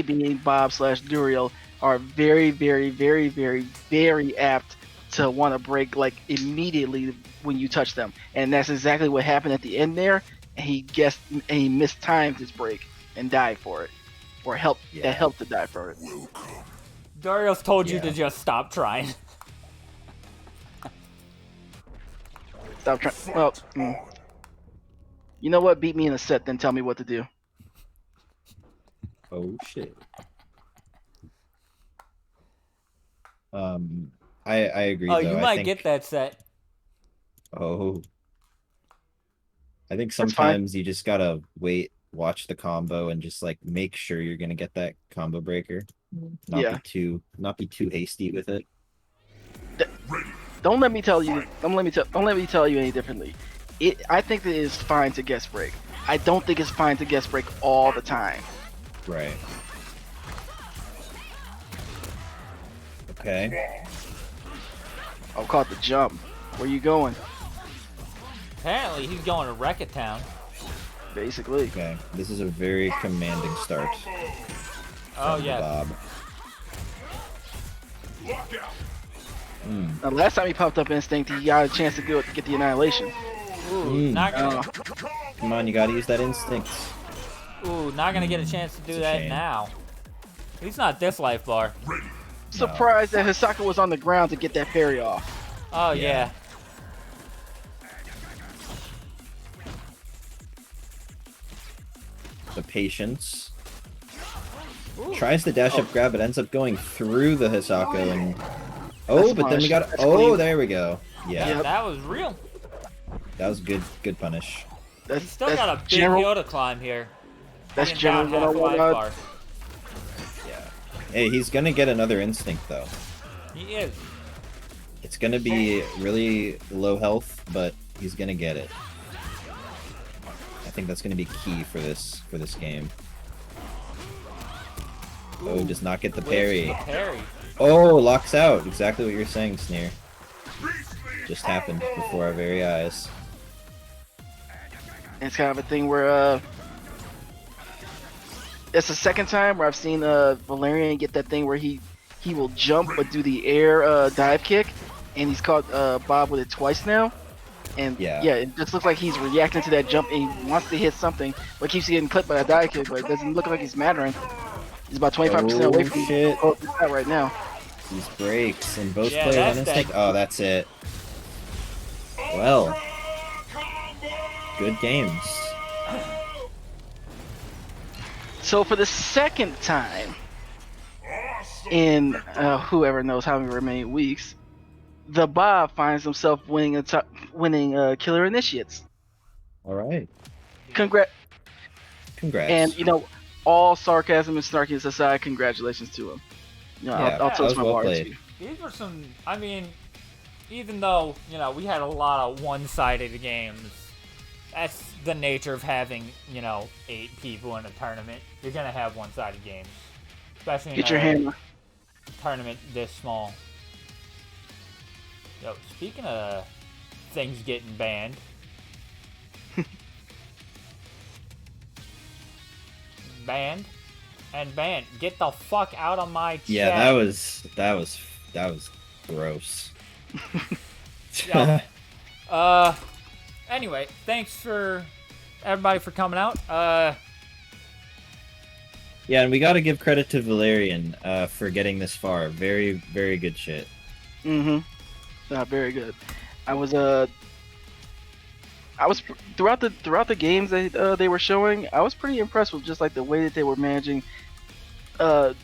being Bob / Duriel are very, very, very, very, very apt to want to break like immediately when you touch them, and that's exactly what happened at the end there. And he mistimed his break and died for it, or that helped to die for it. Darius told you Yeah. to just stop trying. Stop trying. Well, you know what? Beat me in a set, then tell me what to do. Oh shit. I agree. Oh, though. you I might think, get that set. Oh. I think fine. sometimes you just gotta wait, watch the combo, and just like make sure you're gonna get that combo breaker. Yeah. Not be too hasty with it. Don't let me tell you. Don't let me tell you any differently. I think that it is fine to guess break. I don't think it's fine to guess break all the time. Right. Okay. I'll call it the jump. Where you going? Apparently, he's going to Wreck-It Town. Basically. Okay. This is a very commanding start. Oh, from yeah. Bob. Now, last time he popped up instinct, he got a chance to get the annihilation. Ooh, not gonna, Come on, you gotta use that instinct. not gonna get a chance to do It's a that shame. now. He's not this life bar. Surprised that Hisaka was on the ground to get that parry off. Oh, Yeah. yeah. The patience. Tries the dash up grab, but ends up going through the Hisako and. Oh, That's but then we punish. got. That's Oh, clean. there we go. Yeah, Yeah, that was real. that was good. Good punish. That's He's still got a big general. hill to climb here. That's Being general down half a life 101. bar. Yeah. Hey, he's gonna get another instinct though. He is. It's gonna be really low health, but he's gonna get it. I think that's going to be key for this game. Oh, does not get the parry. Parry. Oh, locks out. Exactly what you're saying, Sneer. Just happened before our very eyes. It's kind of a thing where it's the second time where I've seen Valerian get that thing where he will jump but do the air dive kick, and he's caught Bob with it twice now. And yeah, it just looks like he's reacting to that jump and he wants to hit something, but keeps getting clipped by a dive kick. But it doesn't look like he's mattering. He's about 25% away from that right now. These breaks and both players on instinct. Oh, that's it. Well, good games. So for the second time in whoever knows how many weeks, the Bob finds himself winning Killer Initiates. All right. Congrats. And all sarcasm and snarkiness aside, congratulations to him. I'll toast my bar to you. These were some. I mean, even though we had a lot of one-sided games, that's the nature of having 8 people in a tournament. You're gonna have one-sided games, especially in a tournament this small. Yo, speaking of things getting banned, banned. Get the fuck out of my chat. Yeah, that was gross. Yo, anyway, thanks for everybody for coming out. Yeah, and we got to give credit to Valerian for getting this far. Very, very good shit. Very good. I was throughout the games that they were showing, I was pretty impressed with just like the way that they were managing, kind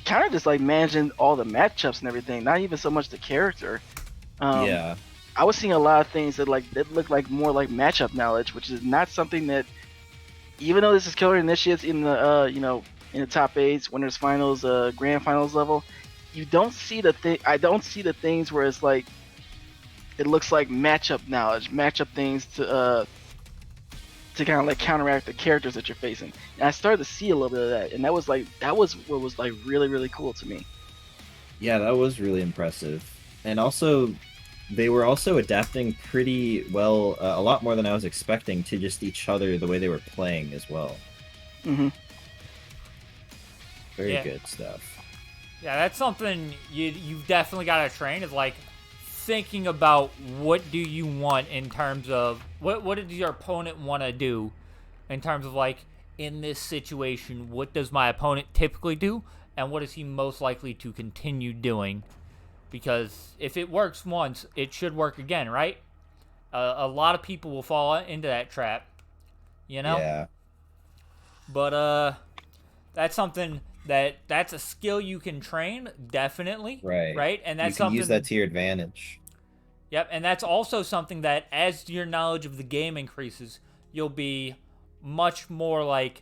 of just like managing all the matchups and everything. Not even so much the character. Yeah. I was seeing a lot of things that looked like more like matchup knowledge, which is not something that, even though this is Killer Initiates in the in the top 8s, winners finals, grand finals level, you don't see the thing. I don't see the things where it's like it looks like matchup knowledge, matchup things to kind of like counteract the characters that you're facing. And I started to see a little bit of that, and that was what was like really, really cool to me. Yeah, that was really impressive. And also, they were also adapting pretty well, a lot more than I was expecting, to just each other, the way they were playing as well. Very good stuff. Yeah, that's something you've definitely got to train, is like thinking about what do you want in terms of what does your opponent want to do in terms of like, in this situation, what does my opponent typically do and what is he most likely to continue doing, because if it works once it should work again, right? A lot of people will fall into that trap, Yeah. But that's something that's a skill you can train, definitely. Right? And that's something, use that to your advantage. Yep, and that's also something that as your knowledge of the game increases, you'll be much more like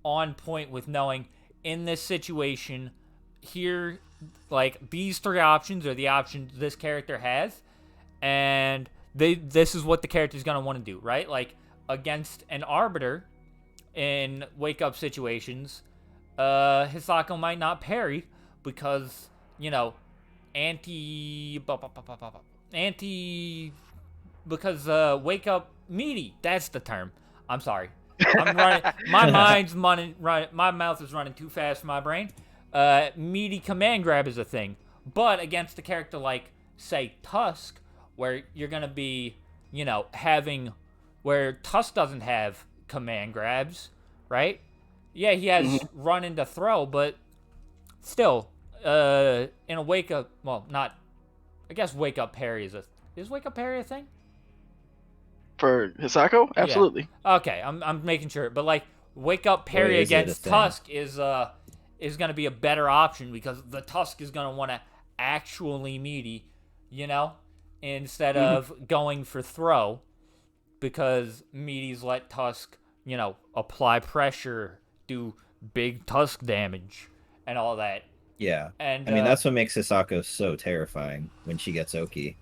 on point with knowing, in this situation here, like these 3 options are the options this character has, and this is what the character's going to want to do, right? Like against an Arbiter in wake up situations, Hisako might not parry because, because wake up meaty, that's the term. I'm sorry. I'm running, my mouth is running too fast for my brain. Meaty command grab is a thing. But against a character like, say, Tusk, where you're going to be, where Tusk doesn't have command grabs, right? Yeah, he has run into throw, but still, in a wake up, well, not, I guess wake up parry is wake up parry a thing? For Hisako? Absolutely. Yeah. Okay, I'm making sure, but like wake up parry against Tusk is going to be a better option, because the Tusk is going to want to actually meaty, instead of going for throw, because meaties let Tusk, apply pressure, do big Tusk damage, and all that. Yeah. And I mean, that's what makes Hisako so terrifying when she gets Oki.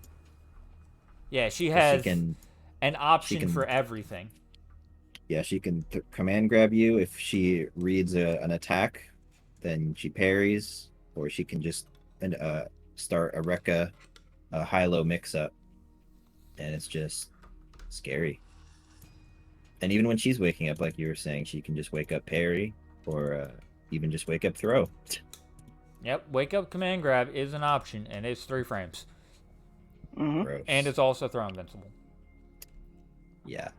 Yeah, she has an option for everything. Yeah, she can command grab you. If she reads an attack, then she parries, or she can just start a Rekka high-low mix-up, and it's just scary. And even when she's waking up, like you were saying, she can just wake up parry, or even just wake up throw. Yep, wake up command grab is an option, and it's 3 frames. Mm-hmm. Gross. And it's also throw invincible. Yeah.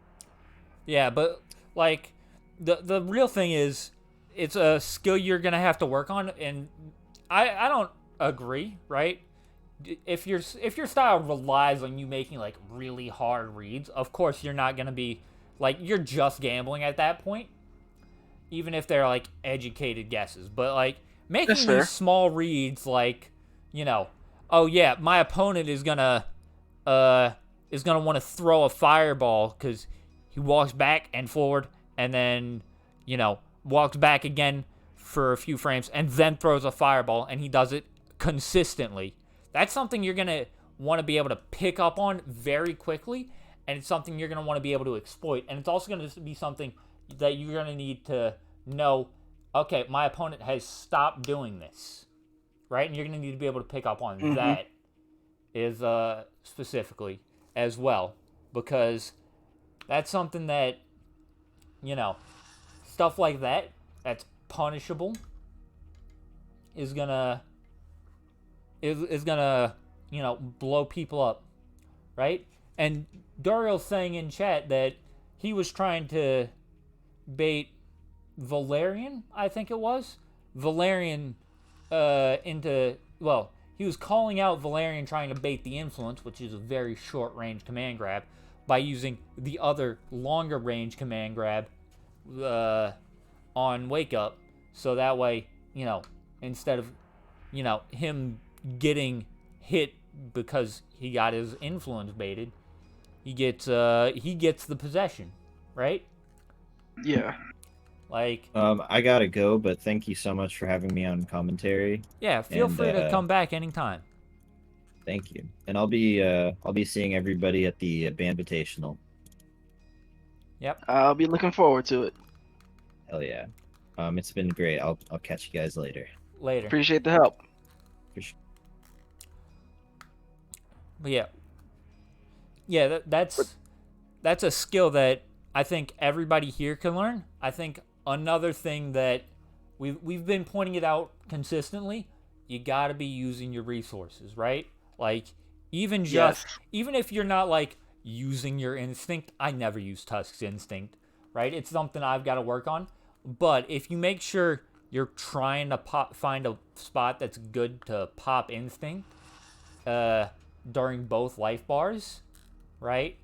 Yeah, but like the real thing is it's a skill you're gonna have to work on, and I don't agree, right? If your style relies on you making like really hard reads, of course you're not gonna be like, you're just gambling at that point, even if they're like educated guesses. But like making That's fair. these small reads, like, you know, oh yeah, my opponent is gonna want to throw a fireball because he walks back and forward, and then, you know, walks back again for a few frames, and then throws a fireball, and he does it consistently. That's something you're going to want to be able to pick up on very quickly, and it's something you're going to want to be able to exploit. And it's also going to be something that you're going to need to know, okay, my opponent has stopped doing this, right? And you're going to need to be able to pick up on that is specifically as well, because that's something that, you know, stuff like that, that's punishable, is gonna, you know, blow people up, right? And Duriel's saying in chat that he was trying to bait Valerian, I think it was. Valerian into, well, he was calling out Valerian trying to bait the influence, which is a very short range command grab, by using the other longer range command grab on Wake Up. So that way, you know, instead of, you know, him getting hit because he got his influence baited, he gets the possession, right? Yeah. Like, I gotta go, but thank you so much for having me on commentary. yeah, feel And, free to come back anytime. Thank you. And I'll be seeing everybody at the Bandvitational. Yep. I'll be looking forward to it. Hell yeah. It's been great. I'll catch you guys later. Later. Appreciate the help. For sure. But yeah, that's a skill that I think everybody here can learn. I think another thing that we've been pointing it out consistently, you got to be using your resources, right? Like, even if you're not like using your instinct, I never use Tusk's instinct, right? It's something I've got to work on. But if you make sure you're trying to find a spot that's good to pop instinct during both life bars, right?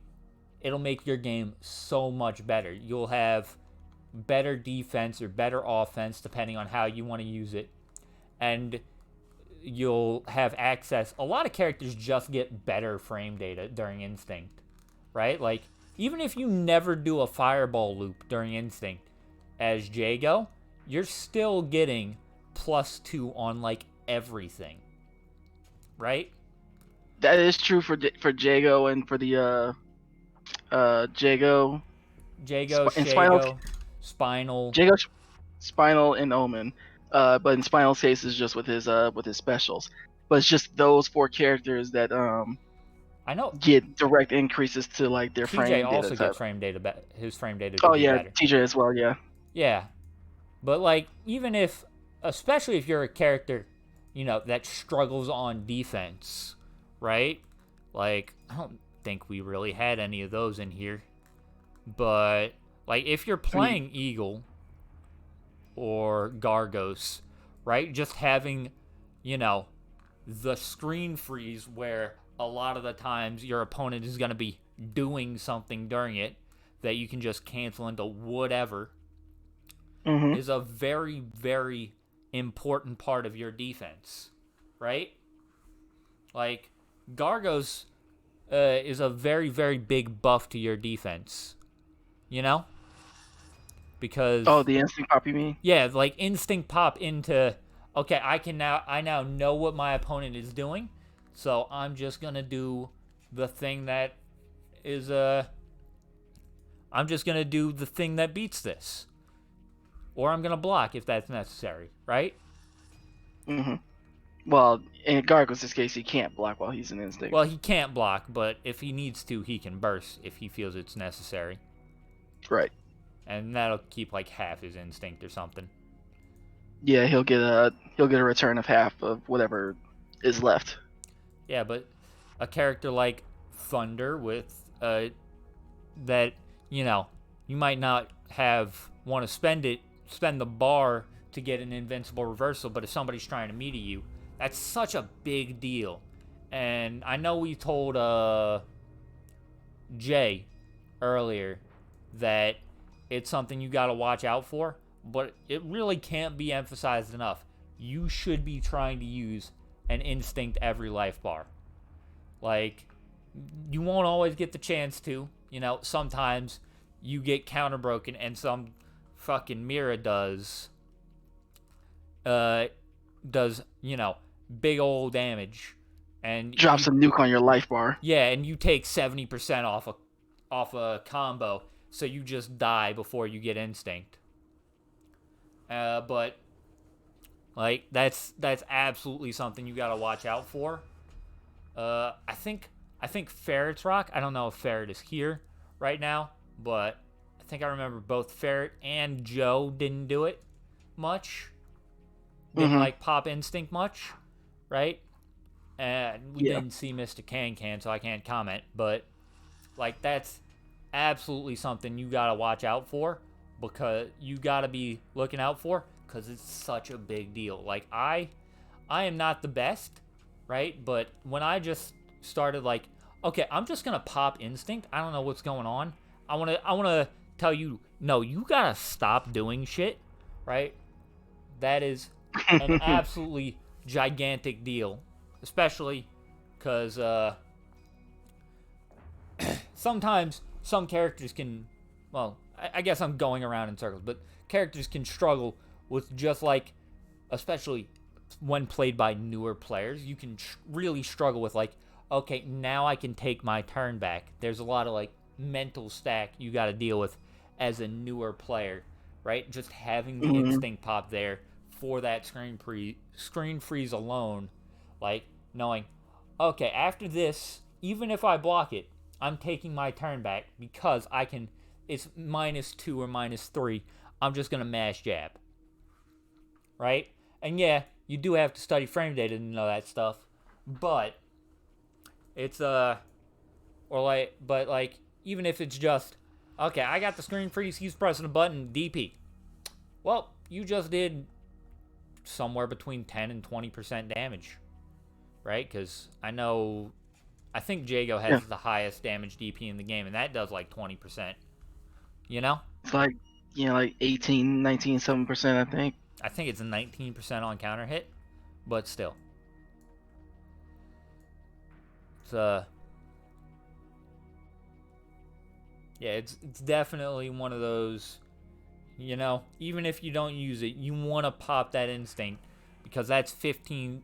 It'll make your game so much better. You'll have better defense or better offense depending on how you want to use it. And you'll have access. A lot of characters just get better frame data during instinct, right? Like, even if you never do a fireball loop during instinct as Jago, you're still getting +2 on like everything, right? That is true for Jago and for the Jago, Shago, Spinal. Jago, Spinal, and Omen. But in Spinal's case is just with his specials. But it's just those 4 characters that I know get direct increases to like their frame TJ data. also type. gets frame data. His frame data. Oh could be yeah, better. TJ as well. Yeah. Yeah, but like, even if, especially if you're a character, you know, that struggles on defense, right? Like, I don't think we really had any of those in here, but like, if you're playing Eagle or Gargos, right? Just having, you know, the screen freeze where a lot of the times your opponent is going to be doing something during it that you can just cancel into whatever is a very, very important part of your defense, right? Like, Gargos is a very, very big buff to your defense, you know? Because the instinct pop, you mean? yeah, like instinct pop into, okay, I now know what my opponent is doing, so I'm just gonna do the thing that is I'm just going to do the thing that beats this. Or I'm going to block if that's necessary, right? Mm-hmm. Well, in Gargoyle's case, he can't block while he's an instinct. Well, he can't block, but if he needs to, he can burst if he feels it's necessary. Right. And that'll keep like half his instinct or something. Yeah, he'll get a return of half of whatever is left. Yeah, but a character like Thunder with that, you know, you might not want to spend the bar to get an invincible reversal, but if somebody's trying to meet you, that's such a big deal. And I know we told Jay earlier that it's something you got to watch out for, but it really can't be emphasized enough. You should be trying to use an instinct every life bar. Like, you won't always get the chance to. You know, sometimes you get counter broken and some fucking Mira does, you know, big old damage. And Drops a nuke on your life bar. Yeah, and you take 70% off a combo, so you just die before you get instinct. But like that's absolutely something you gotta watch out for. I think Ferret's Rock. I don't know if Ferret is here right now, but I think I remember both Ferret and Joe didn't do it much. Didn't like pop instinct much, right? And we didn't see Mr. Can, so I can't comment. But like that's absolutely something you gotta watch out for, because you gotta be looking out for, because it's such a big deal. Like I am not the best, right? But when I just started like, okay, I'm just gonna pop instinct. I don't know what's going on. I wanna tell you, no, you gotta stop doing shit, right? That is an absolutely gigantic deal, especially because sometimes some characters can, well, I guess I'm going around in circles, but characters can struggle with just like, especially when played by newer players, you can really struggle with like, okay, now I can take my turn back. There's a lot of like mental stack you got to deal with as a newer player, right? Just having the instinct pop there for that screen freeze alone, like knowing, okay, after this, even if I block it, I'm taking my turn back because I can, it's -2 or -3. I'm just going to mash jab. Right? And yeah, you do have to study frame data to know that stuff. But it's but like even if it's just, okay, I got the screen freeze, he's pressing a button, DP. Well, you just did somewhere between 10 and 20% damage. Right? Cuz I think Jago has the highest damage DP in the game, and that does like 20%. You know? It's like, like 18, 19, 7%, I think. I think it's 19% on counter hit, but still. It's yeah, it's definitely one of those, even if you don't use it, you want to pop that instinct, because that's 15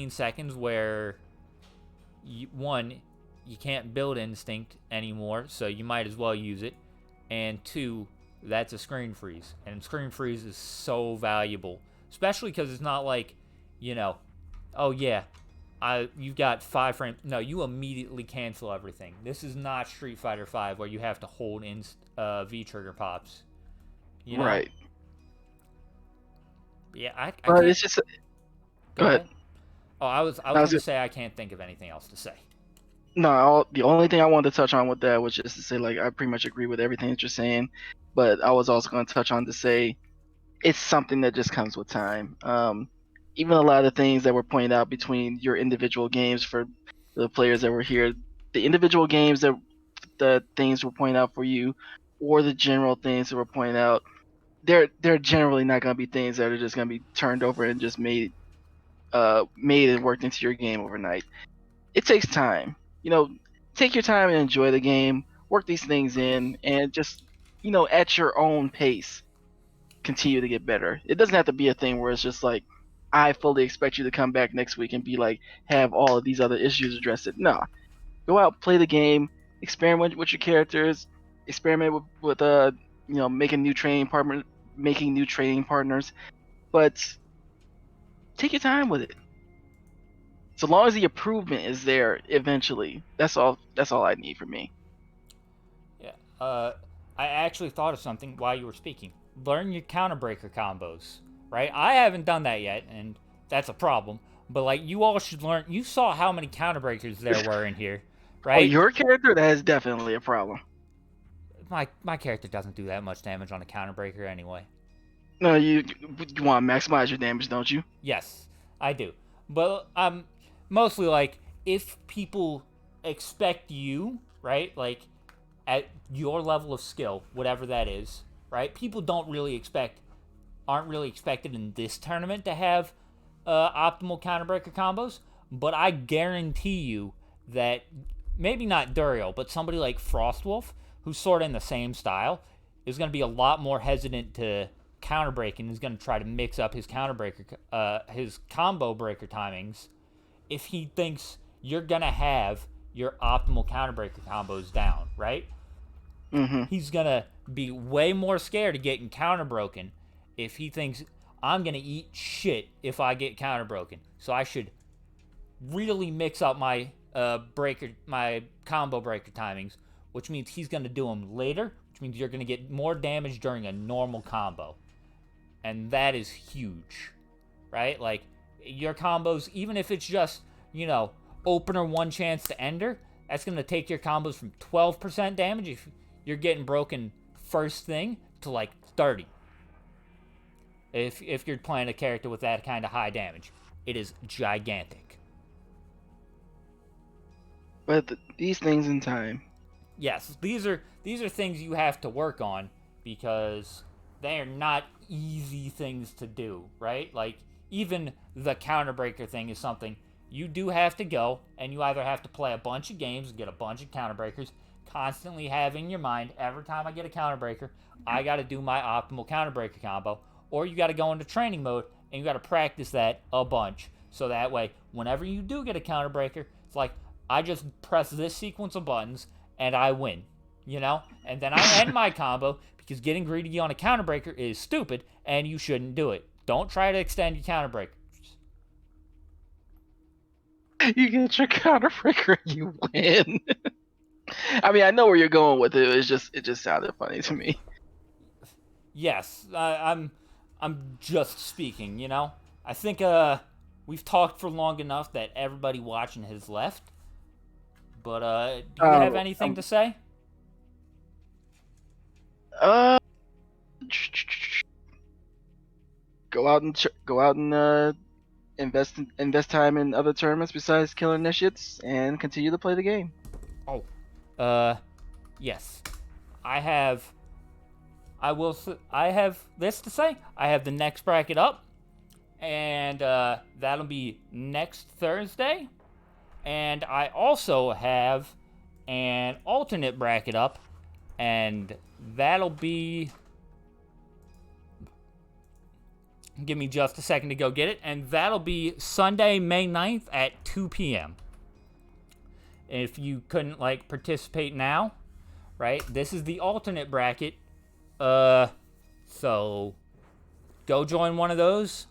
seconds where you can't build instinct anymore, so you might as well use it, and 2, that's a screen freeze, and screen freeze is so valuable, especially because it's not like, oh yeah, you've got 5 frames. No, you immediately cancel everything. This is not Street Fighter V where you have to hold in V trigger pops. Right. Yeah, I but can't... it's just. Go ahead. Oh, I was going to say I can't think of anything else to say. No, the only thing I wanted to touch on with that was just to say, like, I pretty much agree with everything that you're saying, but I was also going to touch on to say it's something that just comes with time. Even a lot of the things that were pointed out between your individual games for the players that were here, the individual games that the things were pointed out for you, or the general things that were pointed out, they're generally not going to be things that are just going to be turned over and just made and worked into your game overnight. It takes time. Take your time and enjoy the game, work these things in, and just, at your own pace, continue to get better. It doesn't have to be a thing where it's just like, I fully expect you to come back next week and be like, have all of these other issues addressed. No. Go out, play the game, experiment with your characters, experiment with making new training partners, but take your time with it. So long as the improvement is there eventually, that's all I need from me. Yeah. I actually thought of something while you were speaking. Learn your counterbreaker combos, right? I haven't done that yet, and that's a problem. But like, you all should learn. You saw how many counterbreakers there were in here, right? Oh, your character, that is definitely a problem. My character doesn't do that much damage on a counterbreaker anyway. No, you want to maximize your damage, don't you? Yes, I do. But mostly like, if people expect you, right, like at your level of skill, whatever that is, right? People aren't really expected in this tournament to have optimal counterbreaker combos, but I guarantee you that maybe not Duriel, but somebody like Frostwolf, who's sort of in the same style, is going to be a lot more hesitant to counterbreak and is going to try to mix up his his combo breaker timings if he thinks you're going to have your optimal counterbreaker combos down, right? Mm-hmm. He's going to be way more scared of getting counterbroken if he thinks I'm going to eat shit if I get counterbroken. So I should really mix up my combo breaker timings, which means he's going to do them later, which means you're going to get more damage during a normal combo. And that is huge, right? Like, your combos, even if it's just, opener one chance to ender, that's going to take your combos from 12% damage if you're getting broken first thing to like 30. If you're playing a character with that kind of high damage, it is gigantic. But these things in time. Yes, these are things you have to work on because they are not easy things to do, right? Like, even the counterbreaker thing is something you do have to go, and you either have to play a bunch of games and get a bunch of counterbreakers, constantly have in your mind, every time I get a counterbreaker, I got to do my optimal counterbreaker combo, or you got to go into training mode, and you got to practice that a bunch, so that way, whenever you do get a counterbreaker, it's like, I just press this sequence of buttons, and I win, And then I end my combo, because getting greedy on a counterbreaker is stupid, and you shouldn't do it. Don't try to extend your counterbreaker. You get your counterbreaker, you win. I mean, I know where you're going with it. It just sounded funny to me. Yes, I'm just speaking. I think we've talked for long enough that everybody watching has left. But do you have anything to say? Go out and invest time in other tournaments besides killing initiates, and continue to play the game. Yes, I have this to say. I have the next bracket up, and that'll be next Thursday. And I also have an alternate bracket up, and that'll be... Give me just a second to go get it. And that'll be Sunday, May 9th at 2 p.m. If you couldn't, participate now, right? This is the alternate bracket. So go join one of those.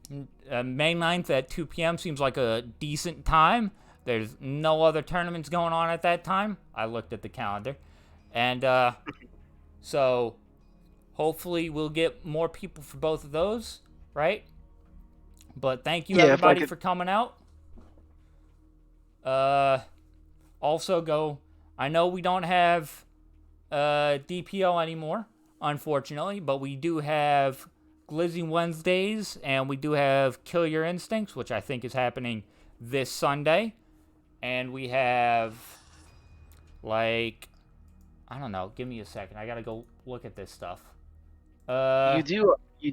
May 9th at 2 p.m. seems like a decent time. There's no other tournaments going on at that time. I looked at the calendar. And so hopefully we'll get more people for both of those, right? But thank you, everybody, for coming out. Also go... I know we don't have DPO anymore, unfortunately, but we do have Glizzy Wednesdays, and we do have Kill Your Instincts, which I think is happening this Sunday. And we have, I don't know, give me a second. I gotta go look at this stuff. You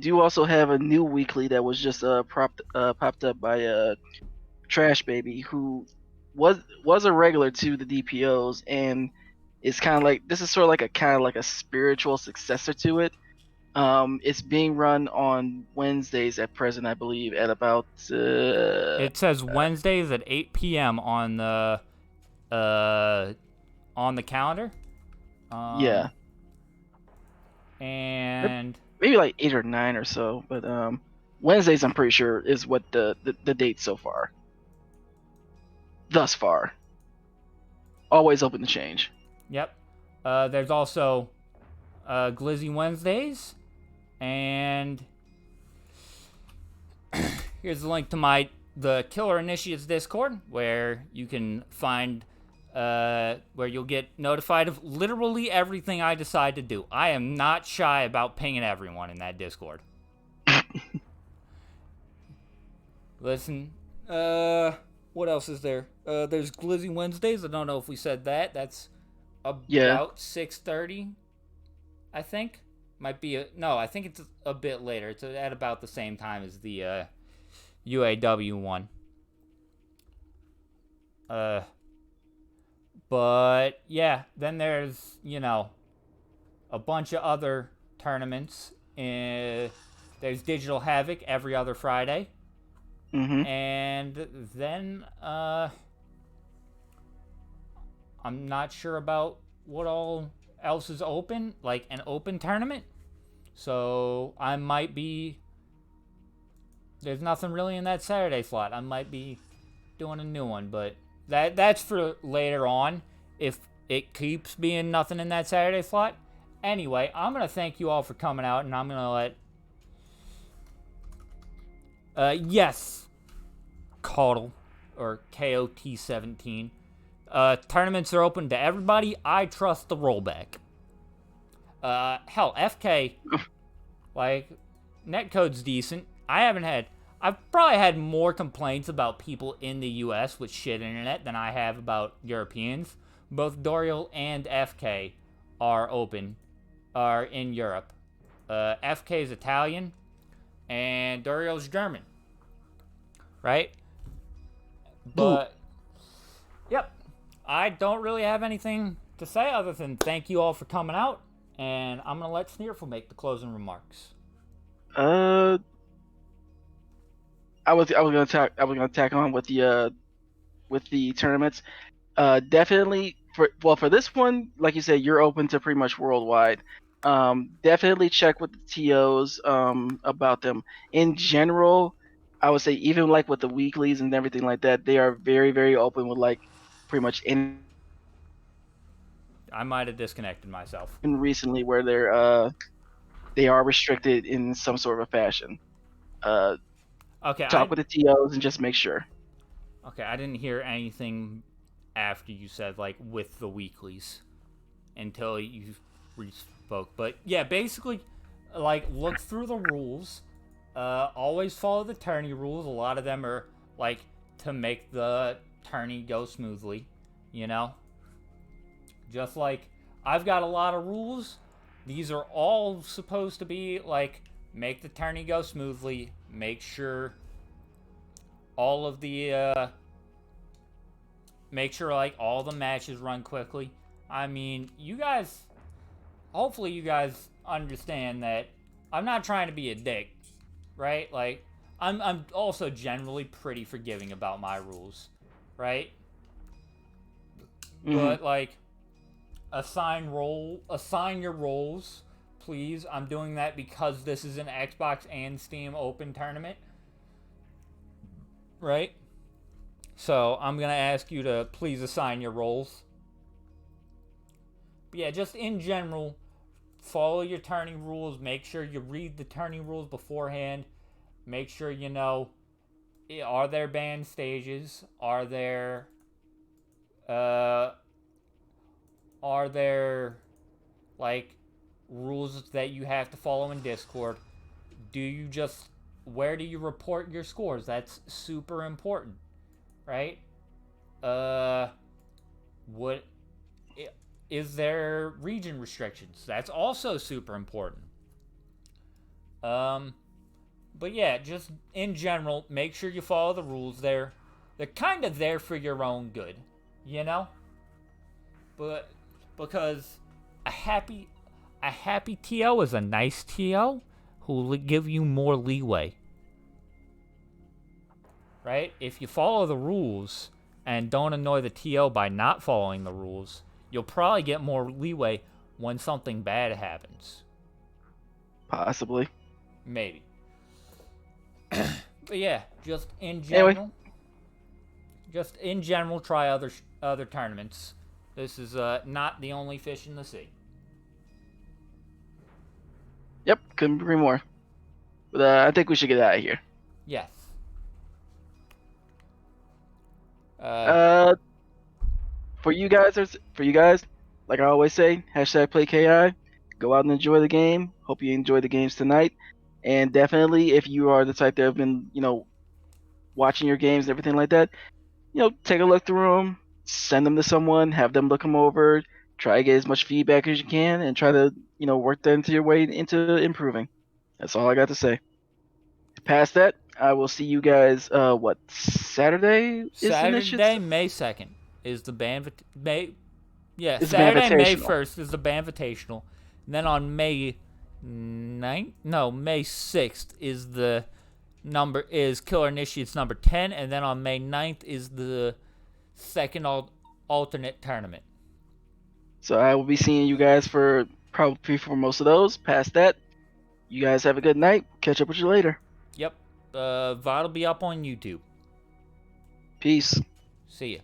do also have a new weekly that was just popped up by Trash Baby, who was a regular to the DPOs, and it's kind of like, this is sort of like a spiritual successor to it. It's being run on Wednesdays at present, I believe, at about... it says Wednesdays at 8 p.m. on the on the calendar. Yeah, And maybe like 8 or 9 or so. But Wednesdays, I'm pretty sure, is what the date so far. Thus far, always open to change. yep. There's also Glizzy Wednesdays, and here's the link to the Killer Initiates Discord, where you can find where you'll get notified of literally everything I decide to do. I am not shy about pinging everyone in that Discord. Listen, what else is there? There's Glizzy Wednesdays. I don't know if we said that. That's about 6:30, I think. Might be no, I think it's a bit later. It's at about the same time as the UAW one. But yeah, then there's, a bunch of other tournaments. There's Digital Havoc every other Friday. Mm-hmm. And then I'm not sure about what all else is open, like an open tournament. So I might be... There's nothing really in that Saturday slot. I might be doing a new one, but that's for later on if it keeps being nothing in that Saturday slot. Anyway, I'm going to thank you all for coming out, and I'm going to let... yes, Caudle, or KOT17. Tournaments are open to everybody. I trust the rollback. Hell, FK, netcode's decent. I've probably had more complaints about people in the US with shit internet than I have about Europeans. Both Dorial and FK are in Europe. FK is Italian, and Dorial's German. Right? But, yep. I don't really have anything to say other than thank you all for coming out, and I'm going to let Sneerful make the closing remarks. I was gonna tack on with the tournaments. Definitely for this one, like you said, you're open to pretty much worldwide. Definitely check with the TOs about them. In general, I would say even like with the weeklies and everything like that, they are very, very open with like pretty much any. I might have disconnected myself. And recently, where they are restricted in some sort of a fashion. Okay. Talk with the TOs and just make sure. Okay, I didn't hear anything after you said with the weeklies until you spoke. But yeah, basically, look through the rules. Always follow the tourney rules. A lot of them are to make the tourney go smoothly. Just like I've got a lot of rules. These are all supposed to be make the tourney go smoothly. Make sure all of the all the matches run quickly. I mean, hopefully you guys understand that I'm not trying to be a dick, right? I'm also generally pretty forgiving about my rules, right? Mm-hmm. But assign your roles, please. I'm doing that because this is an Xbox and Steam open tournament, right? So I'm gonna ask you to please assign your roles. But yeah, just in general, follow your tourney rules. Make sure you read the tourney rules beforehand. Make sure you know, are there banned stages? Are there rules that you have to follow in Discord? Where do you report your scores? That's super important, right? What is there region restrictions? That's also super important. But yeah, just in general, make sure you follow the rules. They're kind of there for your own good, But because a happy TO is a nice TO who will give you more leeway. Right? If you follow the rules and don't annoy the TO by not following the rules, you'll probably get more leeway when something bad happens. Possibly. Maybe. But yeah, just in general. Just in general, try other tournaments. This is not the only fish in the sea. Yep, couldn't agree more. But I think we should get out of here. Yes. For you guys, like I always say, #PlayKI. Go out and enjoy the game. Hope you enjoy the games tonight. And definitely, if you are the type that have been, watching your games and everything like that, take a look through them, send them to someone, have them look them over, try to get as much feedback as you can, and try to, work that into your way into improving. That's all I got to say. Past that, I will see you guys. Saturday? Saturday, May 2nd is the band. It's the Saturday, May Invitational. 1st is the Banvitational. And then on May 6th is the Killer Initiates number 10, and then on May 9th is the second alternate tournament. So I will be seeing you guys for most of those. Past that, you guys have a good night. Catch up with you later. Yep. VOD will be up on YouTube. Peace. See ya.